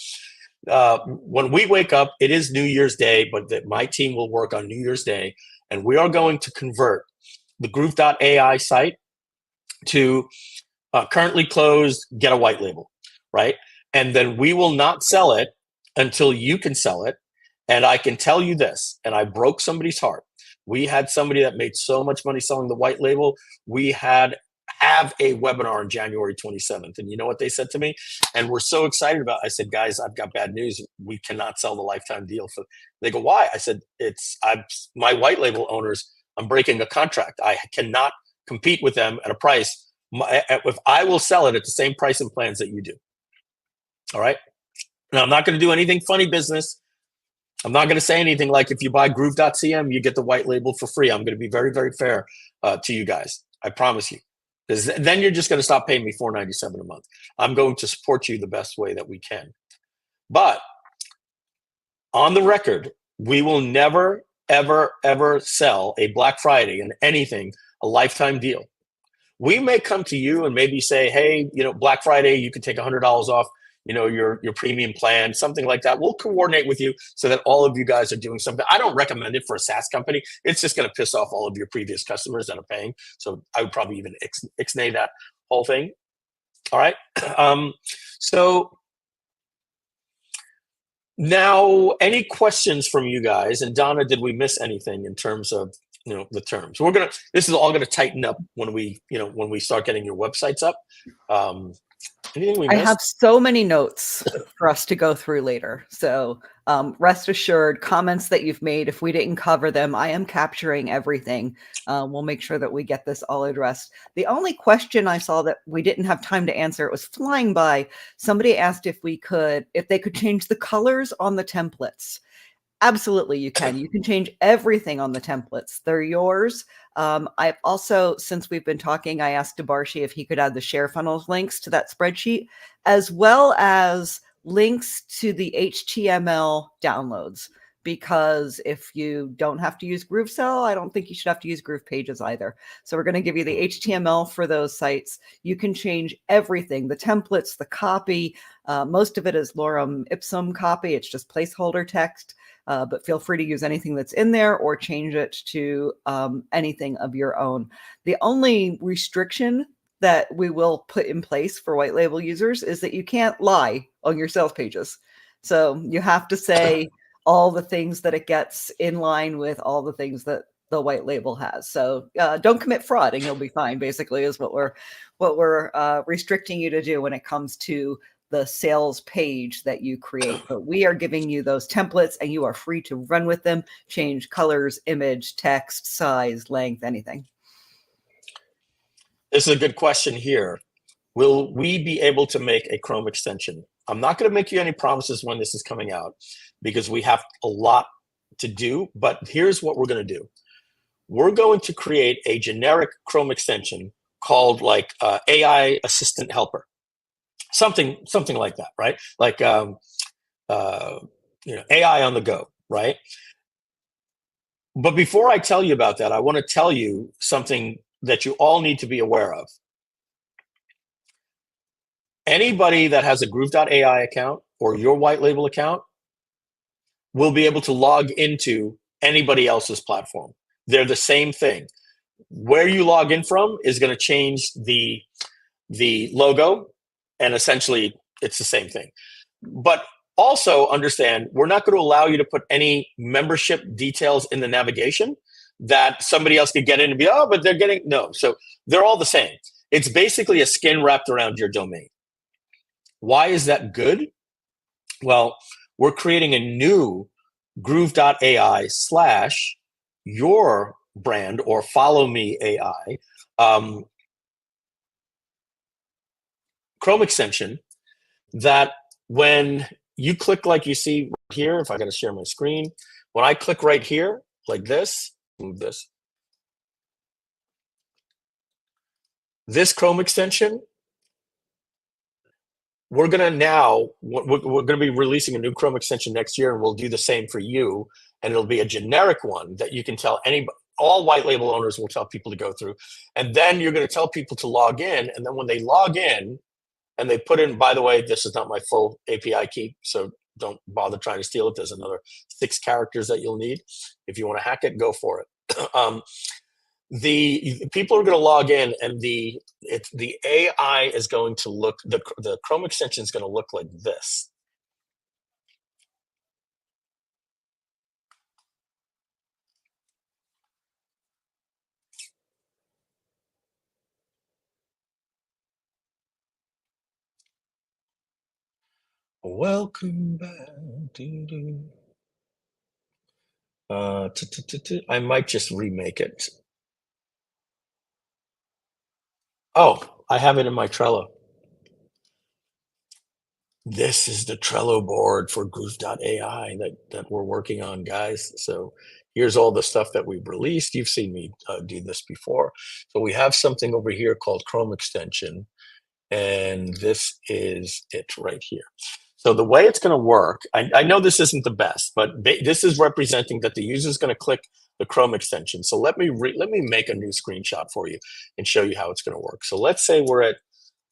S2: When we wake up, it is New Year's Day, but my team will work on New Year's Day, and we are going to convert the Groove.ai site to currently closed, get a white label, right? And then we will not sell it until you can sell it. And I can tell you this, and I broke somebody's heart. We had somebody that made so much money selling the white label. We have a webinar on January 27th. And you know what they said to me? And we're so excited about it. I said, guys, I've got bad news. We cannot sell the lifetime deal. They go, why? I said, my white label owners, I'm breaking a contract. I cannot compete with them at a price. If I will sell it at the same price and plans that you do. All right. Now, I'm not going to do anything funny business. I'm not going to say anything like if you buy Groove.cm, you get the white label for free. I'm going to be very, very fair to you guys. I promise you. Because then you're just going to stop paying me $497 a month. I'm going to support you the best way that we can. But on the record, we will never, ever, ever sell a Black Friday and anything a lifetime deal. We may come to you and maybe say, hey, Black Friday, you can take $100 off, your premium plan, something like that. We'll coordinate with you so that all of you guys are doing something. I don't recommend it for a SaaS company. It's just going to piss off all of your previous customers that are paying. So I would probably even ixnay that whole thing. All right. So now, any questions from you guys? And Donna, did we miss anything in terms of the terms? This is all gonna tighten up when we start getting your websites up. Anything we missed?
S1: I have so many notes for us to go through later. So rest assured, comments that you've made, if we didn't cover them, I am capturing everything. We'll make sure that we get this all addressed. The only question I saw that we didn't have time to answer, it was flying by. Somebody asked if they could change the colors on the templates. Absolutely, you can. You can change everything on the templates. They're yours. I've also, since we've been talking, I asked Debarshi if he could add the share funnels links to that spreadsheet, as well as links to the HTML downloads. Because if you don't have to use GrooveCell, I don't think you should have to use Groove Pages either. So we're going to give you the HTML for those sites. You can change everything, the templates, the copy. Most of it is lorem ipsum copy. It's just placeholder text. But feel free to use anything that's in there or change it to anything of your own. The only restriction that we will put in place for white label users is that you can't lie on your sales pages. So you have to say all the things that it gets in line with all the things that the white label has. So don't commit fraud and you'll be fine, basically, is what we're restricting you to do when it comes to the sales page that you create. But we are giving you those templates and you are free to run with them, change colors, image, text, size, length, anything.
S2: This is a good question here. Will we be able to make a Chrome extension? I'm not going to make you any promises when this is coming out because we have a lot to do, but here's what we're going to do. We're going to create a generic Chrome extension called like AI Assistant Helper. Something like that, right? Like AI on the go, right? But before I tell you about that, I want to tell you something that you all need to be aware of. Anybody that has a Groove.ai account or your white label account will be able to log into anybody else's platform. They're the same thing. Where you log in from is going to change the logo, and essentially it's the same thing. But also understand, we're not going to allow you to put any membership details in the navigation that somebody else could get in and be, but they're getting, no. So they're all the same. It's basically a skin wrapped around your domain. Why is that good? Well, we're creating a new Groove.ai / your brand or follow me AI Chrome extension that when you click, like you see here, if I got to share my screen, when I click right here, like this, move this Chrome extension, we're going to be releasing a new Chrome extension next year, and we'll do the same for you. And it'll be a generic one that you can tell all white label owners will tell people to go through. And then you're going to tell people to log in. And then when they log in and they put in, by the way, this is not my full API key, so don't bother trying to steal it. There's another 6 characters that you'll need. If you want to hack it, go for it. The people are going to log in, and the AI is going to look, the Chrome extension is going to look like this. Welcome back. I might just remake it. Oh, I have it in my Trello. This is the Trello board for Groove.ai that we're working on, guys. So here's all the stuff that we've released. You've seen me do this before. So we have something over here called Chrome extension, and this is it right here. So the way it's going to work, I know this isn't the best, but this is representing that the user is going to click the Chrome extension. So let me make a new screenshot for you and show you how it's going to work. So let's say we're at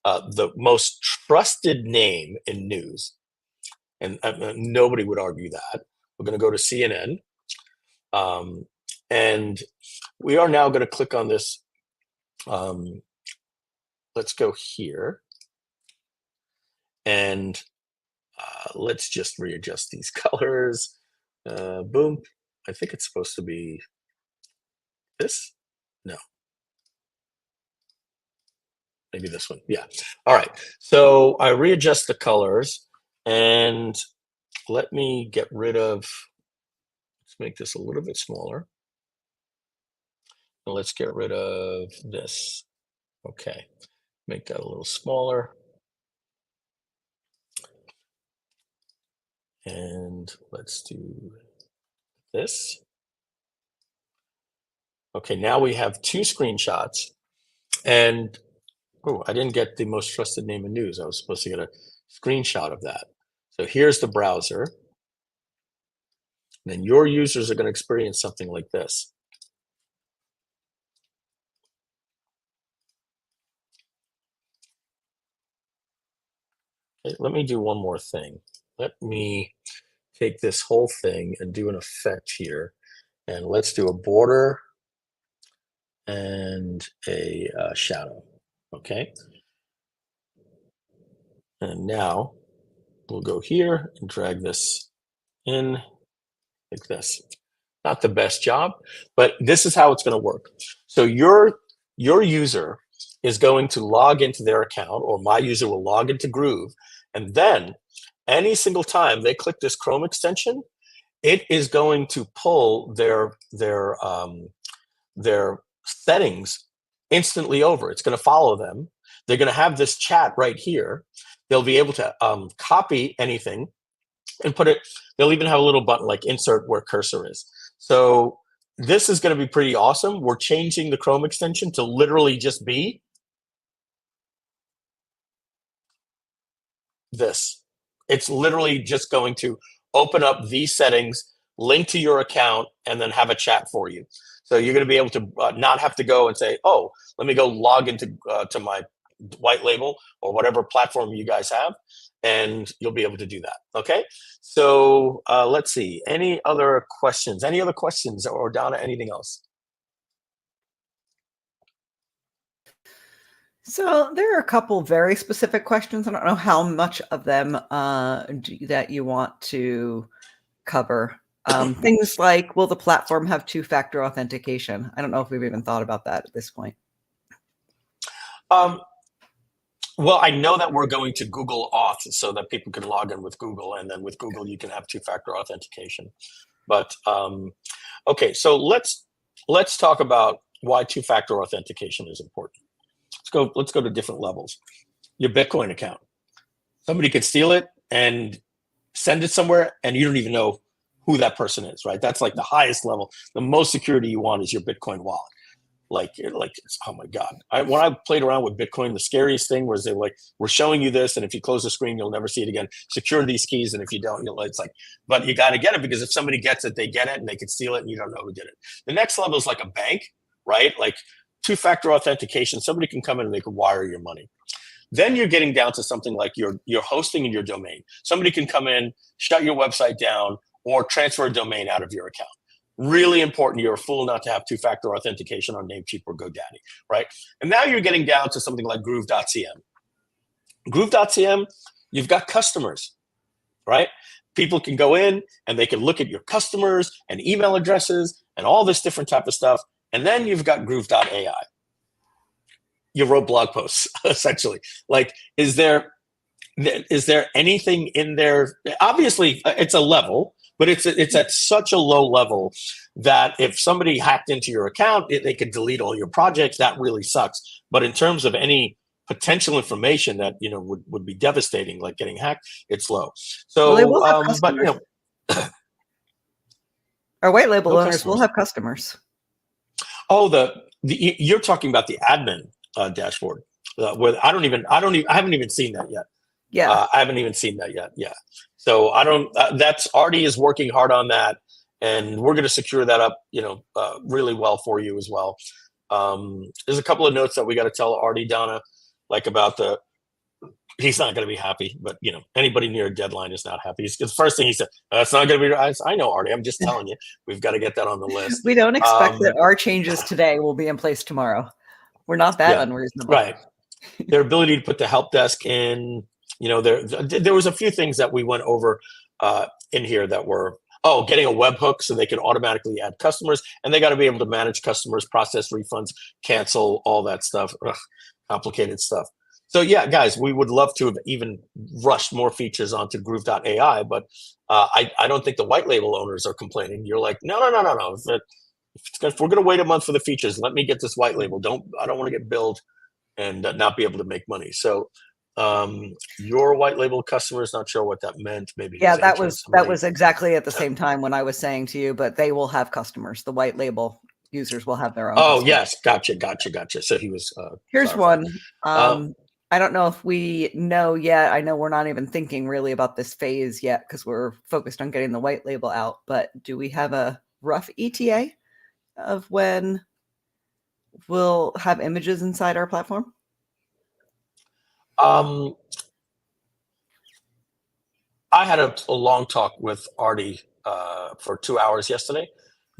S2: the most trusted name in news, and nobody would argue that. We're going to go to CNN, and we are now going to click on this. Let's go here, and let's just readjust these colors. Boom. I think it's supposed to be this. No. Maybe this one. Yeah. All right. So I readjust the colors, and let me get rid of, let's make this a little bit smaller. And let's get rid of this. Okay. Make that a little smaller. And let's do this. Okay, now we have two screenshots. And oh, I didn't get the most trusted name in news. I was supposed to get a screenshot of that. So here's the browser. Then your users are going to experience something like this. Okay, let me do one more thing. Let me take this whole thing and do an effect here. And let's do a border and a shadow. Okay. And now we'll go here and drag this in like this. Not the best job, but this is how it's going to work. So your user is going to log into their account, or my user will log into Groove, and then any single time they click this Chrome extension, it is going to pull their settings instantly over. It's going to follow them. They're going to have this chat right here. They'll be able to copy anything and put it. They'll even have a little button like insert where cursor is. So this is going to be pretty awesome. We're changing the Chrome extension to literally just be this. It's literally just going to open up these settings, link to your account, and then have a chat for you. So you're going to be able to not have to go and say, oh, let me go log into to my white label or whatever platform you guys have, and you'll be able to do that. Okay. So let's see. Any other questions? Any other questions, or Donna, anything else?
S1: So there are a couple very specific questions. I don't know how much of them that you want to cover. Things like, will the platform have two-factor authentication? I don't know if we've even thought about that at this point.
S2: Well, I know that we're going to Google Auth so that people can log in with Google, and then with Google you can have two-factor authentication. But okay, so let's talk about why two-factor authentication is important. Let's go to different levels. Your Bitcoin account. Somebody could steal it and send it somewhere, and you don't even know who that person is, right? That's like the highest level. The most security you want is your Bitcoin wallet. Like oh my God. When I played around with Bitcoin, the scariest thing was they're like, we're showing you this, and if you close the screen, you'll never see it again. Secure these keys, and if you don't, it's like, but you got to get it, because if somebody gets it, they get it, and they can steal it, and you don't know who did it. The next level is like a bank, right? Like two-factor authentication. Somebody can come in and they can wire your money. Then you're getting down to something like your hosting and your domain. Somebody can come in, shut your website down, or transfer a domain out of your account. Really important. You're a fool not to have two-factor authentication on Namecheap or GoDaddy, right? And now you're getting down to something like Groove.cm. Groove.cm, you've got customers, right? People can go in and they can look at your customers and email addresses and all this different type of stuff. And then you've got Groove.ai. You wrote blog posts, essentially. Like, is there anything in there? Obviously, it's a level, but it's at such a low level that if somebody hacked into your account, they could delete all your projects. That really sucks. But in terms of any potential information that would be devastating, like getting hacked, it's low. So,
S1: well, they will have customers.
S2: But
S1: our white label owners will have customers.
S2: Oh, you're talking about the admin dashboard. Where I haven't even seen that yet.
S1: Yeah.
S2: I haven't even seen that yet. Yeah. So I don't, that's Artie is working hard on that, and we're going to secure that up, really well for you as well. There's a couple of notes that we got to tell Artie, Donna, like about he's not going to be happy, but anybody near a deadline is not happy. It's the first thing he said, that's not going to be, I know, Artie, I'm just telling you, we've got to get that on the list.
S1: We don't expect that our changes today will be in place tomorrow. We're not that unreasonable.
S2: Right. Their ability to put the help desk in, there was a few things that we went over in here that were, getting a webhook so they can automatically add customers, and they got to be able to manage customers, process refunds, cancel, all that stuff. Ugh, complicated stuff. So yeah, guys, we would love to have even rushed more features onto Groove.ai, but I don't think the white label owners are complaining. You're like, no. If we're going to wait a month for the features, let me get this white label. I don't want to get billed and not be able to make money. So your white label customers, not sure what that meant. Maybe
S1: that was exactly at the same time when I was saying to you, but they will have customers. The white label users will have their own.
S2: Oh, customers. Yes, gotcha. So he was.
S1: Here's clarified. One. I don't know if we know yet. I know we're not even thinking really about this phase yet because we're focused on getting the white label out. But do we have a rough ETA of when we'll have images inside our platform?
S2: I had a long talk with Artie for 2 hours yesterday,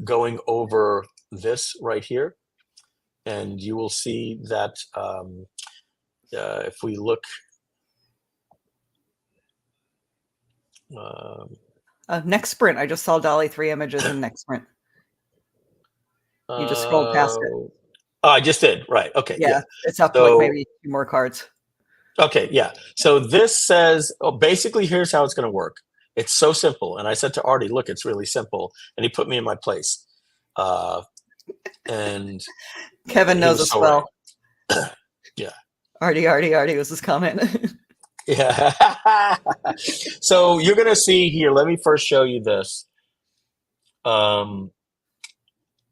S2: going over this right here, and you will see that if we look.
S1: Next sprint. I just saw Dolly 3 images in next sprint. You just scrolled past it.
S2: Oh, I just did. Right. Okay. Yeah.
S1: It's up like maybe 2 more cards.
S2: Okay. Yeah. So this says, basically, here's how it's going to work. It's so simple. And I said to Artie, look, it's really simple. And he put me in my place. And
S1: Kevin knows us well.
S2: Right. Yeah.
S1: Artie was his comment.
S2: Yeah. So you're going to see here, let me first show you this.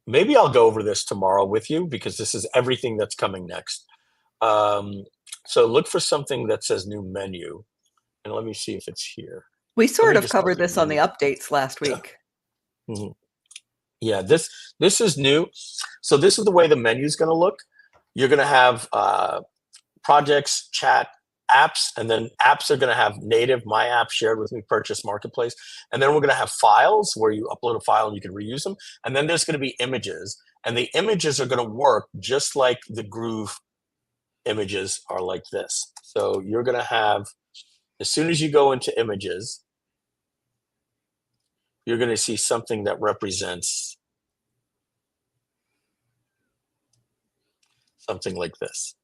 S2: Maybe I'll go over this tomorrow with you because this is everything that's coming next. So look for something that says new menu, and let me see if it's here.
S1: We sort of covered this on the updates last week.
S2: Mm-hmm. Yeah, this is new. So this is the way the menu is going to look. You're going to have projects, chat, apps, and then apps are going to have native My App, Shared With Me, Purchase, Marketplace. And then we're going to have files where you upload a file and you can reuse them. And then there's going to be images. And the images are going to work just like the Groove images are like this. So you're going to have, as soon as you go into images, you're going to see something that represents something like this.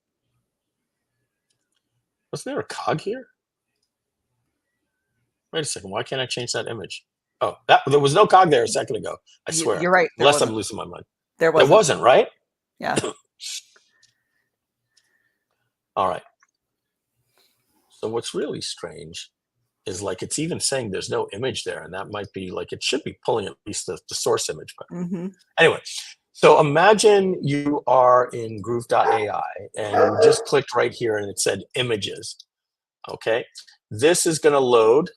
S2: Was there a cog here? Wait a second. Why can't I change that image? Oh, there was no cog there a second ago. I swear.
S1: You're right.
S2: Unless I'm losing my mind.
S1: There
S2: wasn't, right?
S1: Yeah.
S2: All right. So what's really strange is like it's even saying there's no image there, and that might be like it should be pulling at least the source image. But anyway, so imagine you are in Groove.ai and you just clicked right here and it said images. Okay, this is going to load,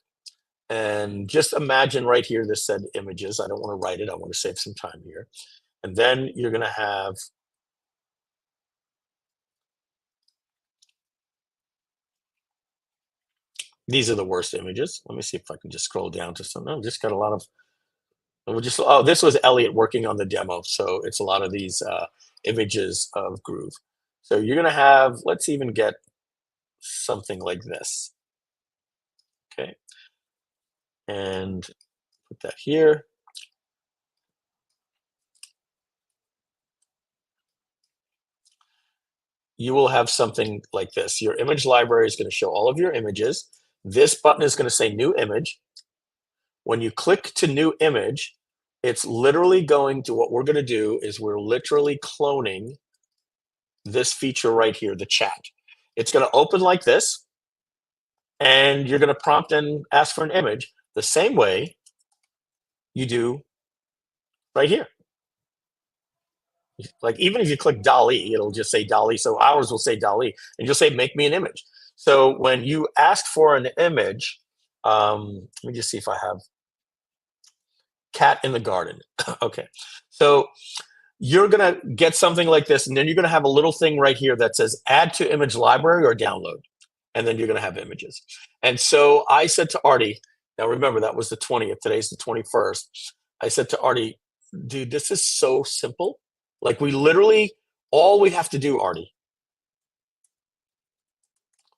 S2: and just imagine right here this said images. I don't want to write it. I want to save some time here. And then you're going to have these are the worst images. Let me see if I can just scroll down to some. No, just got a lot of. This was Elliot working on the demo, so it's a lot of these images of Groove. So you're going to have. Let's even get something like this. Okay, and put that here. You will have something like this. Your image library is going to show all of your images. This button is going to say new image. When you click to new image, it's literally going to, what we're going to do is we're literally cloning this feature right here, the chat. It's going to open like this, and you're going to prompt and ask for an image the same way you do right here. Like even if you click Dolly, it'll just say Dolly. So ours will say Dolly, and you'll say, make me an image. So when you ask for an image, let me just see if I have cat in the garden. Okay. So you're going to get something like this, and then you're going to have a little thing right here that says add to image library or download. And then you're going to have images. And so I said to Artie, now remember that was the 20th, today's the 21st. I said to Artie, dude, this is so simple. Like we literally, all we have to do, Artie,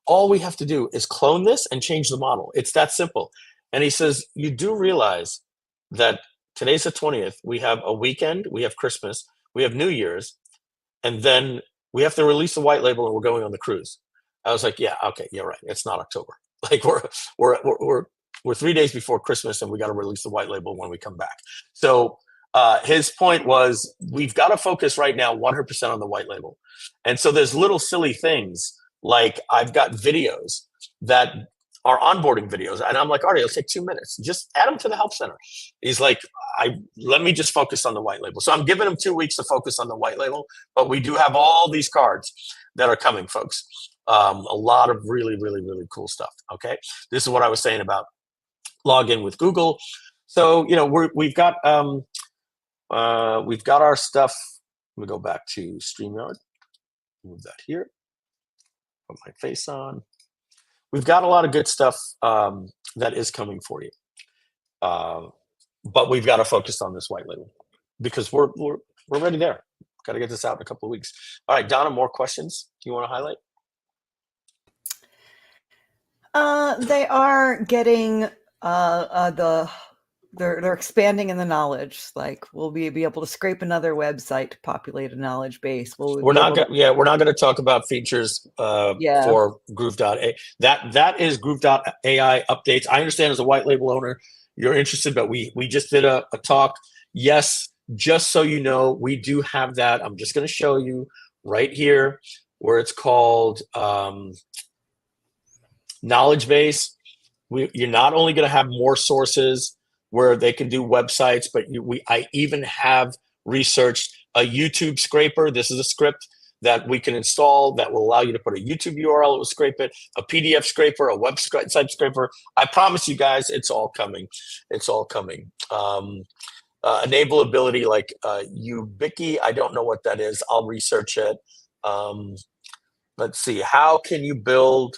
S2: all we have to do is clone this and change the model. It's that simple. And he says, you do realize that today's the 20th. We have a weekend, we have Christmas, we have New Year's, and then we have to release the white label and we're going on the cruise. I was like, yeah, okay, you're right. It's not October. Like we're 3 days before Christmas and we got to release the white label when we come back. So his point was we've got to focus right now 100% on the white label. And so there's little silly things like I've got videos that are onboarding videos. And I'm like, Artie, it'll take 2 minutes. Just add them to the help center. He's like, let me just focus on the white label. So I'm giving him 2 weeks to focus on the white label, but we do have all these cards that are coming, folks. A lot of really, really, really cool stuff. Okay. This is what I was saying about log in with Google. So, you know, we've got our stuff. Let me go back to StreamYard. Move that here. Put my face on. We've got a lot of good stuff that is coming for you. But we've got to focus on this white label because we're already there. Got to get this out in a couple of weeks. All right, Donna, more questions you want to highlight?
S1: They are getting they're expanding in the knowledge. Like we'll be able to scrape another website to populate a knowledge base.
S2: We're not going to talk about features for Groove.ai. That is Groove.ai updates. I understand as a white label owner, you're interested, but we just did a talk. Yes, just so you know, we do have that. I'm just going to show you right here where it's called knowledge base. You're not only going to have more sources where they can do websites, but I even have researched a YouTube scraper. This is a script that we can install that will allow you to put a YouTube URL, it will scrape it, a PDF scraper, a website scraper. I promise you guys, it's all coming. It's all coming. Enableability like Ubiquity, I don't know what that is. I'll research it. Let's see. How can you build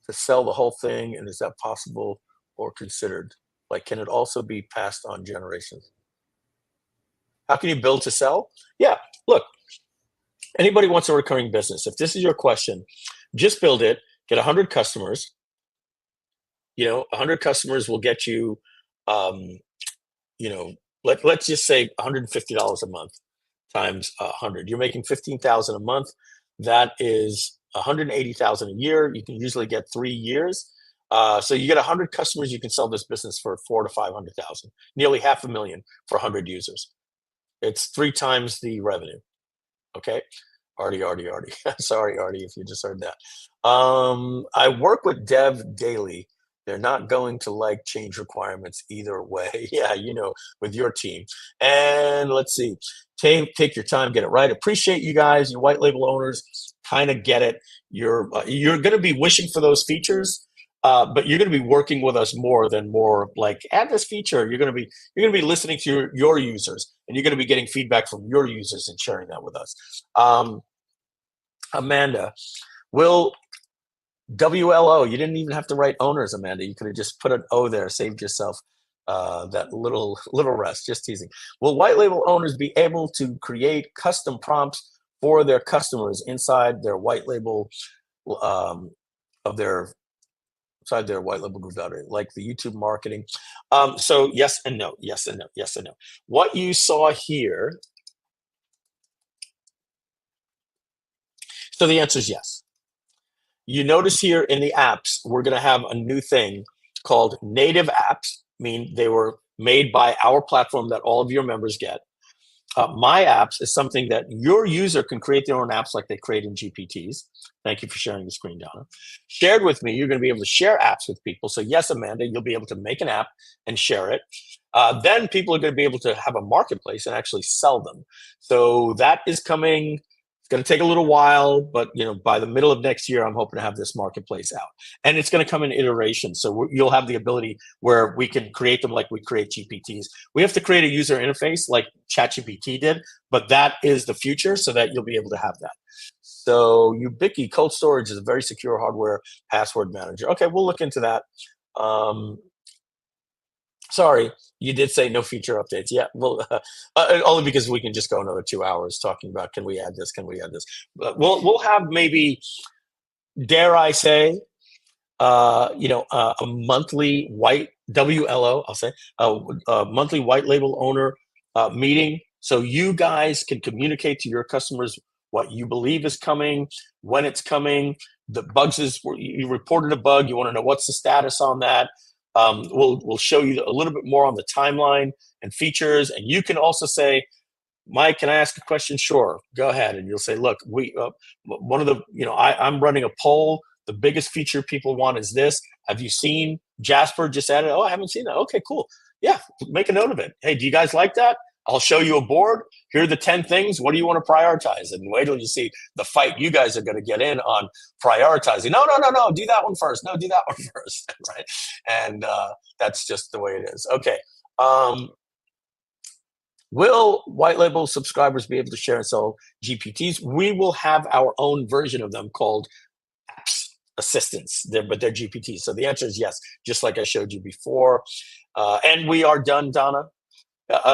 S2: to sell the whole thing, and is that possible or considered? Like, can it also be passed on generations? How can you build to sell? Yeah, look, anybody wants a recurring business. If this is your question, just build it, get 100 customers. You know, 100 customers will get you, you know, let's just say $150 a month times 100. You're making $15,000 a month. That is $180,000 a year. You can usually get 3 years. So you get 100 customers, you can sell this business for $400,000 to $500,000, nearly $500,000 for 100 users. It's 3 times the revenue. Okay, Artie. Sorry, Artie, if you just heard that. I work with Dev daily. They're not going to like change requirements either way. Yeah, you know, with your team. And let's see, take your time, get it right. Appreciate you guys, you white label owners, kind of get it. You're going to be wishing for those features. But you're going to be working with us more like add this feature. You're going to be listening to your users, and you're going to be getting feedback from your users and sharing that with us. Amanda, will WLO? You didn't even have to write owners, Amanda. You could have just put an O there, saved yourself that little rest. Just teasing. Will white label owners be able to create custom prompts for their customers inside their white label inside their white label Groove.ai, like the YouTube marketing? So yes and no, yes and no, yes and no. What you saw here, so the answer is yes. You notice here in the apps, we're going to have a new thing called native apps, mean they were made by our platform that all of your members get. My apps is something that your user can create their own apps like they create in GPTs. Thank you for sharing the screen, Donna. Shared with me, you're going to be able to share apps with people. So yes, Amanda, you'll be able to make an app and share it. Then people are going to be able to have a marketplace and actually sell them. So that is coming. It's going to take a little while, but by the middle of next year, I'm hoping to have this marketplace out, and it's going to come in iterations. So you'll have the ability where we can create them like we create GPTs. We have to create a user interface like ChatGPT did, but that is the future, so that you'll be able to have that. So YubiKey cold storage is a very secure hardware password manager. Okay, we'll look into that. Sorry, you did say no feature updates. Yeah, well, only because we can just go another 2 hours talking about, can we add this? Can we add this? We'll have maybe, dare I say, a monthly WLO, I'll say, a monthly white label owner meeting, so you guys can communicate to your customers what you believe is coming, when it's coming, the bugs you reported a bug, you want to know what's the status on that. We'll show you a little bit more on the timeline and features, and you can also say, Mike, can I ask a question? Sure, go ahead. And you'll say, look, one of the, I'm running a poll. The biggest feature people want is this. Have you seen Jasper just added? Oh, I haven't seen that. Okay, cool. Yeah, make a note of it. Hey, do you guys like that? I'll show you a board. Here are the 10 things. What do you want to prioritize? And wait till you see the fight you guys are going to get in on prioritizing. No, do that one first. No, do that one first, right? And that's just the way it is. Okay. Will white label subscribers be able to share and sell GPTs? We will have our own version of them called apps assistants, but they're GPTs. So the answer is yes, just like I showed you before. And we are done, Donna.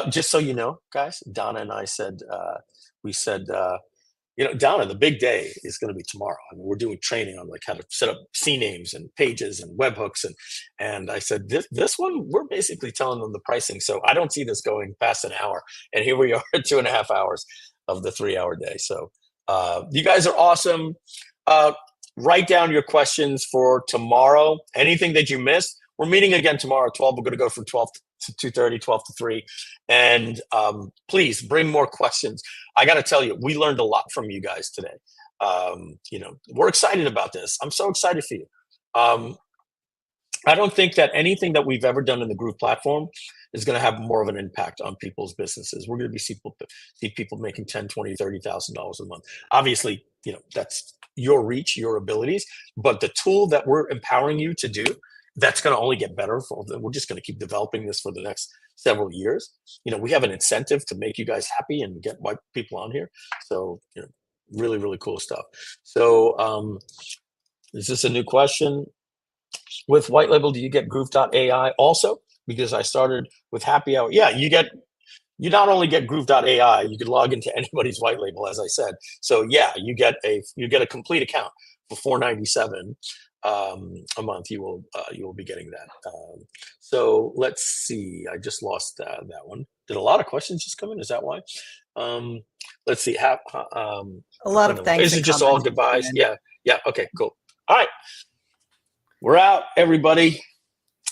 S2: Just so you know, guys, Donna and I said, Donna, the big day is going to be tomorrow. I mean, we're doing training on like how to set up CNAMEs and pages and webhooks. And I said, this one, we're basically telling them the pricing. So I don't see this going past an hour. And here we are at 2.5 hours of the 3-hour day. So you guys are awesome. Write down your questions for tomorrow. Anything that you missed, we're meeting again tomorrow at 12. We're going to go from 12 to 2:30, 12 to 3. And please bring more questions. I got to tell you, we learned a lot from you guys today. We're excited about this. I'm so excited for you. I don't think that anything that we've ever done in the Groove platform is going to have more of an impact on people's businesses. We're going to see people making $10,000, $20,000, $30,000 a month. Obviously, that's your reach, your abilities, but the tool that we're empowering you to do, that's going to only get better. We're just going to keep developing this for the next several years. We have an incentive to make you guys happy and get white people on here. So, really, really cool stuff. So, is this a new question? With white label, do you get Groove.ai also? Because I started with happy hour. Yeah, you not only get Groove.ai, you can log into anybody's white label, as I said. So yeah, you get a complete account for $497 a month. You will be getting that. So let's see. I just lost that one. Did a lot of questions just come in? Is that why? Let's see. A
S1: lot of thanks.
S2: Is it just all goodbyes? Yeah. Okay. Cool. All right. We're out, everybody.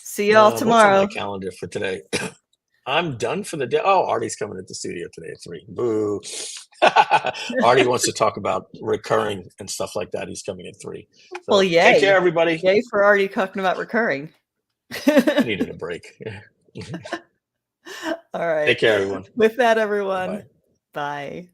S1: See y'all tomorrow.
S2: What's on my calendar for today? I'm done for the day. Oh, Artie's coming at the studio today at 3. Boo. Artie wants to talk about recurring and stuff like that. He's coming at 3. So,
S1: well, yay.
S2: Take care, everybody.
S1: Yay for Artie talking about recurring.
S2: Needed a break.
S1: All right.
S2: Take care, everyone.
S1: With that, everyone. Bye.